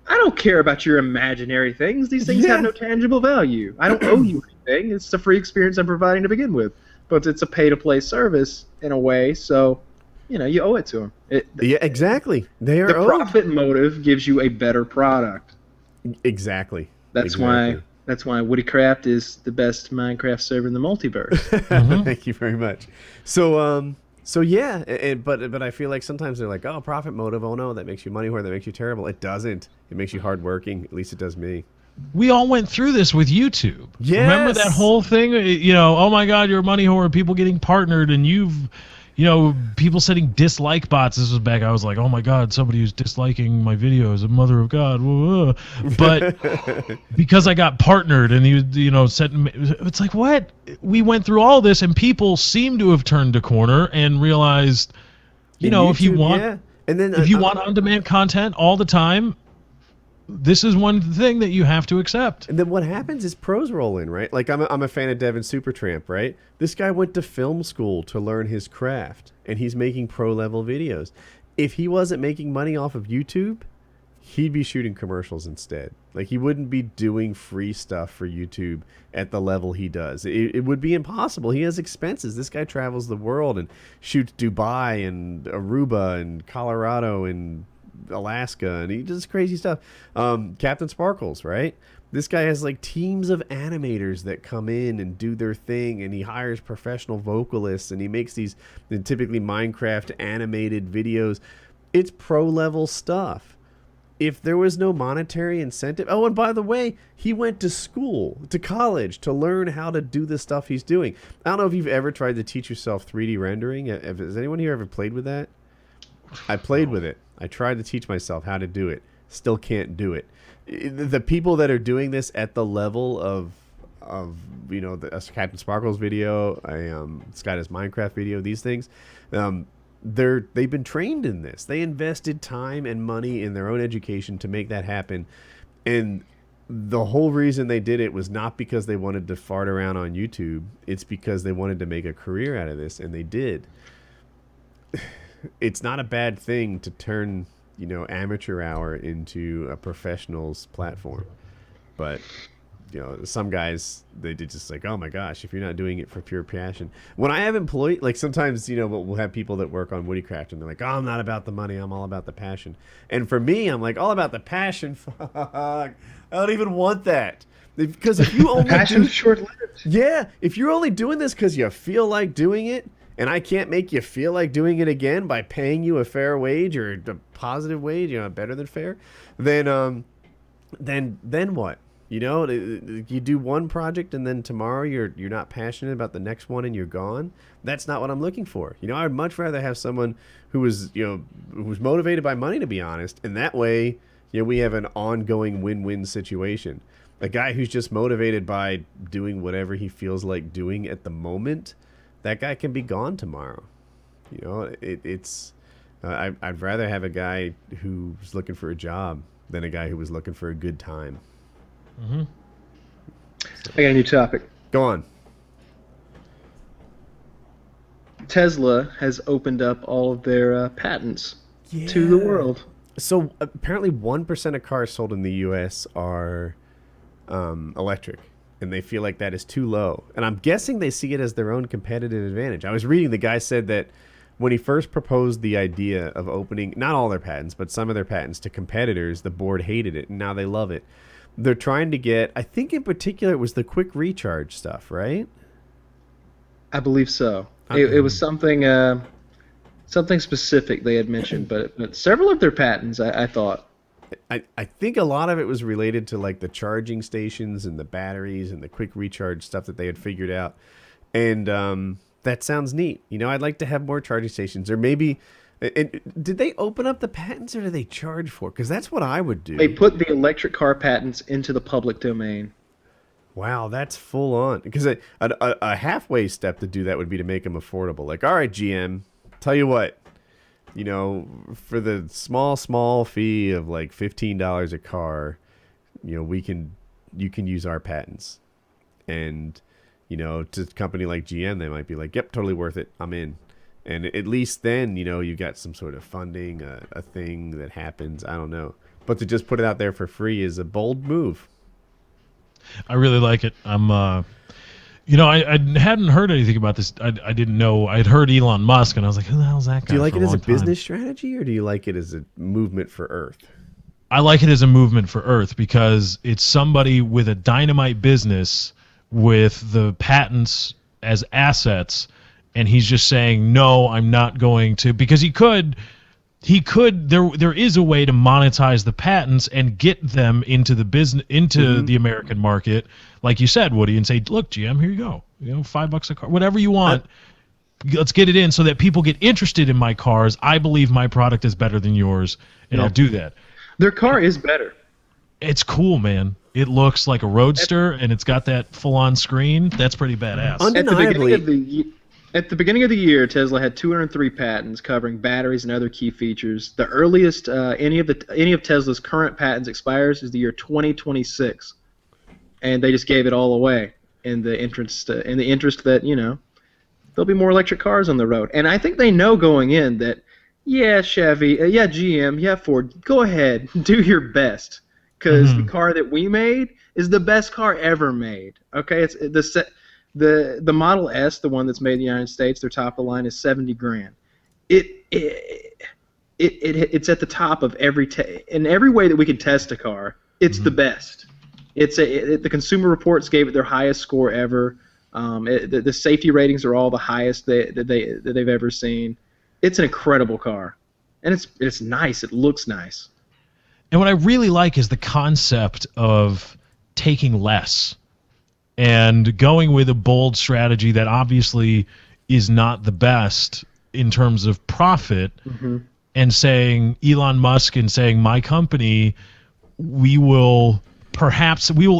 I don't care about your imaginary things. These things have Yeah. no tangible value. I don't owe you anything. It's a free experience I'm providing to begin with. But it's a pay-to-play service in a way, so you owe it to them. Yeah, exactly. They are The owed. profit motive gives you a better product. Exactly. That's Exactly. why WoodyCraft is the best Minecraft server in the multiverse. Thank you very much. So yeah, but I feel like sometimes they're like, oh, profit motive. Oh no, that makes you money whore. That makes you terrible. It doesn't. It makes you hardworking. At least it does me. We all went through this with YouTube. Yes. Remember that whole thing? Oh my God, you're a money whore. People getting partnered, and people setting dislike bots. This was back. I was like, oh my God, somebody who's disliking my videos, a mother of God. Whoa. But because I got partnered, and it's like, what? We went through all this, and people seem to have turned a corner and realized, if you YouTube, want, yeah. And then if you want on-demand content all the time, this is one thing that you have to accept. And then what happens is pros roll in, right? Like I'm a fan of Devin Supertramp, right? This guy went to film school to learn his craft, and he's making pro level videos. If he wasn't making money off of YouTube, he'd be shooting commercials instead. Like he wouldn't be doing free stuff for YouTube at the level he does. It would be impossible. He has expenses. This guy travels the world and shoots Dubai and Aruba and Colorado and Alaska, and he does crazy stuff. Captain Sparkles, right? This guy has like teams of animators that come in and do their thing, and he hires professional vocalists, and he makes these typically Minecraft animated videos. It's pro level stuff. If there was no monetary incentive, oh, and by the way, he went to college to learn how to do the stuff he's doing. I don't know if you've ever tried to teach yourself 3D rendering. Has anyone here ever played with that? I played with it. I tried to teach myself how to do it. Still can't do it. The people that are doing this at the level of the Captain Sparkles video, Skyda's Minecraft video, these things, they've been trained in this. They invested time and money in their own education to make that happen. And the whole reason they did it was not because they wanted to fart around on YouTube. It's because they wanted to make a career out of this, and they did. It's not a bad thing to turn, amateur hour into a professional's platform. But, some guys, they did just like, oh my gosh, if you're not doing it for pure passion. When I have employees, like sometimes, we'll have people that work on WoodyCraft, and they're like, oh, I'm not about the money, I'm all about the passion. And for me, I'm like, all about the passion, fuck. I don't even want that. Because if you only Passion's short-lived. Yeah, if you're only doing this because you feel like doing it, and I can't make you feel like doing it again by paying you a fair wage or a positive wage, better than fair, then what? You do one project and then tomorrow you're not passionate about the next one and you're gone. That's not what I'm looking for. I'd much rather have someone who was who's motivated by money, to be honest, and that way we have an ongoing win-win situation. A guy who's just motivated by doing whatever he feels like doing at the moment, that guy can be gone tomorrow. I'd rather have a guy who's looking for a job than a guy who was looking for a good time. Mm-hmm. I got a new topic. Go on. Tesla has opened up all of their patents to the world. So apparently 1% of cars sold in the U.S. are electric, and they feel like that is too low. And I'm guessing they see it as their own competitive advantage. I was reading, the guy said that when he first proposed the idea of opening, not all their patents, but some of their patents to competitors, the board hated it, and now they love it. They're trying to get, I think in particular it was the quick recharge stuff, right? I believe so. It was something specific they had mentioned, but several of their patents, I thought. I think a lot of it was related to like the charging stations and the batteries and the quick recharge stuff that they had figured out. And that sounds neat. I'd like to have more charging stations, or maybe And did they open up the patents or did they charge for it? Because that's what I would do. They put the electric car patents into the public domain. Wow, that's full on. Because a halfway step to do that would be to make them affordable. Like, all right, GM, tell you what, you know, for the small fee of like $15 a car, you know, you can use our patents. And, you know, to a company like GM, they might be like, yep, totally worth it. I'm in. And at least then, you know, you got some sort of funding, a thing that happens. I don't know. But to just put it out there for free is a bold move. I really like it. You know, I hadn't heard anything about this. I didn't know. I'd heard Elon Musk, and I was like, who the hell's that guy? Do you like for it as a long time? business strategy, or do you like it as a movement for Earth? I like it as a movement for Earth because it's somebody with a dynamite business with the patents as assets, and he's just saying, no, I'm not going to, because he could there is a way to monetize the patents and get them into the business, into the American market, like you said, Woody, and say, look, GM, here you go, you know, $5 a car, whatever you want. Let's get it in so that people get interested in my cars. I believe my product is better than yours, and I'll do that. Their car is better. It's cool, man. It looks like a Roadster, and it's got that full-on screen. That's pretty badass. Undeniably. At the beginning of the year, Tesla had 203 patents covering batteries and other key features. The earliest any of Tesla's current patents expires is the year 2026, and they just gave it all away in the interest that, you know, there'll be more electric cars on the road. And I think they know going in that, yeah, Chevy, yeah, GM, yeah, Ford, go ahead, do your best, because the car that we made is the best car ever made. Okay, it's the Model S, the one that's made in the United States, their top of the line is $70,000. It's at the top of in every way that we can test a car. It's the best. The Consumer Reports gave it their highest score ever. The safety ratings are all the highest that they've ever seen. It's an incredible car, and it's nice. It looks nice. And what I really like is the concept of taking less and going with a bold strategy that obviously is not the best in terms of profit, and saying, Elon Musk and saying, my company, we will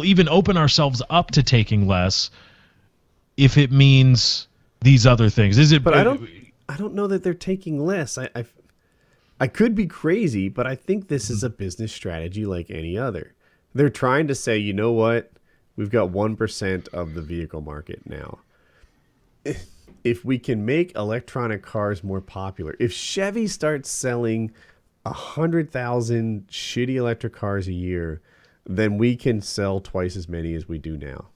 even open ourselves up to taking less if it means these other things. Is it? But I don't know that they're taking less. I could be crazy, but I think this is a business strategy like any other. They're trying to say, you know what? We've got 1% of the vehicle market now. If we can make electronic cars more popular, if Chevy starts selling 100,000 shitty electric cars a year, then we can sell twice as many as we do now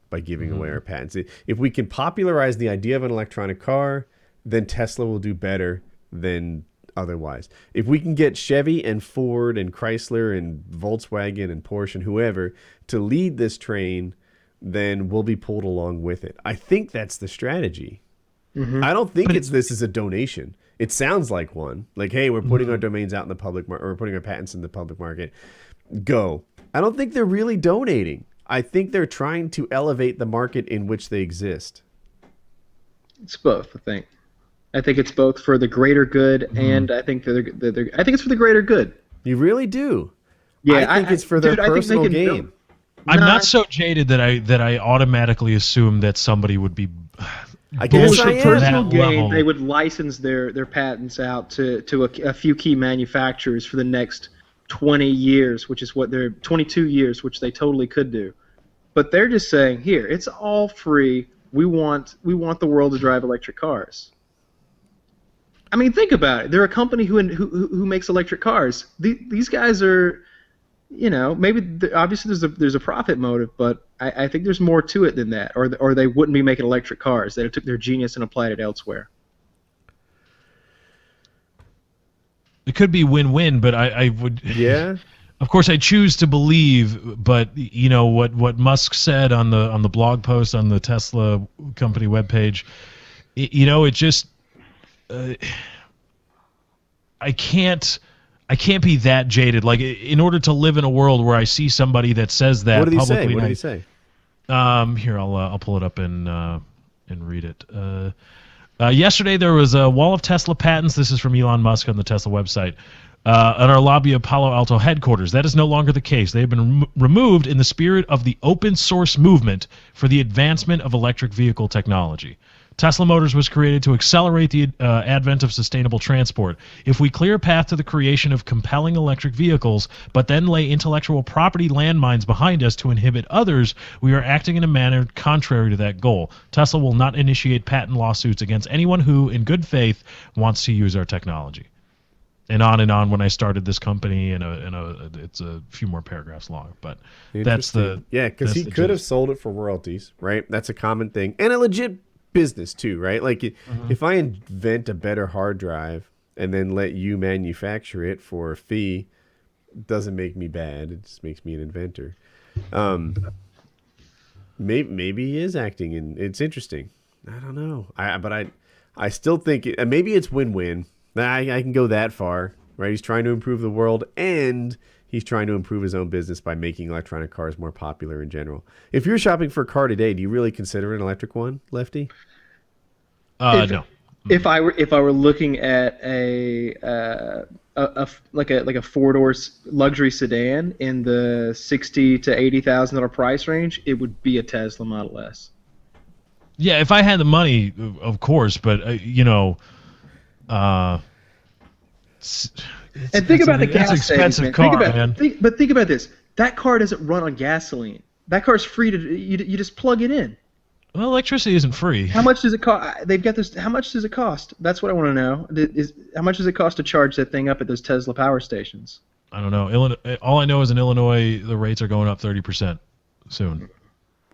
by giving away our patents. If we can popularize the idea of an electronic car, then Tesla will do better than otherwise. If we can get Chevy and Ford and Chrysler and Volkswagen and Porsche and whoever to lead this train, then we'll be pulled along with it. I think that's the strategy. I don't think this is a donation. It sounds like one. Like, hey, we're putting our domains out in the public market, or we're putting our patents in the public market. Go. I don't think they're really donating. I think they're trying to elevate the market in which they exist. It's both, I think. I think it's both for the greater good, and I think I think it's for the greater good. You really do. Yeah, I think it's for their personal gain. I'm not so jaded that I automatically assume that somebody would be I guess I am. Personal gain, they would license their patents out to a few key manufacturers for the next 20 years, which is what they're 22 years, which they totally could do. But they're just saying, here, it's all free. We want the world to drive electric cars. I mean, think about it. They're a company who makes electric cars. These guys are, you know, maybe obviously there's a profit motive, but I think there's more to it than that, or they wouldn't be making electric cars. They took their genius and applied it elsewhere. It could be win-win, but I would. Yeah. Of course, I choose to believe, but you know what Musk said on the blog post on the Tesla company webpage. You know, it just. I can't be that jaded. Like, in order to live in a world where I see somebody that says that publicly. What did he say? Here, I'll pull it up and read it. Yesterday, there was a wall of Tesla patents. This is from Elon Musk on the Tesla website. At our lobby of Palo Alto headquarters. That is no longer the case. They have been removed in the spirit of the open source movement for the advancement of electric vehicle technology. Tesla Motors was created to accelerate the advent of sustainable transport. If we clear a path to the creation of compelling electric vehicles, but then lay intellectual property landmines behind us to inhibit others, we are acting in a manner contrary to that goal. Tesla will not initiate patent lawsuits against anyone who, in good faith, wants to use our technology. And on when I started this company, it's a few more paragraphs long, but that's the because he could have sold it for royalties, right? That's a common thing, and a legit business too, right? Like if I invent a better hard drive and then let you manufacture it for a fee, it doesn't make me bad. It just makes me an inventor. Maybe he is acting, and it's interesting. I don't know. I still think maybe it's win-win. I can go that far, right? He's trying to improve the world, and he's trying to improve his own business by making electronic cars more popular in general. If you're shopping for a car today, do you really consider an electric one, Lefty? No. If I were looking at a 4-door luxury sedan in the $60,000 to $80,000 price range, it would be a Tesla Model S. Yeah, if I had the money, of course, but and think about the gas savings. It's an expensive car, man. Think about this. That car doesn't run on gasoline. That car's free to you just plug it in. Well, electricity isn't free. How much does it cost? They've got this. How much does it cost? That's what I want to know. How much does it cost to charge that thing up at those Tesla power stations? I don't know. All I know is in Illinois, the rates are going up 30% soon.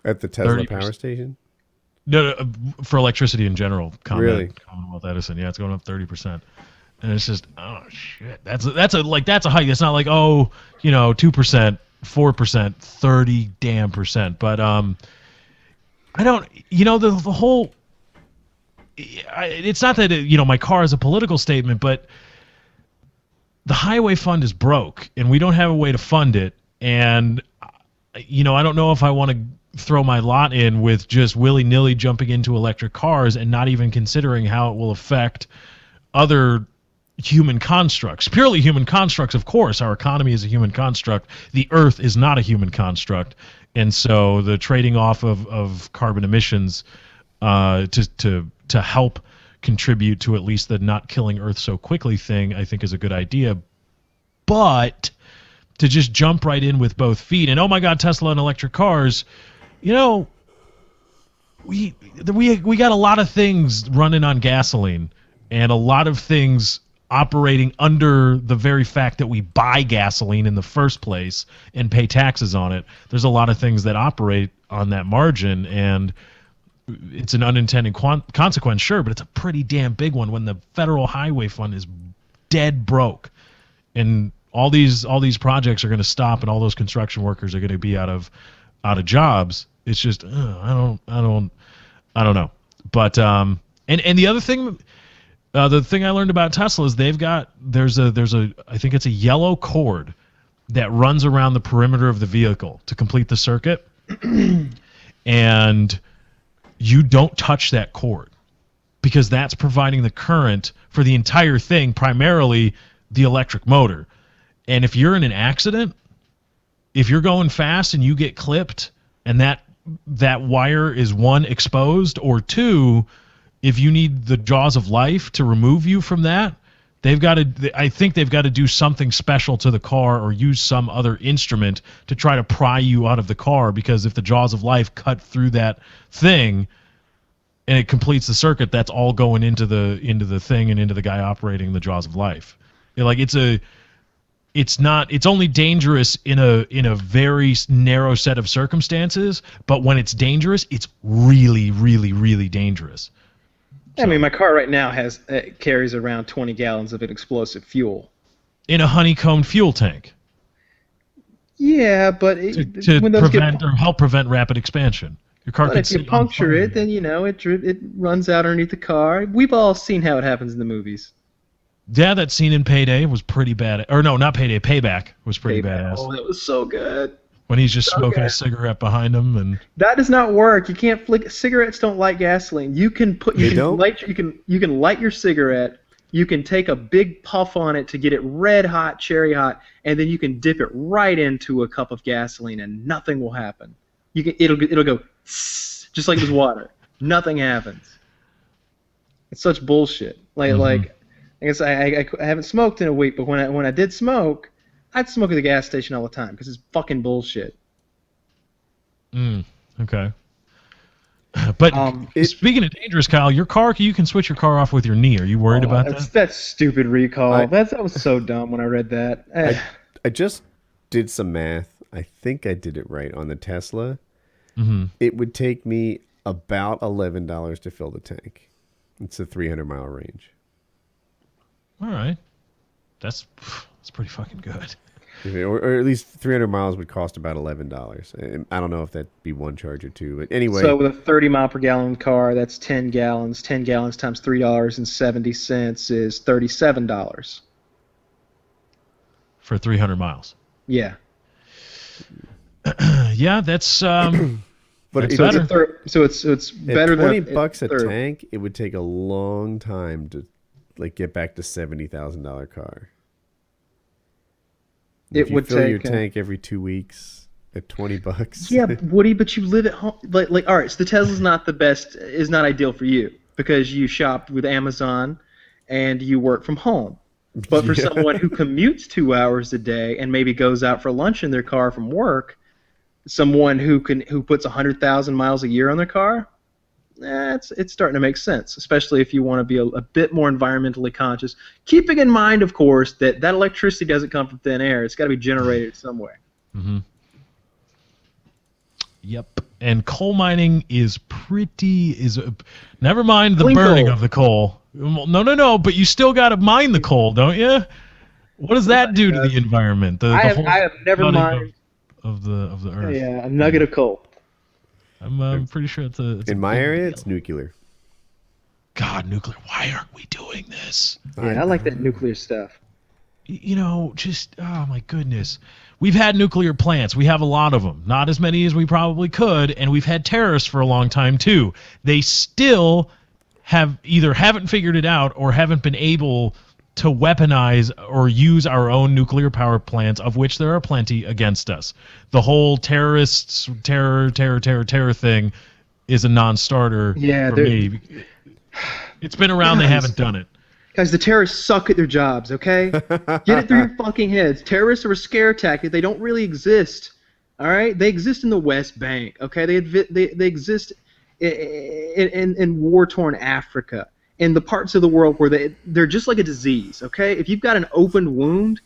At the Tesla 30%. power station? No, for electricity in general. Really? Commonwealth Edison. Yeah, it's going up 30%. And it's just, oh shit. That's a hike. It's not like 2%, 4%, 30 damn percent. But I don't, the whole. It's not that my car is a political statement, but the highway fund is broke, and we don't have a way to fund it. And I don't know if I want to throw my lot in with just willy-nilly jumping into electric cars and not even considering how it will affect other human constructs. Purely human constructs, of course. Our economy is a human construct. The Earth is not a human construct. And so the trading off of carbon emissions to help contribute to at least the not killing Earth so quickly thing, I think is a good idea. But to just jump right in with both feet and, oh my God, Tesla and electric cars, we got a lot of things running on gasoline and a lot of things operating under the very fact that we buy gasoline in the first place and pay taxes on it. There's a lot of things that operate on that margin, and it's an unintended consequence, sure, but it's a pretty damn big one when the federal highway fund is dead broke, and all these projects are going to stop, and all those construction workers are going to be out of jobs. It's just I don't know. But and the other thing, the thing I learned about Tesla is there's a I think it's a yellow cord that runs around the perimeter of the vehicle to complete the circuit, and you don't touch that cord because that's providing the current for the entire thing, primarily the electric motor. And if you're in an accident, if you're going fast and you get clipped and that wire is, one, exposed, or two, if you need the jaws of life to remove you from that, I think they've got to do something special to the car or use some other instrument to try to pry you out of the car, because if the jaws of life cut through that thing and it completes the circuit, that's all going into the thing and into the guy operating the jaws of life. It's only dangerous in a very narrow set of circumstances, but when it's dangerous, it's really, really, really dangerous. I mean, my car right now carries around 20 gallons of an explosive fuel in a honeycombed fuel tank. Yeah, but to prevent or help prevent rapid expansion. Your car could if you puncture it, then it runs out underneath the car. We've all seen how it happens in the movies. Yeah, that scene in Payday was pretty bad. Or no, not Payday, Payback was pretty badass. Oh, that was so good. when he's just smoking Okay. a cigarette behind him, and That does not work. You can't flick. Cigarettes don't light gasoline. You can put. You They can don't? light. You can light your cigarette. You can take a big puff on it to get it red hot, cherry hot, and then you can dip it right into a cup of gasoline, and nothing will happen. You can. It'll go tss, just like it was water. Nothing happens. It's such bullshit. Like I guess I haven't smoked in a week, but when I did smoke, I'd smoke at the gas station all the time because it's fucking bullshit. okay. But speaking of dangerous, Kyle, your car, you can switch your car off with your knee. Are you worried about that? That's stupid recall. That was so dumb when I read that. I just did some math. I think I did it right on the Tesla. It would take me about $11 to fill the tank. It's a 300-mile range. All right, that's pretty fucking good. Or at least 300 miles would cost about $11. I don't know if that'd be one charge or two, but anyway. So with a 30 mile per gallon car, that's 10 gallons. 10 gallons times $3.70 is $37. For 300 miles. Yeah. Yeah, that's but that's it's better. So it's better at 20 than bucks a third. tank. It would take a long time to get back to $70,000 car. If you fill your tank every 2 weeks at $20. Yeah, Woody, but you live at home. Like, all right, so the Tesla's not the best, is not ideal for you because you shop with Amazon and you work from home. But for someone who commutes 2 hours a day and maybe goes out for lunch in their car from work, someone who puts 100,000 miles a year on their car, it's starting to make sense, especially if you want to be a bit more environmentally conscious. Keeping in mind, of course, that electricity doesn't come from thin air. It's got to be generated somewhere. Yep. And coal mining is never mind the Clean burning coal. of the coal. No, but you still got to mine the coal, don't you? What does that do to the environment? I have never flooding mined of the earth. a nugget of coal. I'm pretty sure it's a In my big area, deal. it's nuclear. God, nuclear. Why aren't we doing this? Yeah, I like that nuclear stuff. You know, just, oh my goodness. We've had nuclear plants. We have a lot of them. Not as many as we probably could, and we've had terrorists for a long time too. They still haven't figured it out or haven't been able to weaponize or use our own nuclear power plants, of which there are plenty, against us. The whole terror thing is a non-starter for me. It's been around, they haven't done it. Guys, the terrorists suck at their jobs, okay? Get it through your fucking heads. Terrorists are a scare tactic. They don't really exist, all right? They exist in the West Bank, okay? They exist in war-torn Africa, in the parts of the world where they're just like a disease, okay? If you've got an open wound,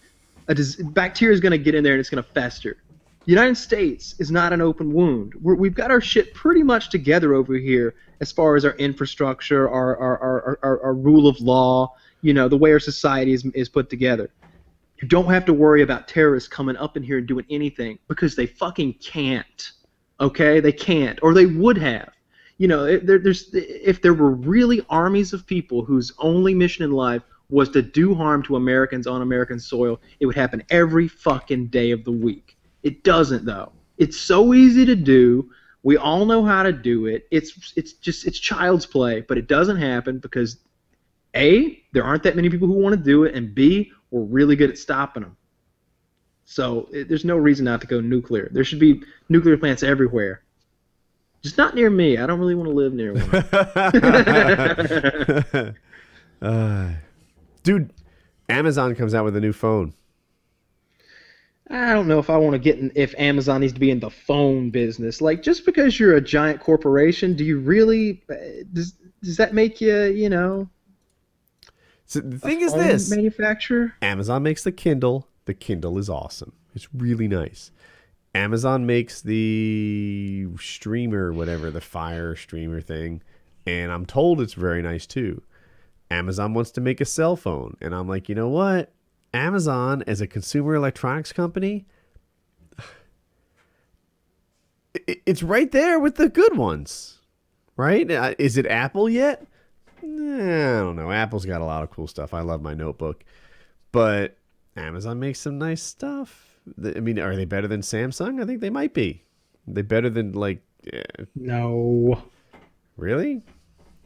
bacteria is going to get in there and it's going to fester. The United States is not an open wound. We've got our shit pretty much together over here as far as our infrastructure, our rule of law, you know, the way our society is put together. You don't have to worry about terrorists coming up in here and doing anything because they fucking can't, okay? They can't, or they would have. You know, if there were really armies of people whose only mission in life was to do harm to Americans on American soil, it would happen every fucking day of the week. It doesn't, though. It's so easy to do. We all know how to do it. It's child's play, but it doesn't happen because A, there aren't that many people who want to do it, and B, we're really good at stopping them. So there's no reason not to go nuclear. There should be nuclear plants everywhere. Just not near me. I don't really want to live near one. Dude, Amazon comes out with a new phone. I don't know if I want to if Amazon needs to be in the phone business. Like, just because you're a giant corporation, do you really does that make you, you know? So the thing is this: manufacturer. Amazon makes the Kindle. The Kindle is awesome. It's really nice. Amazon makes the streamer, whatever, the Fire streamer thing, and I'm told it's very nice too. Amazon wants to make a cell phone, and I'm like, you know what? Amazon, as a consumer electronics company, it's right there with the good ones, right? Is it Apple yet? I don't know. Apple's got a lot of cool stuff. I love my notebook, but Amazon makes some nice stuff. I mean, are they better than Samsung? I think they might be. They better than like, No. really?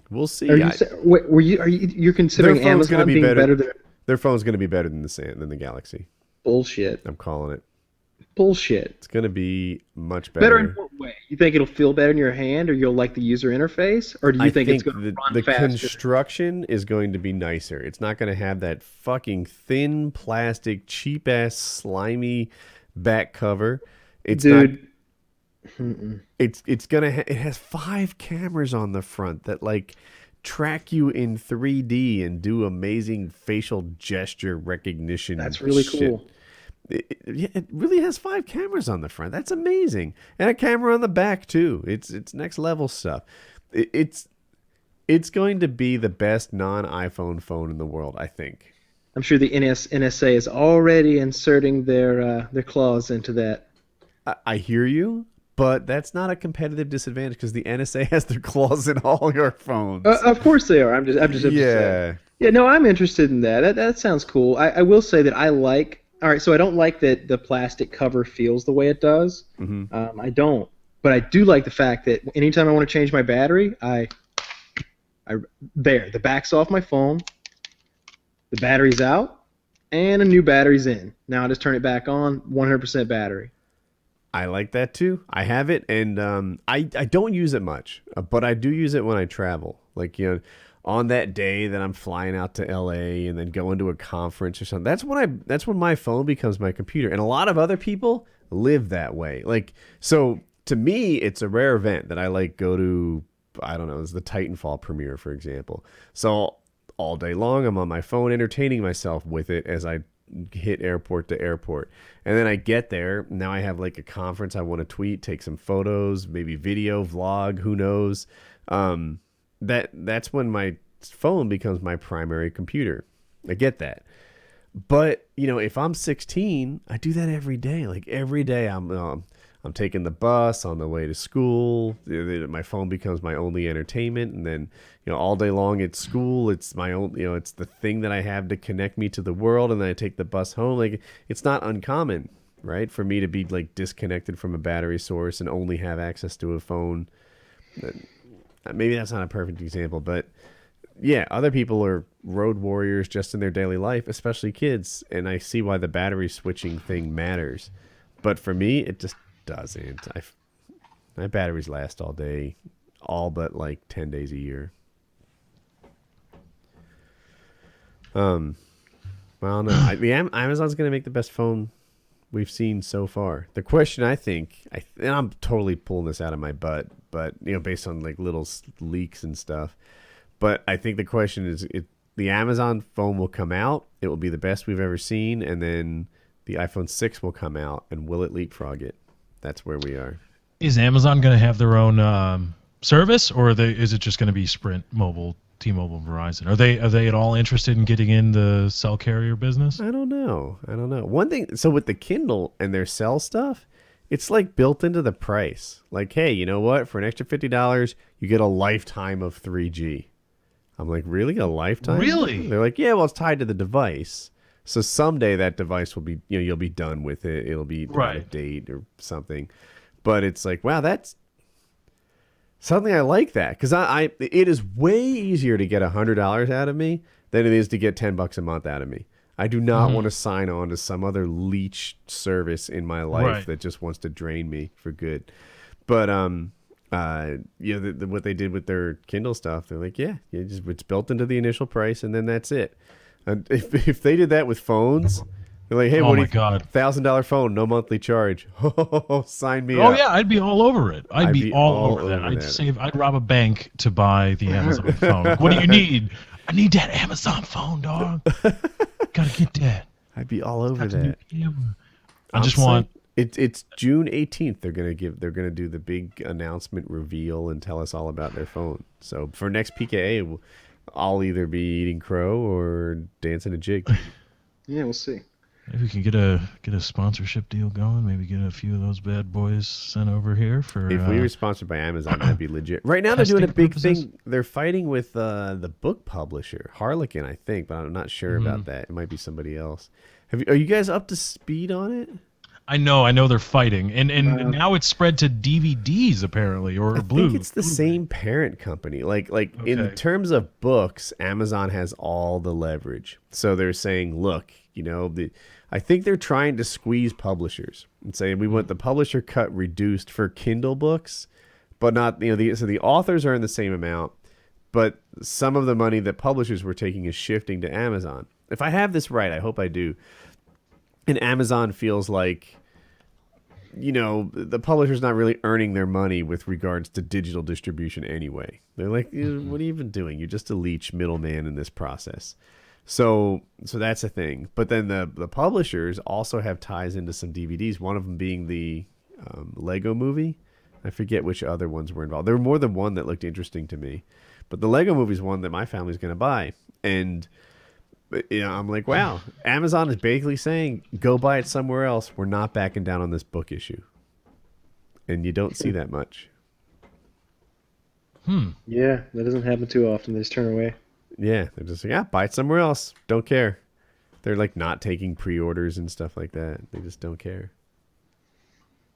We'll see. Are you wait, were you are you you're considering Their phone's going to Amazon be being better. better than Their phone's going to be better than the Galaxy. bullshit? I'm calling it. Bullshit. It's going to be much Better in better. what way? You think it'll feel better in your hand, or you'll like the user interface, or do you I think it's think going to run the faster? construction is going to be nicer. It's not going to have that fucking thin plastic, cheap ass, slimy back cover. It's not. Dude, mm-mm. It's gonna. It has 5 cameras on the front that like track you in 3D and do amazing facial gesture recognition. That's really shit. cool. It really has 5 cameras on the front. That's amazing, and a camera on the back too. It's next level stuff. It's going to be the best non-iPhone phone in the world, I think. I'm sure the NSA is already inserting their claws into that. I hear you, but that's not a competitive disadvantage because the NSA has their claws in all your phones. Of course they are. I'm just Yeah. Yeah, no, I'm interested in that. That sounds cool. I will say that I like. All right, so I don't like that the plastic cover feels the way it does. Mm-hmm. I don't, but I do like the fact that anytime I want to change my battery, the back's off my phone, the battery's out, and a new battery's in. Now I just turn it back on, 100% battery. I like that too. I have it, and I don't use it much, but I do use it when I travel. Like, you know, on that day that I'm flying out to LA and then going to a conference or something. That's when my phone becomes my computer. And a lot of other people live that way. Like, so to me, it's a rare event that I like go to. I don't know, it's the Titanfall premiere, for example. So all day long, I'm on my phone entertaining myself with it as I hit airport to airport. And then I get there. Now I have like a conference I want to tweet, take some photos, maybe video, vlog, who knows. That's when my phone becomes my primary computer. I get that. But, you know, if I'm 16, I do that every day. Like every day I'm taking the bus on the way to school. My phone becomes my only entertainment. And then, you know, all day long at school, it's my own, you know, it's the thing that I have to connect me to the world. And then I take the bus home. Like, it's not uncommon, right, for me to be like disconnected from a battery source and only have access to a phone. Maybe that's not a perfect example, but yeah, other people are road warriors just in their daily life, especially kids. And I see why the battery switching thing matters. But for me, it just doesn't. My batteries last all day, all but like 10 days a year. Well, no, Amazon's going to make the best phone we've seen so far. The question, I think, and I'm totally pulling this out of my butt, but you know, based on like little leaks and stuff. But I think the question is, the Amazon phone will come out. It will be the best we've ever seen, and then the iPhone 6 will come out, and will it leapfrog it? That's where we are. Is Amazon going to have their own service, or is it just going to be Sprint, Mobile, T-Mobile, Verizon? Are they at all interested in getting in the cell carrier business? I don't know. One thing, so with the Kindle and their cell stuff, it's like built into the price. Like, hey, you know what? For an extra $50, you get a lifetime of 3G. I'm like, really? A lifetime? Really? They're like, yeah, well, it's tied to the device. So someday that device will be, you know, you'll be done with it. It'll be out of date or something. But it's like, wow, that's something I like that. Because it is way easier to get $100 out of me than it is to get $10 a month out of me. I do not want to sign on to some other leech service in my life that just wants to drain me for good. But you know, what they did with their Kindle stuff, they're like, yeah, it's built into the initial price, and then that's it. And if they did that with phones, they're like, hey, oh what do my you, God, $1,000 phone, no monthly charge. Oh, sign me oh up. yeah, I'd be all over it. I'd be all over that. that. I'd rob a bank to buy the Amazon phone. What do you need? I need that Amazon phone, dog. Gotta get that. I'd be all over that. I just want. It's June 18th. They're gonna do the big announcement reveal and tell us all about their phone. So for next PKA, I'll either be eating crow or dancing a jig. Yeah, we'll see. Maybe we can get a sponsorship deal going. Maybe get a few of those bad boys sent over here for. If we were sponsored by Amazon, that'd be legit. Right now, they're doing a big thing. They're fighting with the book publisher, Harlequin, I think, but I'm not sure about that. It might be somebody else. Are you guys up to speed on it? I know they're fighting, and Wow. now it's spread to DVDs apparently, or I think Blue. it's the same parent company. Like in Okay. terms of books, Amazon has all the leverage. So they're saying, look, I think they're trying to squeeze publishers and saying we want the publisher cut reduced for Kindle books, but not so the authors are in the same amount, but some of the money that publishers were taking is shifting to Amazon. If I have this right, I hope I do. And Amazon feels like the publisher's not really earning their money with regards to digital distribution anyway. They're like, what are you even doing? You're just a leech middleman in this process. So that's a thing. But then the publishers also have ties into some DVDs, one of them being the Lego movie. I forget which other ones were involved. There were more than one that looked interesting to me. But the Lego movie is one that my family's going to buy. And I'm like, wow, Amazon is basically saying, go buy it somewhere else. We're not backing down on this book issue. And you don't see that much. Yeah, that doesn't happen too often. They just turn away. Yeah, they're just like, yeah, buy it somewhere else. Don't care. They're like not taking pre-orders and stuff like that. They just don't care.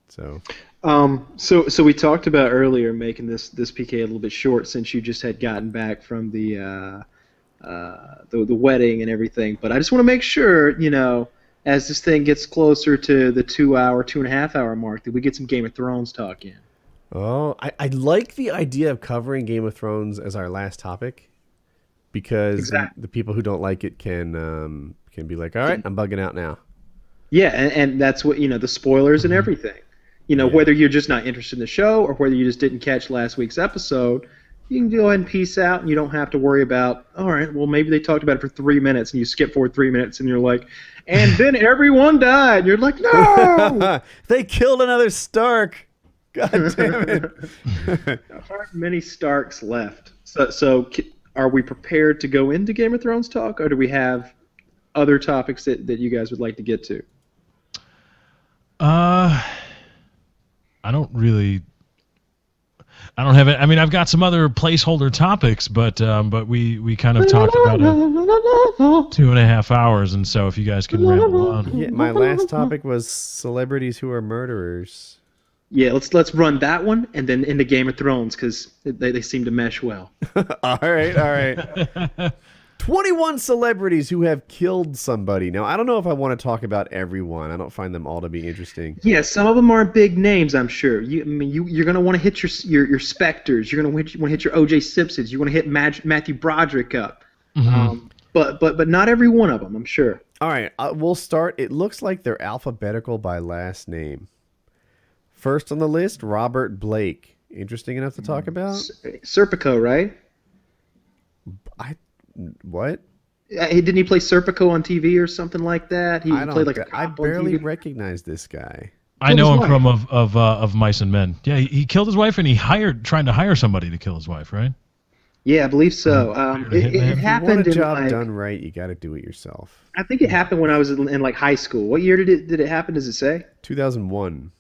So So we talked about earlier making this PK a little bit short since you just had gotten back from the wedding and everything. But I just want to make sure, as this thing gets closer to the 2-hour, 2.5-hour mark, that we get some Game of Thrones talk in. Oh, I like the idea of covering Game of Thrones as our last topic because Exactly. the people who don't like it can be like, all right, I'm bugging out now. Yeah, and that's what, the spoilers and everything. Whether you're just not interested in the show or whether you just didn't catch last week's episode, you can go ahead and peace out and you don't have to worry about, all right, well, maybe they talked about it for 3 minutes and you skip forward 3 minutes and you're like, and then everyone died. And you're like, no! They killed another Stark. God damn it. There aren't many Starks left. So are we prepared to go into Game of Thrones talk or do we have other topics that you guys would like to get to? I don't have it. I mean, I've got some other placeholder topics, but we kind of talked about it 2.5 hours, and so if you guys can ramble on. Yeah, my last topic was celebrities who are murderers. Yeah, let's run that one and then into Game of Thrones because they seem to mesh well. All right. 21 celebrities who have killed somebody. Now, I don't know if I want to talk about everyone. I don't find them all to be interesting. Yeah, some of them aren't big names, I'm sure. You're going to want to hit your Spectres. You're going to want to hit your O.J. Simpsons. You want to hit Matthew Broderick up. But not every one of them, I'm sure. All right, we'll start. It looks like they're alphabetical by last name. First on the list, Robert Blake. Interesting enough to talk about? Serpico, right? What? Didn't he play Serpico on TV or something like that? He I don't. played like a cop I on barely TV. recognize this guy. I know his him from of Mice and Men. Yeah, he killed his wife and he trying to hire somebody to kill his wife, right? Yeah, I believe so. It If you want happened a job in done right, you got to do it yourself. I think it happened when I was in like high school. What year did it happen? Does it say? 2001.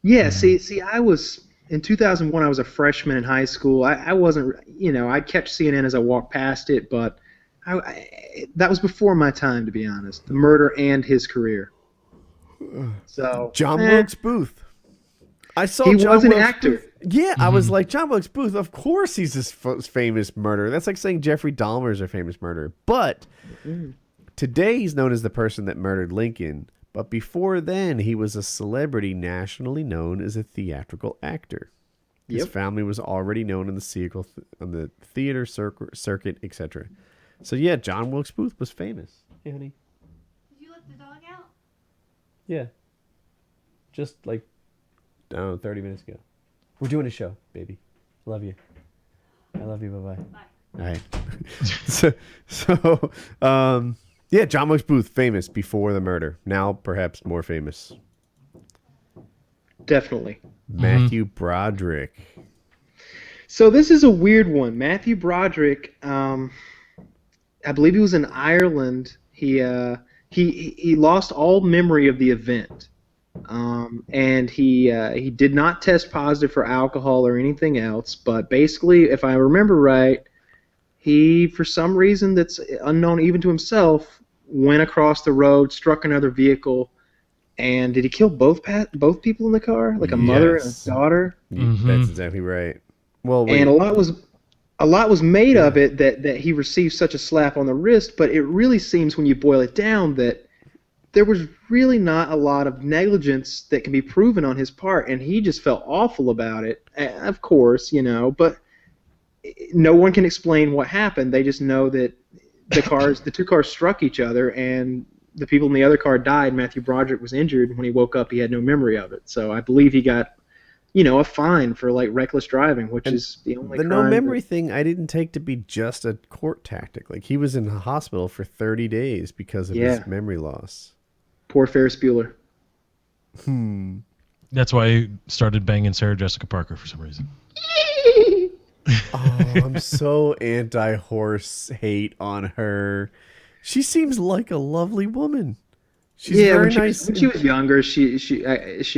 Yeah. See, I was in 2001. I was a freshman in high school. I wasn't. I catch CNN as I walked past it, but that was before my time, to be honest. The murder and his career. So John Wilkes Booth. I saw he John was an Wilkes actor. Booth. Yeah, I was like, John Wilkes Booth, of course he's this famous murderer. That's like saying Jeffrey Dahmer's a famous murderer. But today he's known as the person that murdered Lincoln. But before then, he was a celebrity nationally known as a theatrical actor. His family was already known in the theater circuit, etc. So yeah, John Wilkes Booth was famous. Hey, honey. Did you let the dog out? Yeah. Just like, I don't know, 30 minutes ago. We're doing a show, baby. Love you. I love you. Bye-bye. Bye. All right. Yeah, John Wilkes Booth, famous before the murder. Now, perhaps more famous. Definitely. Matthew Broderick. So this is a weird one. Matthew Broderick, I believe he was in Ireland. He lost all memory of the event, and he did not test positive for alcohol or anything else. But basically, if I remember right, he, for some reason that's unknown even to himself, went across the road, struck another vehicle, And did he kill both people in the car, like a mother and Yes. a daughter? That's exactly right. Well, wait. And a lot was made of it that he received such a slap on the wrist, but it really seems when you boil it down that there was really not a lot of negligence that can be proven on his part, and he just felt awful about it. Of course, but no one can explain what happened. They just know that the two cars struck each other, and the people in the other car died. Matthew Broderick was injured. When he woke up, he had no memory of it. So I believe he got, a fine for like reckless driving, which is the only The no crime memory thing I didn't take to be just a court tactic. Like, he was in the hospital for 30 days because of his memory loss. Poor Ferris Bueller. That's why I started banging Sarah Jessica Parker for some reason. Oh, I'm so anti-horse hate on her. She seems like a lovely woman. She's very nice. When she was younger, she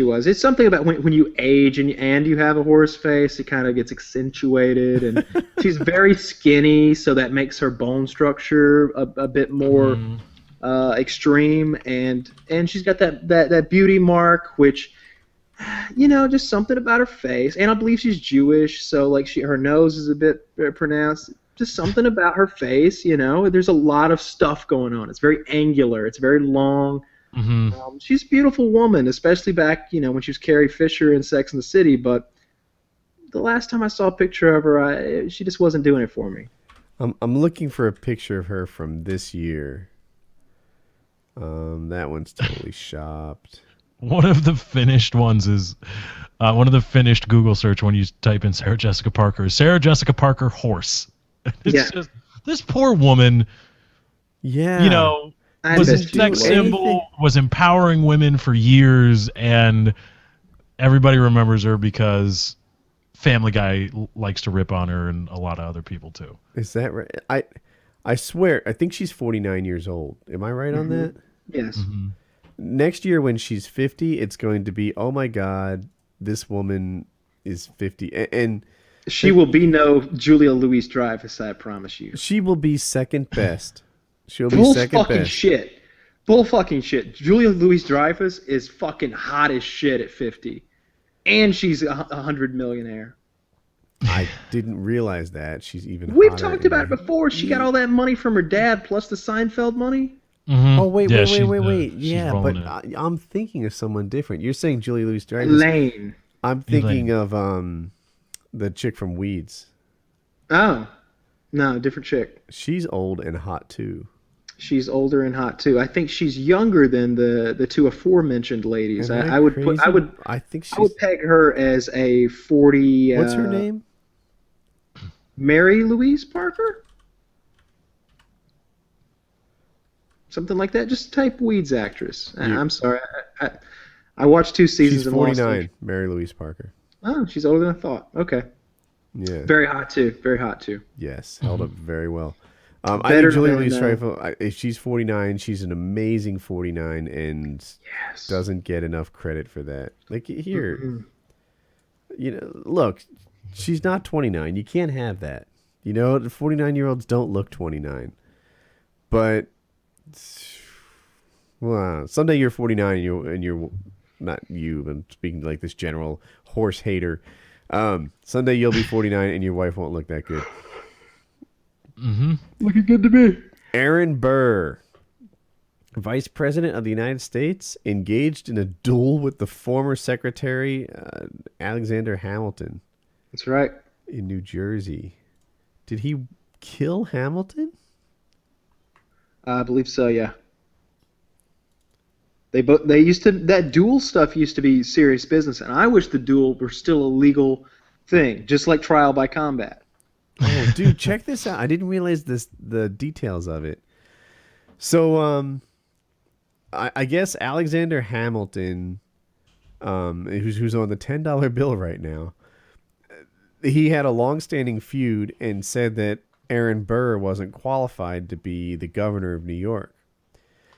was. It's something about when you age and you have a horse face, it kind of gets accentuated, and she's very skinny, so that makes her bone structure a bit more extreme, and she's got that beauty mark, which, just something about her face, and I believe she's Jewish, so like her nose is a bit pronounced. Just something about her face, There's a lot of stuff going on. It's very angular. It's very long. She's a beautiful woman, especially back, when she was Carrie Fisher in Sex and the City. But the last time I saw a picture of her, she just wasn't doing it for me. I'm looking for a picture of her from this year. That one's totally shopped. One of the finished ones is one of the finished Google search when you type in Sarah Jessica Parker. Sarah Jessica Parker horse. It's just this poor woman. Yeah. Was a sex symbol, was empowering women for years, and everybody remembers her because Family Guy likes to rip on her, and a lot of other people too. Is that right? I swear, I think she's 49 years old. Am I right on that? Yes. Next year when she's 50, it's going to be, oh my God, this woman is 50. And she will be no Julia Louis-Dreyfus, I promise you. She will be second best. She'll be second best. Bull fucking shit. Julia Louis-Dreyfus is fucking hot as shit at 50. And she's a 100 millionaire. I didn't realize that. She's even We've hotter talked about it before. She got all that money from her dad plus the Seinfeld money. Oh, wait. She's Yeah, but I'm thinking of someone different. You're saying Julia Louis-Dreyfus. Elaine. I'm thinking of the chick from Weeds. Oh. No, different chick. She's old and hot, too. She's older and hot too. I think she's younger than the two aforementioned ladies. I would peg her as a 40. What's her name? Mary Louise Parker? Something like that. Just type Weeds actress. I'm sorry. I watched 2 seasons. She's 49. Mary Louise Parker. Oh, she's older than I thought. Okay. Yeah. Very hot too. Very hot too. Yes, held up very well. I think Julia Louis-Dreyfus, if she's 49, she's an amazing 49 and doesn't get enough credit for that. Like, here, look, she's not 29. You can't have that. The 49-year-olds don't look 29. But, well, someday you're 49 and you're not you, but I'm speaking like this general horse hater. Someday you'll be 49 and your wife won't look that good. Looking good to me. Aaron Burr, Vice President of the United States, engaged in a duel with the former Secretary Alexander Hamilton. That's right. In New Jersey. Did he kill Hamilton? I believe so, yeah. They used to, that duel stuff used to be serious business, and I wish the duel were still a legal thing, just like trial by combat. Oh, dude, check this out. I didn't realize the details of it. So, I guess Alexander Hamilton, who's on the $10 bill right now, he had a long-standing feud and said that Aaron Burr wasn't qualified to be the governor of New York.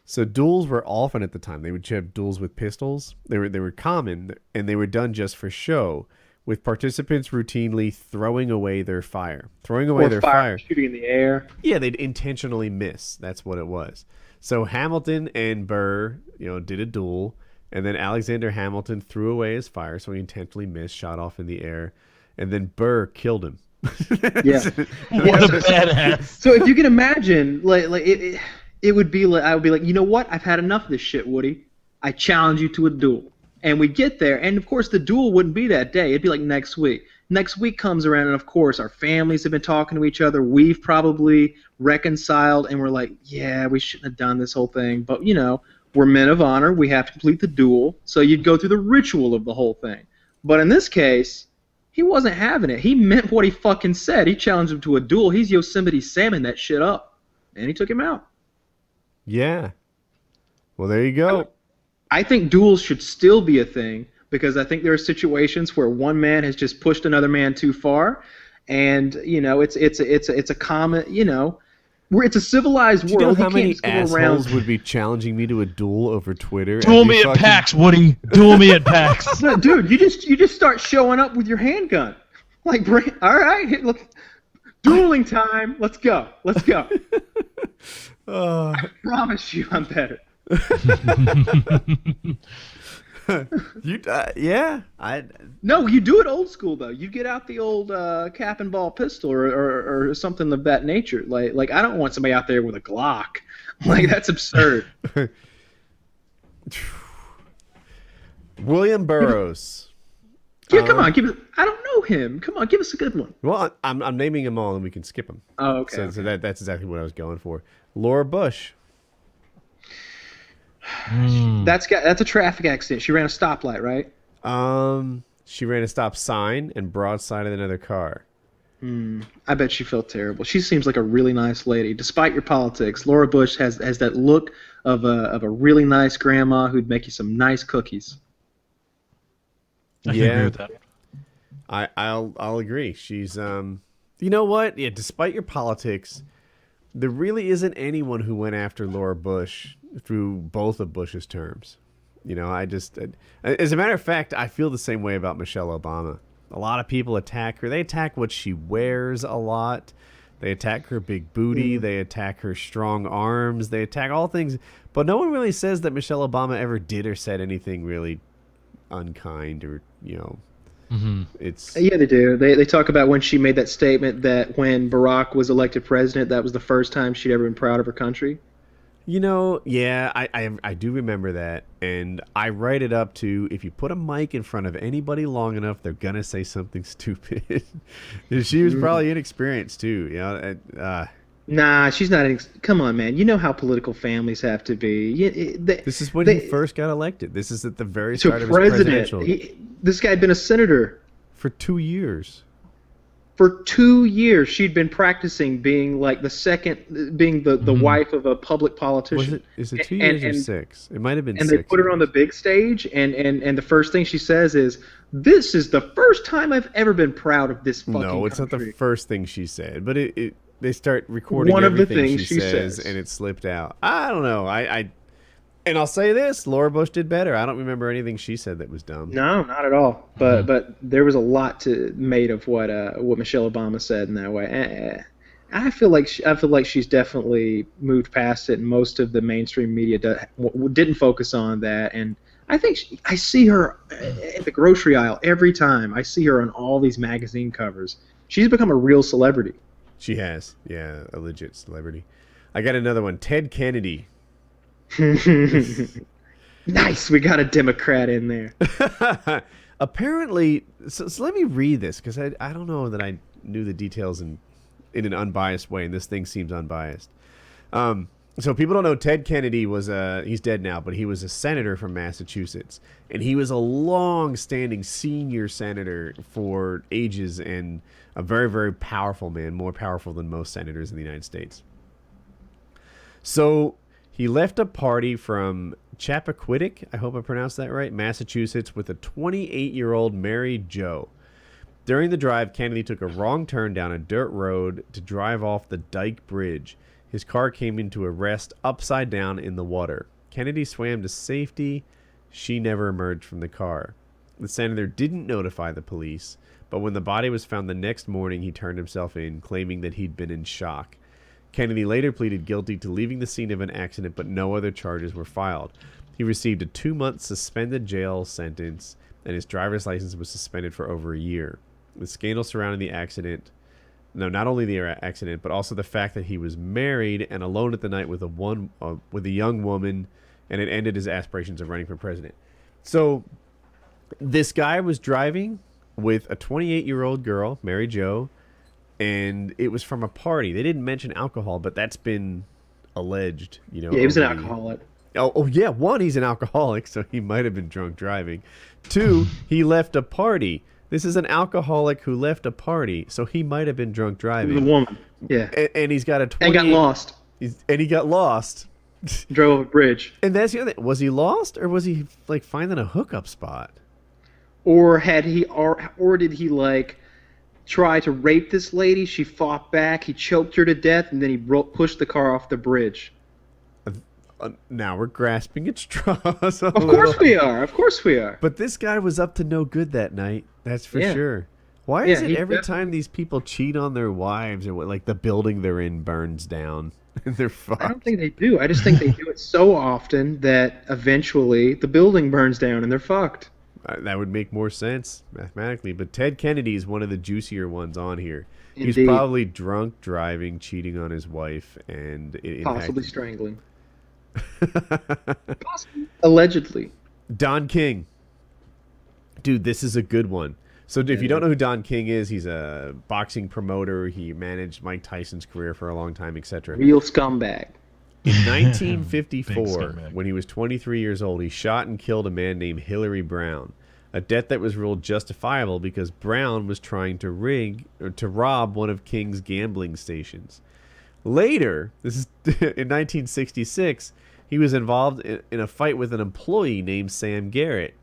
So duels were often at the time. They would have duels with pistols. They were common, and they were done just for show, with participants routinely throwing away their fire. Shooting in the air. Yeah, they'd intentionally miss. That's what it was. So Hamilton and Burr, did a duel. And then Alexander Hamilton threw away his fire, so he intentionally missed, shot off in the air. And then Burr killed him. Yeah. What a badass. So if you can imagine, it would be like, I would be like, you know what? I've had enough of this shit, Woody. I challenge you to a duel. And we get there, and of course the duel wouldn't be that day. It'd be like next week. Next week comes around, and of course our families have been talking to each other. We've probably reconciled, and we're like, yeah, we shouldn't have done this whole thing. But, you know, we're men of honor. We have to complete the duel. So you'd go through the ritual of the whole thing. But in this case, he wasn't having it. He meant what he fucking said. He challenged him to a duel. He's Yosemite Sam'ing that shit up. And he took him out. Yeah. Well, there you go. I think duels should still be a thing because I think there are situations where one man has just pushed another man too far, and you know it's a common, you know, where it's a civilized world. Do you know how many just go assholes would be challenging me to a duel over Twitter? Duel me at PAX, Woody. Duel me at PAX. No, dude, you just start showing up with your handgun, like, all right, look, dueling time. Let's go. I promise you, I'm better. No, you do it old school though. You get out the old cap and ball pistol or something of that nature. Like I don't want somebody out there with a Glock. Like that's absurd. William Burroughs. Yeah, come on, I don't know him. Come on, give us a good one. Well, I'm naming them all, and we can skip them. Oh, okay. So that's exactly what I was going for. Laura Bush. That's a traffic accident. She ran a stoplight, right? She ran a stop sign and broadsided another car. I bet she felt terrible. She seems like a really nice lady, despite your politics. Laura Bush has that look of a really nice grandma who'd make you some nice cookies. I can agree with that. I'll agree. She's you know what? Yeah, despite your politics, there really isn't anyone who went after Laura Bush through both of Bush's terms. You know, as a matter of fact, I feel the same way about Michelle Obama. A lot of people attack her. They attack what she wears a lot. They attack her big booty. They attack her strong arms. They attack all things. But no one really says that Michelle Obama ever did or said anything really unkind or, you know. Yeah, they do. They talk about when she made that statement that when Barack was elected president, that was the first time she'd ever been proud of her country. You know, yeah, I do remember that, and I write it up to, if you put a mic in front of anybody long enough, they're gonna say something stupid. She was probably inexperienced too, you know. Nah, she's not. Come on, man. You know how political families have to be. This is when he first got elected. This is at the very start of his presidential. This guy had been a senator for 2 years. For 2 years, she'd been practicing being like the wife of a public politician. Is it 2 years or 6? It might have been 6. And they put her on the big stage, and the first thing she says is, "This is the first time I've ever been proud of this fucking country." No, it's not the first thing she said, but they start recording one of the everything things she says, and it slipped out. I don't know. And I'll say this: Laura Bush did better. I don't remember anything she said that was dumb. No, not at all. But there was a lot made of what Michelle Obama said in that way. I feel like she's definitely moved past it, and most of the mainstream media didn't focus on that. And I think I see her at the grocery aisle every time. I see her on all these magazine covers. She's become a real celebrity. She has, yeah, a legit celebrity. I got another one. Ted Kennedy. Nice, we got a Democrat in there. Apparently, so let me read this because I don't know that I knew the details in an unbiased way, and this thing seems unbiased. So people don't know Ted Kennedy was he's dead now, but he was a senator from Massachusetts, and he was a long-standing senior senator for ages and a very, very powerful man, more powerful than most senators in the United States. So he left a party from Chappaquiddick, I hope I pronounced that right, Massachusetts, with a 28-year-old Mary Jo. During the drive, Kennedy took a wrong turn down a dirt road to drive off the Dyke Bridge. His car came into a rest upside down in the water. Kennedy swam to safety. She never emerged from the car. The senator didn't notify the police, but when the body was found the next morning, he turned himself in, claiming that he'd been in shock. Kennedy later pleaded guilty to leaving the scene of an accident, but no other charges were filed. He received a 2-month suspended jail sentence, and his driver's license was suspended for over a year. The scandal surrounding the accident, not only the accident, but also the fact that he was married and alone at the night with a young woman, and it ended his aspirations of running for president. So this guy was driving with a 28-year-old girl, Mary Jo, and it was from a party. They didn't mention alcohol, but that's been alleged. Yeah, he was an alcoholic. Oh yeah. One, he's an alcoholic, so he might have been drunk driving. 2, he left a party. This is an alcoholic who left a party, so he might have been drunk driving. The woman. Yeah. And he's got a 28. And got lost. And he got lost. Drove off a bridge. And that's the other thing. Was he lost, or was he like finding a hookup spot? Or did he like try to rape this lady? She fought back. He choked her to death, and then he pushed the car off the bridge. Now we're grasping at straws. Of course we are. Of course we are. But this guy was up to no good that night. That's for sure. Why is it every time these people cheat on their wives, or what, like the building they're in burns down and they're fucked? I don't think they do. I just think they do it so often that eventually the building burns down and they're fucked. That would make more sense mathematically. But Ted Kennedy is one of the juicier ones on here. Indeed. He's probably drunk driving, cheating on his wife, and possibly strangling. Possibly. Allegedly. Don King. Dude, this is a good one. So if you don't know who Don King is, he's a boxing promoter. He managed Mike Tyson's career for a long time, etc. Real scumbag. In 1954, when he was 23 years old, he shot and killed a man named Hillary Brown, a death that was ruled justifiable because Brown was trying to rob one of King's gambling stations. Later, this is in 1966, he was involved in a fight with an employee named Sam Garrett.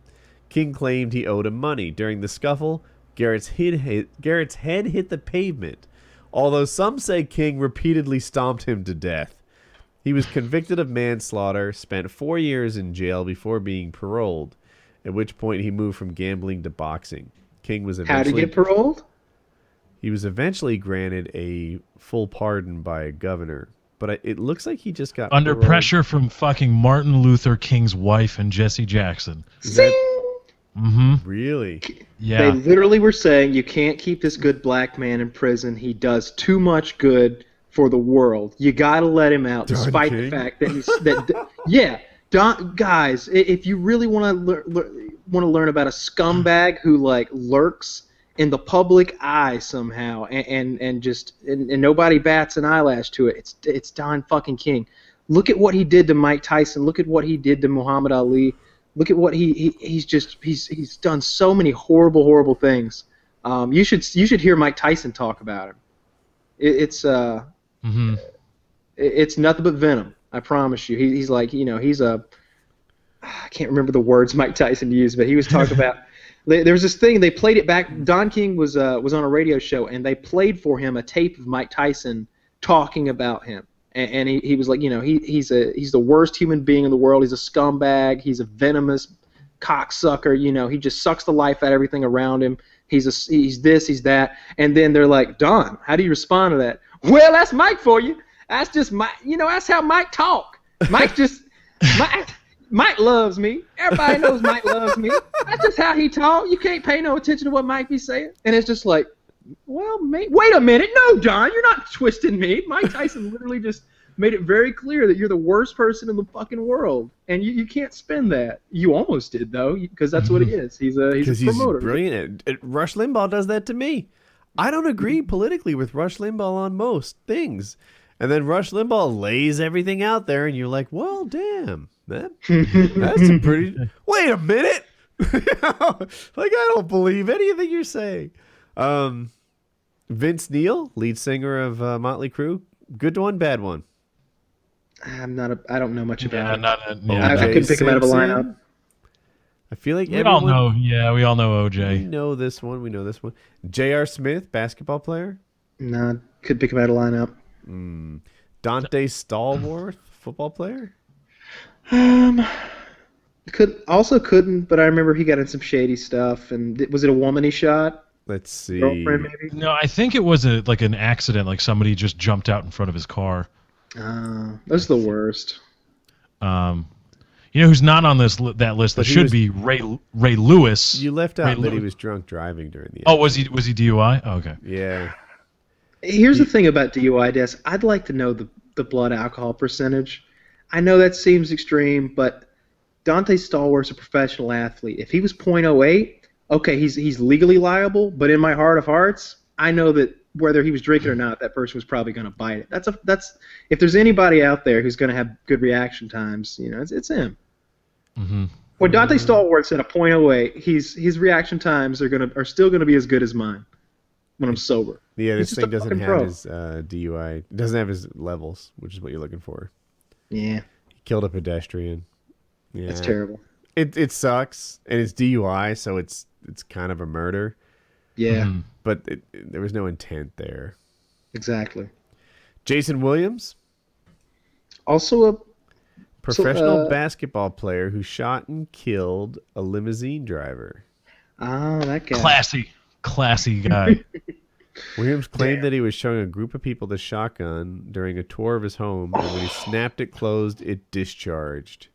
King claimed he owed him money. During the scuffle, Garrett's head hit the pavement, although some say King repeatedly stomped him to death. He was convicted of manslaughter, spent 4 years in jail before being paroled, at which point he moved from gambling to boxing. King was eventually... How did he get paroled? He was eventually granted a full pardon by a governor, but it looks like he just got under paroled. pressure from fucking Martin Luther King's wife and Jesse Jackson. Really? Yeah. They literally were saying, you can't keep this good black man in prison. He does too much good for the world. You gotta let him out, despite the fact that he's guys, if you really want to learn about a scumbag who like lurks in the public eye somehow and nobody bats an eyelash to it, it's Don fucking King. Look at what he did to Mike Tyson. Look at what he did to Muhammad Ali. Look at what he's done so many horrible things. You should hear Mike Tyson talk about him. It's nothing but venom. I promise you. He's like, I can't remember the words Mike Tyson used, but he was talking about. There was this thing, they played it back. Don King was on a radio show, and they played for him a tape of Mike Tyson talking about him. And he was like, he's the worst human being in the world. He's a scumbag. He's a venomous cocksucker. He just sucks the life out of everything around him. He's this, he's that. And then they're like, Don, how do you respond to that? Well, that's Mike for you. That's just Mike. That's how Mike talk. Mike loves me. Everybody knows Mike loves me. That's just how he talk. You can't pay no attention to what Mike be saying. And it's just like, well, wait a minute. No, Don, you're not twisting me. Mike Tyson literally just made it very clear that you're the worst person in the fucking world, and you can't spin that. You almost did, though, because that's what he is. He's a promoter. He's brilliant. Rush Limbaugh does that to me. I don't agree politically with Rush Limbaugh on most things. And then Rush Limbaugh lays everything out there, and you're like, well, damn. That's a pretty... Wait a minute! I don't believe anything you're saying. Vince Neil, lead singer of Motley Crue. Good one, bad one? I don't know much about him. I couldn't pick him out of a lineup. I feel like we all know OJ. We know this one. J.R. Smith, basketball player. No, couldn't pick him out of a lineup. Dante Stallworth, football player. Couldn't, but I remember he got in some shady stuff. And was it a woman he shot? Let's see. Girlfriend, maybe? No, I think it was like an accident. Like somebody just jumped out in front of his car. Those are the worst. You know who's not on that list? That should be Ray Lewis. You left out that he was drunk driving during the. Oh, was he DUI? Oh, okay. Yeah. Here's the thing about DUI deaths. I'd like to know the blood alcohol percentage. I know that seems extreme, but Dante Stallworth's a professional athlete. If he was .08, okay, he's legally liable. But in my heart of hearts, I know that whether he was drinking or not, that person was probably going to bite it. That's if there's anybody out there who's going to have good reaction times, it's him. Mm-hmm. When Dante Stallworth's at a .08, his reaction times are still going to be as good as mine when I'm sober. Yeah, this He's thing just a doesn't fucking have pro. his DUI. It doesn't have his levels, which is what you're looking for. Yeah, He killed a pedestrian. Yeah, that's terrible. It sucks, and it's DUI, so it's kind of a murder. Yeah, But there was no intent there. exactly. Jason Williams, Also professional basketball player who shot and killed a limousine driver. that guy. Classy guy. Williams claimed that he was showing a group of people the shotgun during a tour of his home, and when he snapped it closed, it discharged.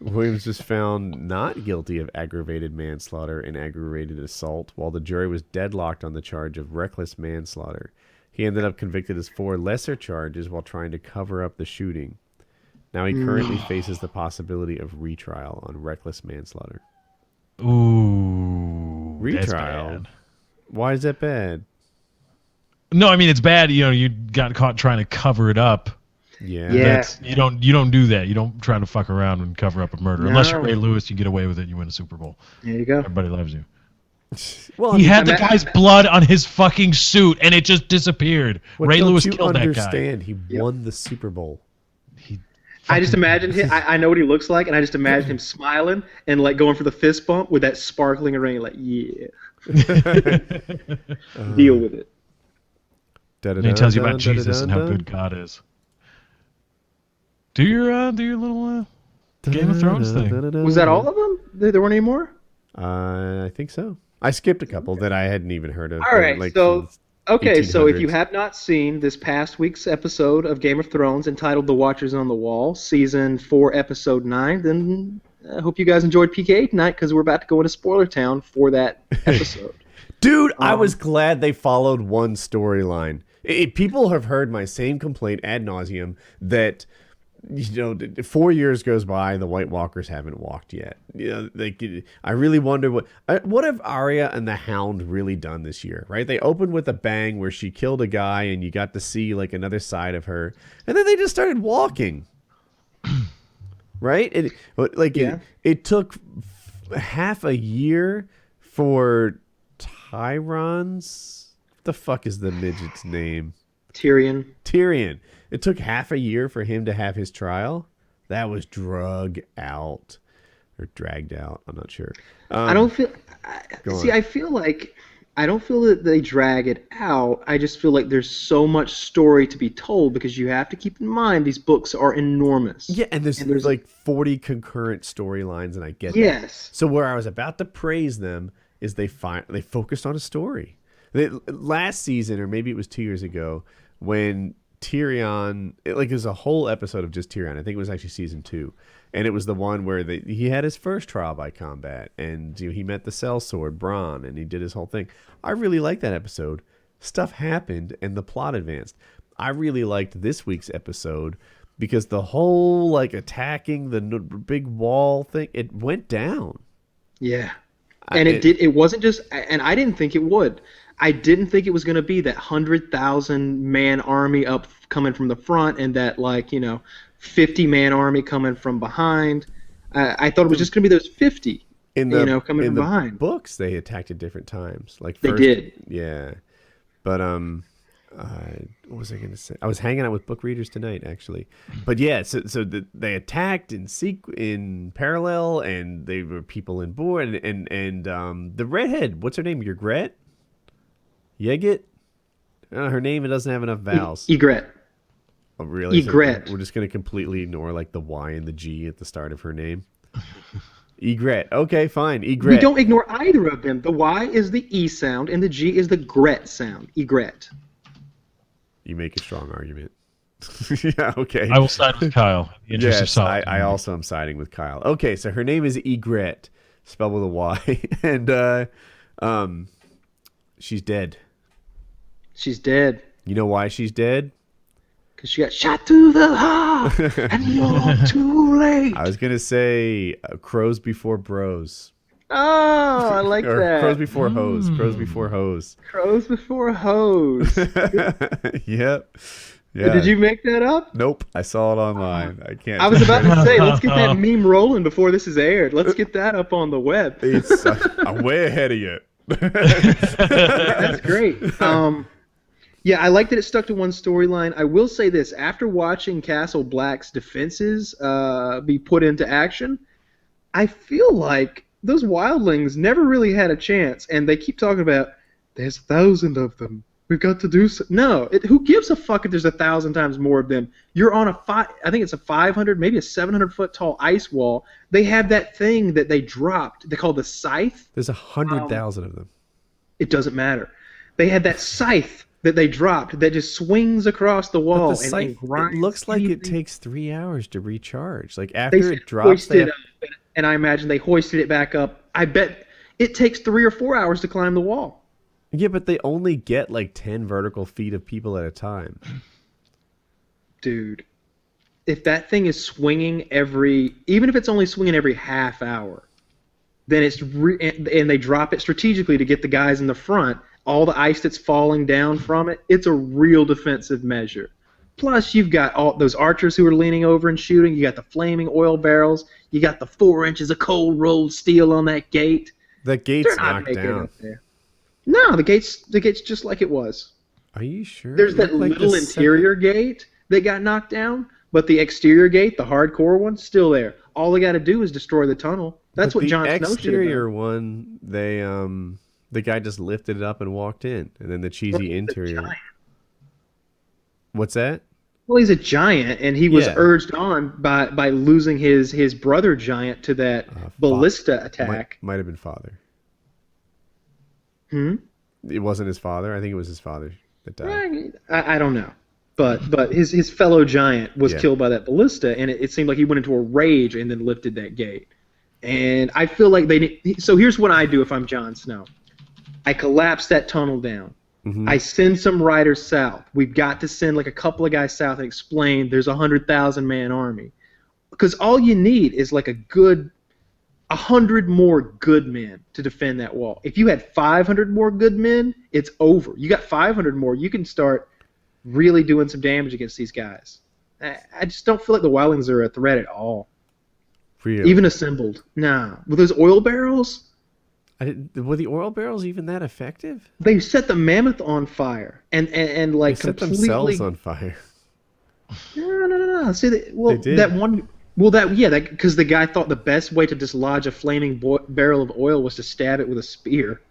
Williams was found not guilty of aggravated manslaughter and aggravated assault, while the jury was deadlocked on the charge of reckless manslaughter. He ended up convicted as 4 lesser charges while trying to cover up the shooting. Now he currently faces the possibility of retrial on reckless manslaughter. Ooh, Retrial? that's bad. Why is that bad? No, I mean it's bad. You got caught trying to cover it up. Yeah. Yeah. You don't do that. You don't try to fuck around and cover up a murder. No. Unless you're Ray Lewis, you get away with it. You win a Super Bowl. There you go. Everybody loves you. Well, He had the guy's blood on his fucking suit, and it just disappeared. Ray Lewis killed that guy. Understand? He won the Super Bowl. I just imagine him. I know what he looks like, and I just imagine him smiling and like going for the fist bump with that sparkling ring, like yeah. Deal with it. And he tells you about Jesus and how good God is. Do your little Game of Thrones thing. Was that all of them? There weren't any more? I think so. I skipped a couple that I hadn't even heard of. All right, so since okay, so if you 1800s. have not seen this past week's episode of Game of Thrones entitled The Watchers on the Wall, Season 4, Episode 9, then I hope you guys enjoyed PK tonight because we're about to go into spoiler town for that episode. Dude, I was glad they followed one storyline. People have heard my same complaint ad nauseum that 4 years goes by and the White Walkers haven't walked yet. I really wonder what have Arya and the Hound really done this year, right? They opened with a bang where she killed a guy and you got to see like another side of her, and then they just started walking. Right? It took half a year for Tyron's. What the fuck is the midget's name? Tyrion. It took half a year for him to have his trial. That was dragged out. I'm not sure. I don't feel. Go See, on. I feel like I don't feel that they drag it out. I just feel like there's so much story to be told because you have to keep in mind these books are enormous. Yeah, and there's like 40 concurrent storylines, and I get that. Yes. So where I was about to praise them is they focused on a story. Last season, or maybe it was 2 years ago, when Tyrion, there's a whole episode of just Tyrion. I think it was actually season 2, and it was the one where he had his first trial by combat, and he met the sellsword Bronn, and he did his whole thing. I really liked that episode. Stuff happened, and the plot advanced. I really liked this week's episode because the whole attacking the big wall thing, it went down. Yeah. And it did. It wasn't just, and I didn't think it would. I didn't think it was going to be that 100,000 man army up coming from the front and that 50 man army coming from behind. I thought it was just going to be those 50, coming from behind. Books they attacked at different times. They did. Yeah, but what was I going to say? I was hanging out with book readers tonight, actually. But yeah, so they attacked in parallel, and they were people in board, and the redhead, what's her name? Ygritte? Yegit? Her name, it doesn't have enough vowels. Ygritte. Oh, really? Ygritte. So we're just going to completely ignore the Y and the G at the start of her name. Ygritte. Okay, fine. Ygritte. We don't ignore either of them. The Y is the E sound, and the G is the Gret sound. Ygritte. You make a strong argument. Yeah, okay. I will side with Kyle in the interest of Yes, solid. I also am siding with Kyle. Okay, so her name is Egret, spelled with a Y, and she's dead. She's dead. You know why she's dead? Because she got shot to the heart, and you're too late. I was gonna say crows before bros. Oh, I like Or that. crows before hose. Crows before hose. Crows before hose. Yep. Yeah. Did you make that up? Nope. I saw it online. I can't. I was about to say, let's get that meme rolling before this is aired. Let's get that up on the web. It's I'm way ahead of you. That's great. Yeah, I like that it stuck to one storyline. I will say this: after watching Castle Black's defenses be put into action, I feel like those wildlings never really had a chance, and they keep talking about there's 1,000 of them. We've got to do so. No, who gives a fuck if there's 1,000 times more of them? You're on I think it's a 500, maybe a 700-foot tall ice wall. They have that thing that they dropped. They call the scythe. There's 100,000 of them. It doesn't matter. They had that scythe that they dropped that just swings across the wall. But the scythe, it looks like it takes 3 hours to recharge. Like after it drops, they up, and I imagine they hoisted it back up. I bet it takes 3 or 4 hours to climb the wall. Yeah, but they only get like 10 vertical feet of people at a time. Dude, if that thing is swinging even if it's only swinging every half hour, then and they drop it strategically to get the guys in the front, all the ice that's falling down from it, it's a real defensive measure. Plus, you've got all those archers who are leaning over and shooting. You got the flaming oil barrels. You got the 4 inches of cold rolled steel on that gate. That gate's knocked down. No, the gate's just like it was. Are you sure? There's that little interior gate that got knocked down, but the exterior gate, the hardcore one, still there. All they got to do is destroy the tunnel. That's what Jon Snow should have done. The exterior one, the guy just lifted it up and walked in, and then the cheesy interior. What's that? Well, he's a giant, and he was urged on by losing his brother giant to that ballista attack. Might have been father. Hmm? It wasn't his father. I think it was his father that died. I don't know. But his fellow giant was killed by that ballista, and it seemed like he went into a rage and then lifted that gate. And I feel like so here's what I do if I'm Jon Snow. I collapse that tunnel down. Mm-hmm. I send some riders south. We've got to send like a couple of guys south and explain there's a 100,000-man army. Because all you need is like 100 more good men to defend that wall. If you had 500 more good men, it's over. You got 500 more, you can start really doing some damage against these guys. I just don't feel like the wildlings are a threat at all. Really? Even assembled. Nah. With those oil barrels? Were the oil barrels even that effective? They set the mammoth on fire and like they set completely themselves on fire. No. See, they did. That one. Well, because the guy thought the best way to dislodge a flaming barrel of oil was to stab it with a spear,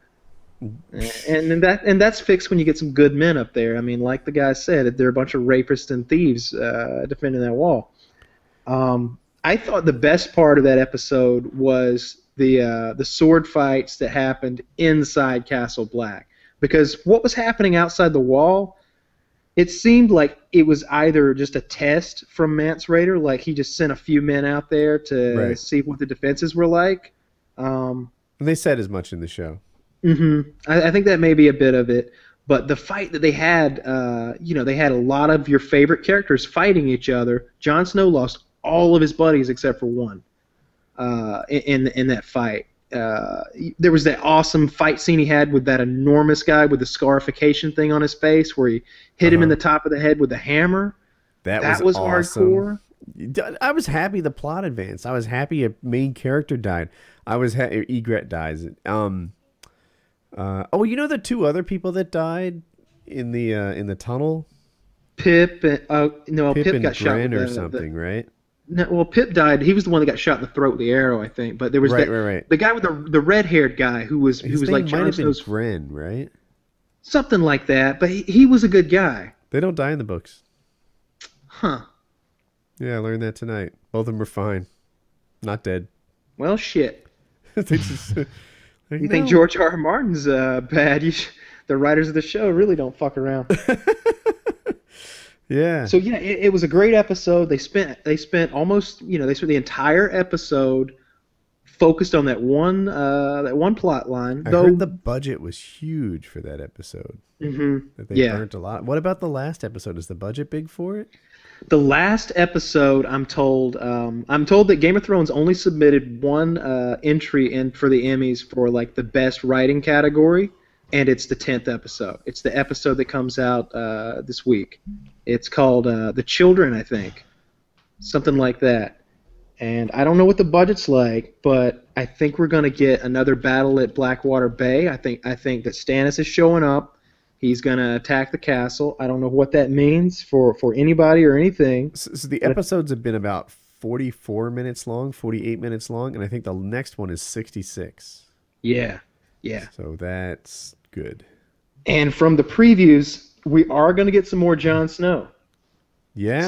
and that's fixed when you get some good men up there. I mean, like the guy said, they're a bunch of rapists and thieves defending that wall. I thought the best part of that episode was the sword fights that happened inside Castle Black, because what was happening outside the wall. It seemed like it was either just a test from Mance Rayder, like he just sent a few men out there to see what the defenses were like. And they said as much in the show. Mm-hmm. I think that may be a bit of it. But the fight that they had, they had a lot of your favorite characters fighting each other. Jon Snow lost all of his buddies except for one in that fight. There was that awesome fight scene he had with that enormous guy with the scarification thing on his face where he hit him in the top of the head with a hammer. That was awesome. Hardcore. I was happy the plot advanced. I was happy a main character died. I was Egret dies. You know the two other people that died in the tunnel? Pip and Pip got shot or something, right? No, well, Pip died. He was the one that got shot in the throat with the arrow, I think. But there was right. The guy with the red-haired guy who was like Jon Snow's friend, right? Something like that. But he was a good guy. They don't die in the books. Huh. Yeah, I learned that tonight. Both of them are fine. Not dead. Well, shit. They just, you think George R. Martin's bad? The writers of the show really don't fuck around. Yeah. So yeah, it was a great episode. They spent almost, they spent the entire episode focused on that one plot line. I heard Though, the budget was huge for that episode. That they yeah, burnt a lot. What about the last episode? Is the budget big for it? the last episode, I'm told that Game of Thrones only submitted one entry in for the Emmys for like the best writing category, and it's the 10th episode. It's the episode that comes out this week. It's called The Children, I think, something like that. And I don't know what the budget's like, but I think we're going to get another battle at Blackwater Bay. I think that Stannis is showing up. He's going to attack the castle. I don't know what that means for anybody or anything. So the episodes have been about 44 minutes long, 48 minutes long, and I think the next one is 66. Yeah, yeah. So that's good. And from the previews, we are going to get some more Jon Snow. Yeah.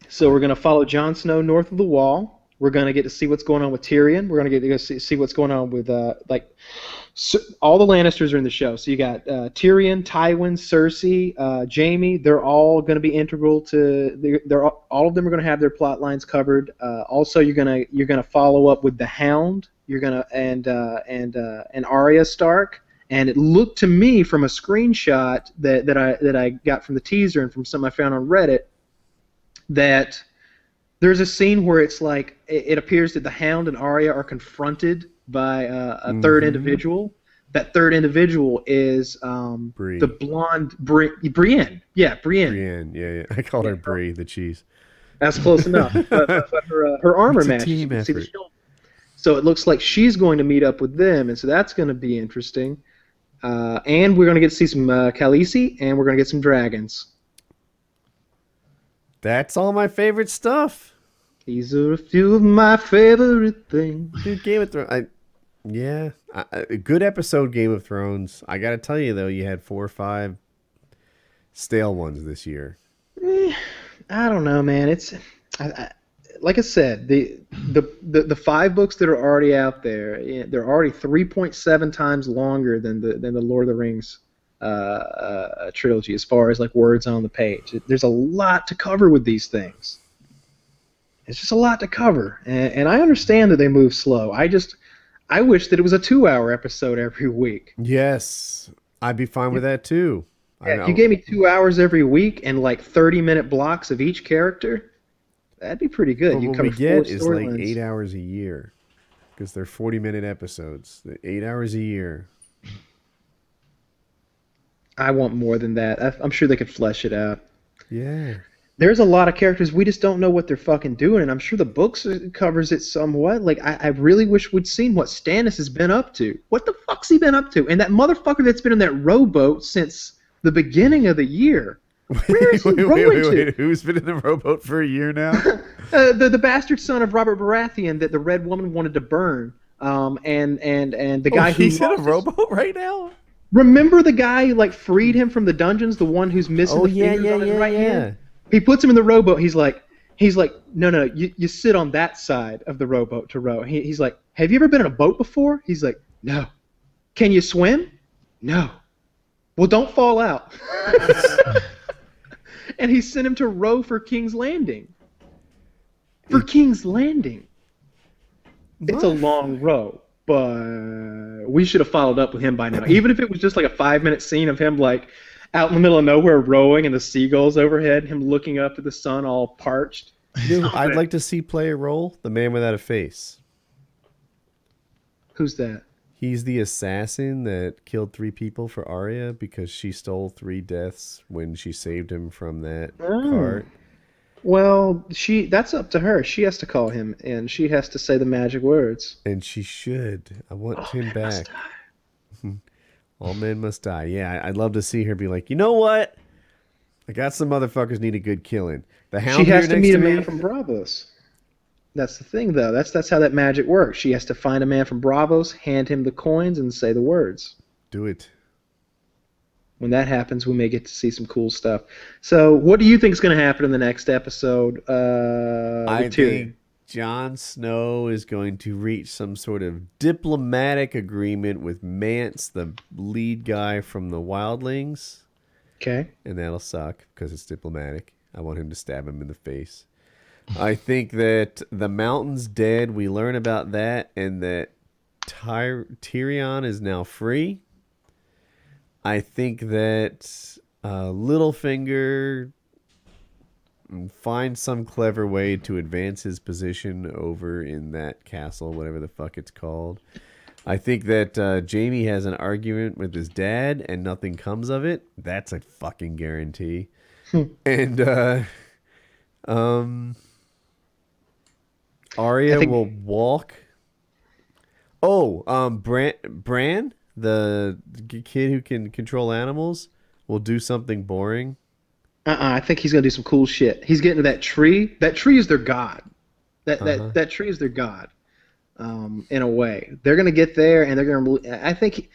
So we're gonna follow Jon Snow north of the Wall. We're gonna get to see what's going on with Tyrion. We're gonna get to go see what's going on with all the Lannisters are in the show. So you got Tyrion, Tywin, Cersei, Jaime. They're all gonna be integral to. All of them are gonna have their plot lines covered. Also, you're gonna follow up with the Hound. You're gonna and Arya Stark. And it looked to me from a screenshot that I got from the teaser and from something I found on Reddit that there's a scene where it's like it appears that the Hound and Arya are confronted by a third individual. That third individual is the blonde Brienne. Yeah, Brienne. Brienne. Yeah. I called her Brie, the cheese. That's close enough. But her armor It's a matches. team You can see the effort. shield. So it looks like she's going to meet up with them, and so that's going to be interesting. And we're going to get to see some Khaleesi, and we're going to get some dragons. That's all my favorite stuff. These are a few of my favorite things. Dude, Game of Thrones. A good episode, Game of Thrones. I got to tell you, though, you had 4 or 5 stale ones this year. I don't know, man. Like I said, the 5 books that are already out there, they're already 3.7 times longer than the Lord of the Rings trilogy as far as like words on the page. There's a lot to cover with these things. It's just a lot to cover, and I understand that they move slow. I wish that it was a 2-hour episode every week. Yes, I'd be fine with that too. Yeah, if you gave me 2 hours every week and like 30-minute blocks of each character, that'd be pretty good. But You what cover we get 4 is like storylines. 8 hours a year because they're 40-minute episodes. 8 hours a year. I want more than that. I'm sure they could flesh it out. Yeah. There's a lot of characters we just don't know what they're fucking doing, and I'm sure the books covers it somewhat. Like I really wish we'd seen what Stannis has been up to. What the fuck's he been up to? And that motherfucker that's been in that rowboat since the beginning of the year. Where is he rowing to? Who's been in the rowboat for a year now? The bastard son of Robert Baratheon that the Red Woman wanted to burn. And the guy who he's in a lost his- rowboat right now? Remember the guy who like freed him from the dungeons, the one who's missing Oh, the yeah, fingers yeah, on his yeah, right yeah. hand? He puts him in the rowboat. He's like, no, you sit on that side of the rowboat to row. He's like, have you ever been in a boat before? He's like, no. Can you swim? No. Well, don't fall out. And he sent him to row for King's Landing. For King's Landing. It's a long row, but we should have followed up with him by now. Even if it was just like a 5-minute scene of him like out in the middle of nowhere rowing and the seagulls overhead, him looking up at the sun all parched. You know, I'd like to see play a role, the man without a face. Who's that? He's the assassin that killed 3 people for Arya because she stole 3 deaths when she saved him from that cart. Well, that's up to her. She has to call him, and she has to say the magic words. And she should. I want him back. All men must die. Yeah, I'd love to see her be like, you know what? I got some motherfuckers need a good killing. The Hound She has here to next meet a me? man from Bravos. That's the thing, though. That's how that magic works. She has to find a man from Bravos, hand him the coins, and say the words. Do it. When that happens, we may get to see some cool stuff. So, what do you think is going to happen in the next episode? I with Tyrion? think Jon Snow is going to reach some sort of diplomatic agreement with Mance, the lead guy from the Wildlings. Okay. and that'll suck because it's diplomatic. I want him to stab him in the face. I think that the mountain's dead. We learn about that, and that Tyrion is now free. I think that Littlefinger finds some clever way to advance his position over in that castle, whatever the fuck it's called. I think that Jaime has an argument with his dad, and nothing comes of it. That's a fucking guarantee. And Arya will walk. Oh, Bran, the kid who can control animals, will do something boring. I think he's gonna do some cool shit. He's getting to that tree. That tree is their god. That tree is their god. In a way, they're gonna get there, and they're gonna. I think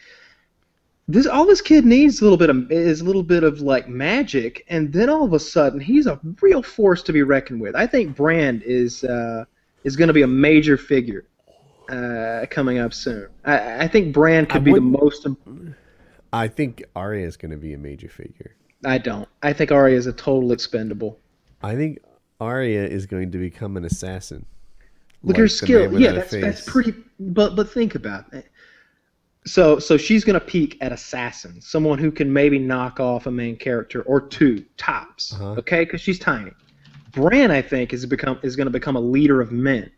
all this kid needs is a little bit of like magic, and then all of a sudden he's a real force to be reckoned with. I think Bran is going to be a major figure coming up soon. I think Bran could be the most. I think Arya is going to be a major figure. I don't. I think Arya is a total expendable. I think Arya is going to become an assassin. Look at her skill. Yeah, that's pretty. But think about it. So she's going to peak at assassin, someone who can maybe knock off a main character or two tops. Okay, because she's tiny. Bran, I think, is going to become a leader of men,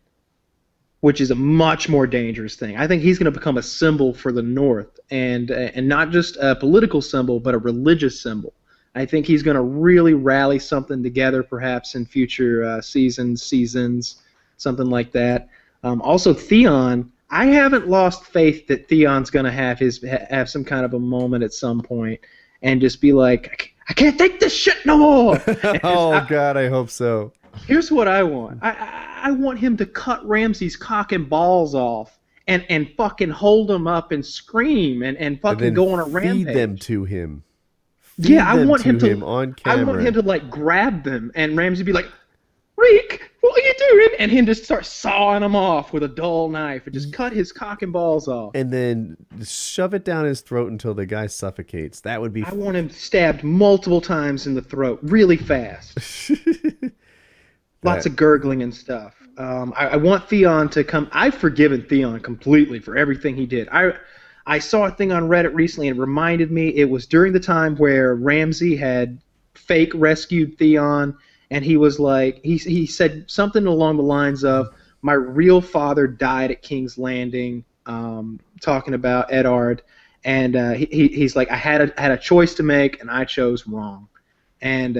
which is a much more dangerous thing. I think he's going to become a symbol for the North, and not just a political symbol, but a religious symbol. I think he's going to really rally something together, perhaps in future seasons, something like that. Also, Theon. I haven't lost faith that Theon's going to have some kind of a moment at some point and just be like, I can't take this shit no more. God, I hope so. Here's what I want. I want him to cut Ramsay's cock and balls off and fucking hold him up and scream and fucking go on a rampage. Feed them to him. I want him on camera. I want him to like grab them and Ramsay be like, Reek, what are you doing? And him just start sawing them off with a dull knife and just cut his cock and balls off. And then shove it down his throat until the guy suffocates. That would be... I want him stabbed multiple times in the throat, really fast. Lots of gurgling and stuff. I want Theon to come... I've forgiven Theon completely for everything he did. I saw a thing on Reddit recently and it reminded me it was during the time where Ramsay had fake rescued Theon. And he was like, he said something along the lines of, my real father died at King's Landing, talking about Eddard. And he's like, I had a choice to make, and I chose wrong. And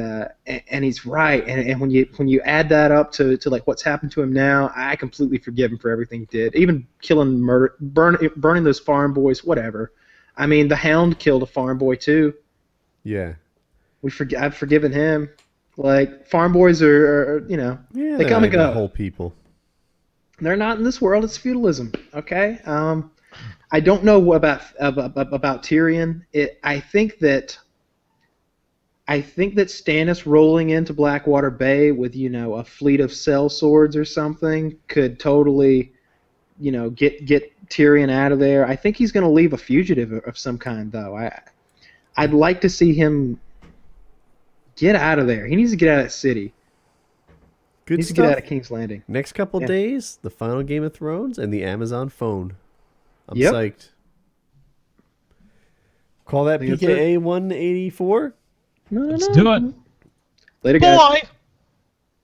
he's right. And when you add that up to like what's happened to him now, I completely forgive him for everything he did. Even burning those farm boys, whatever. I mean, the Hound killed a farm boy too. Yeah. I've forgiven him. Like, farm boys are they come and go. Whole people. They're not in this world. It's feudalism. Okay. I don't know about Tyrion. I think that Stannis rolling into Blackwater Bay with a fleet of sellswords or something could totally, get Tyrion out of there. I think he's going to leave a fugitive of some kind, though. I'd like to see him get out of there. He needs to get out of that city. Good he needs stuff. to get out of King's Landing. Next couple days, the final Game of Thrones and the Amazon phone. I'm Yep. psyched. Call that PKA 184? No. Let's do it. Later, guys. Bye.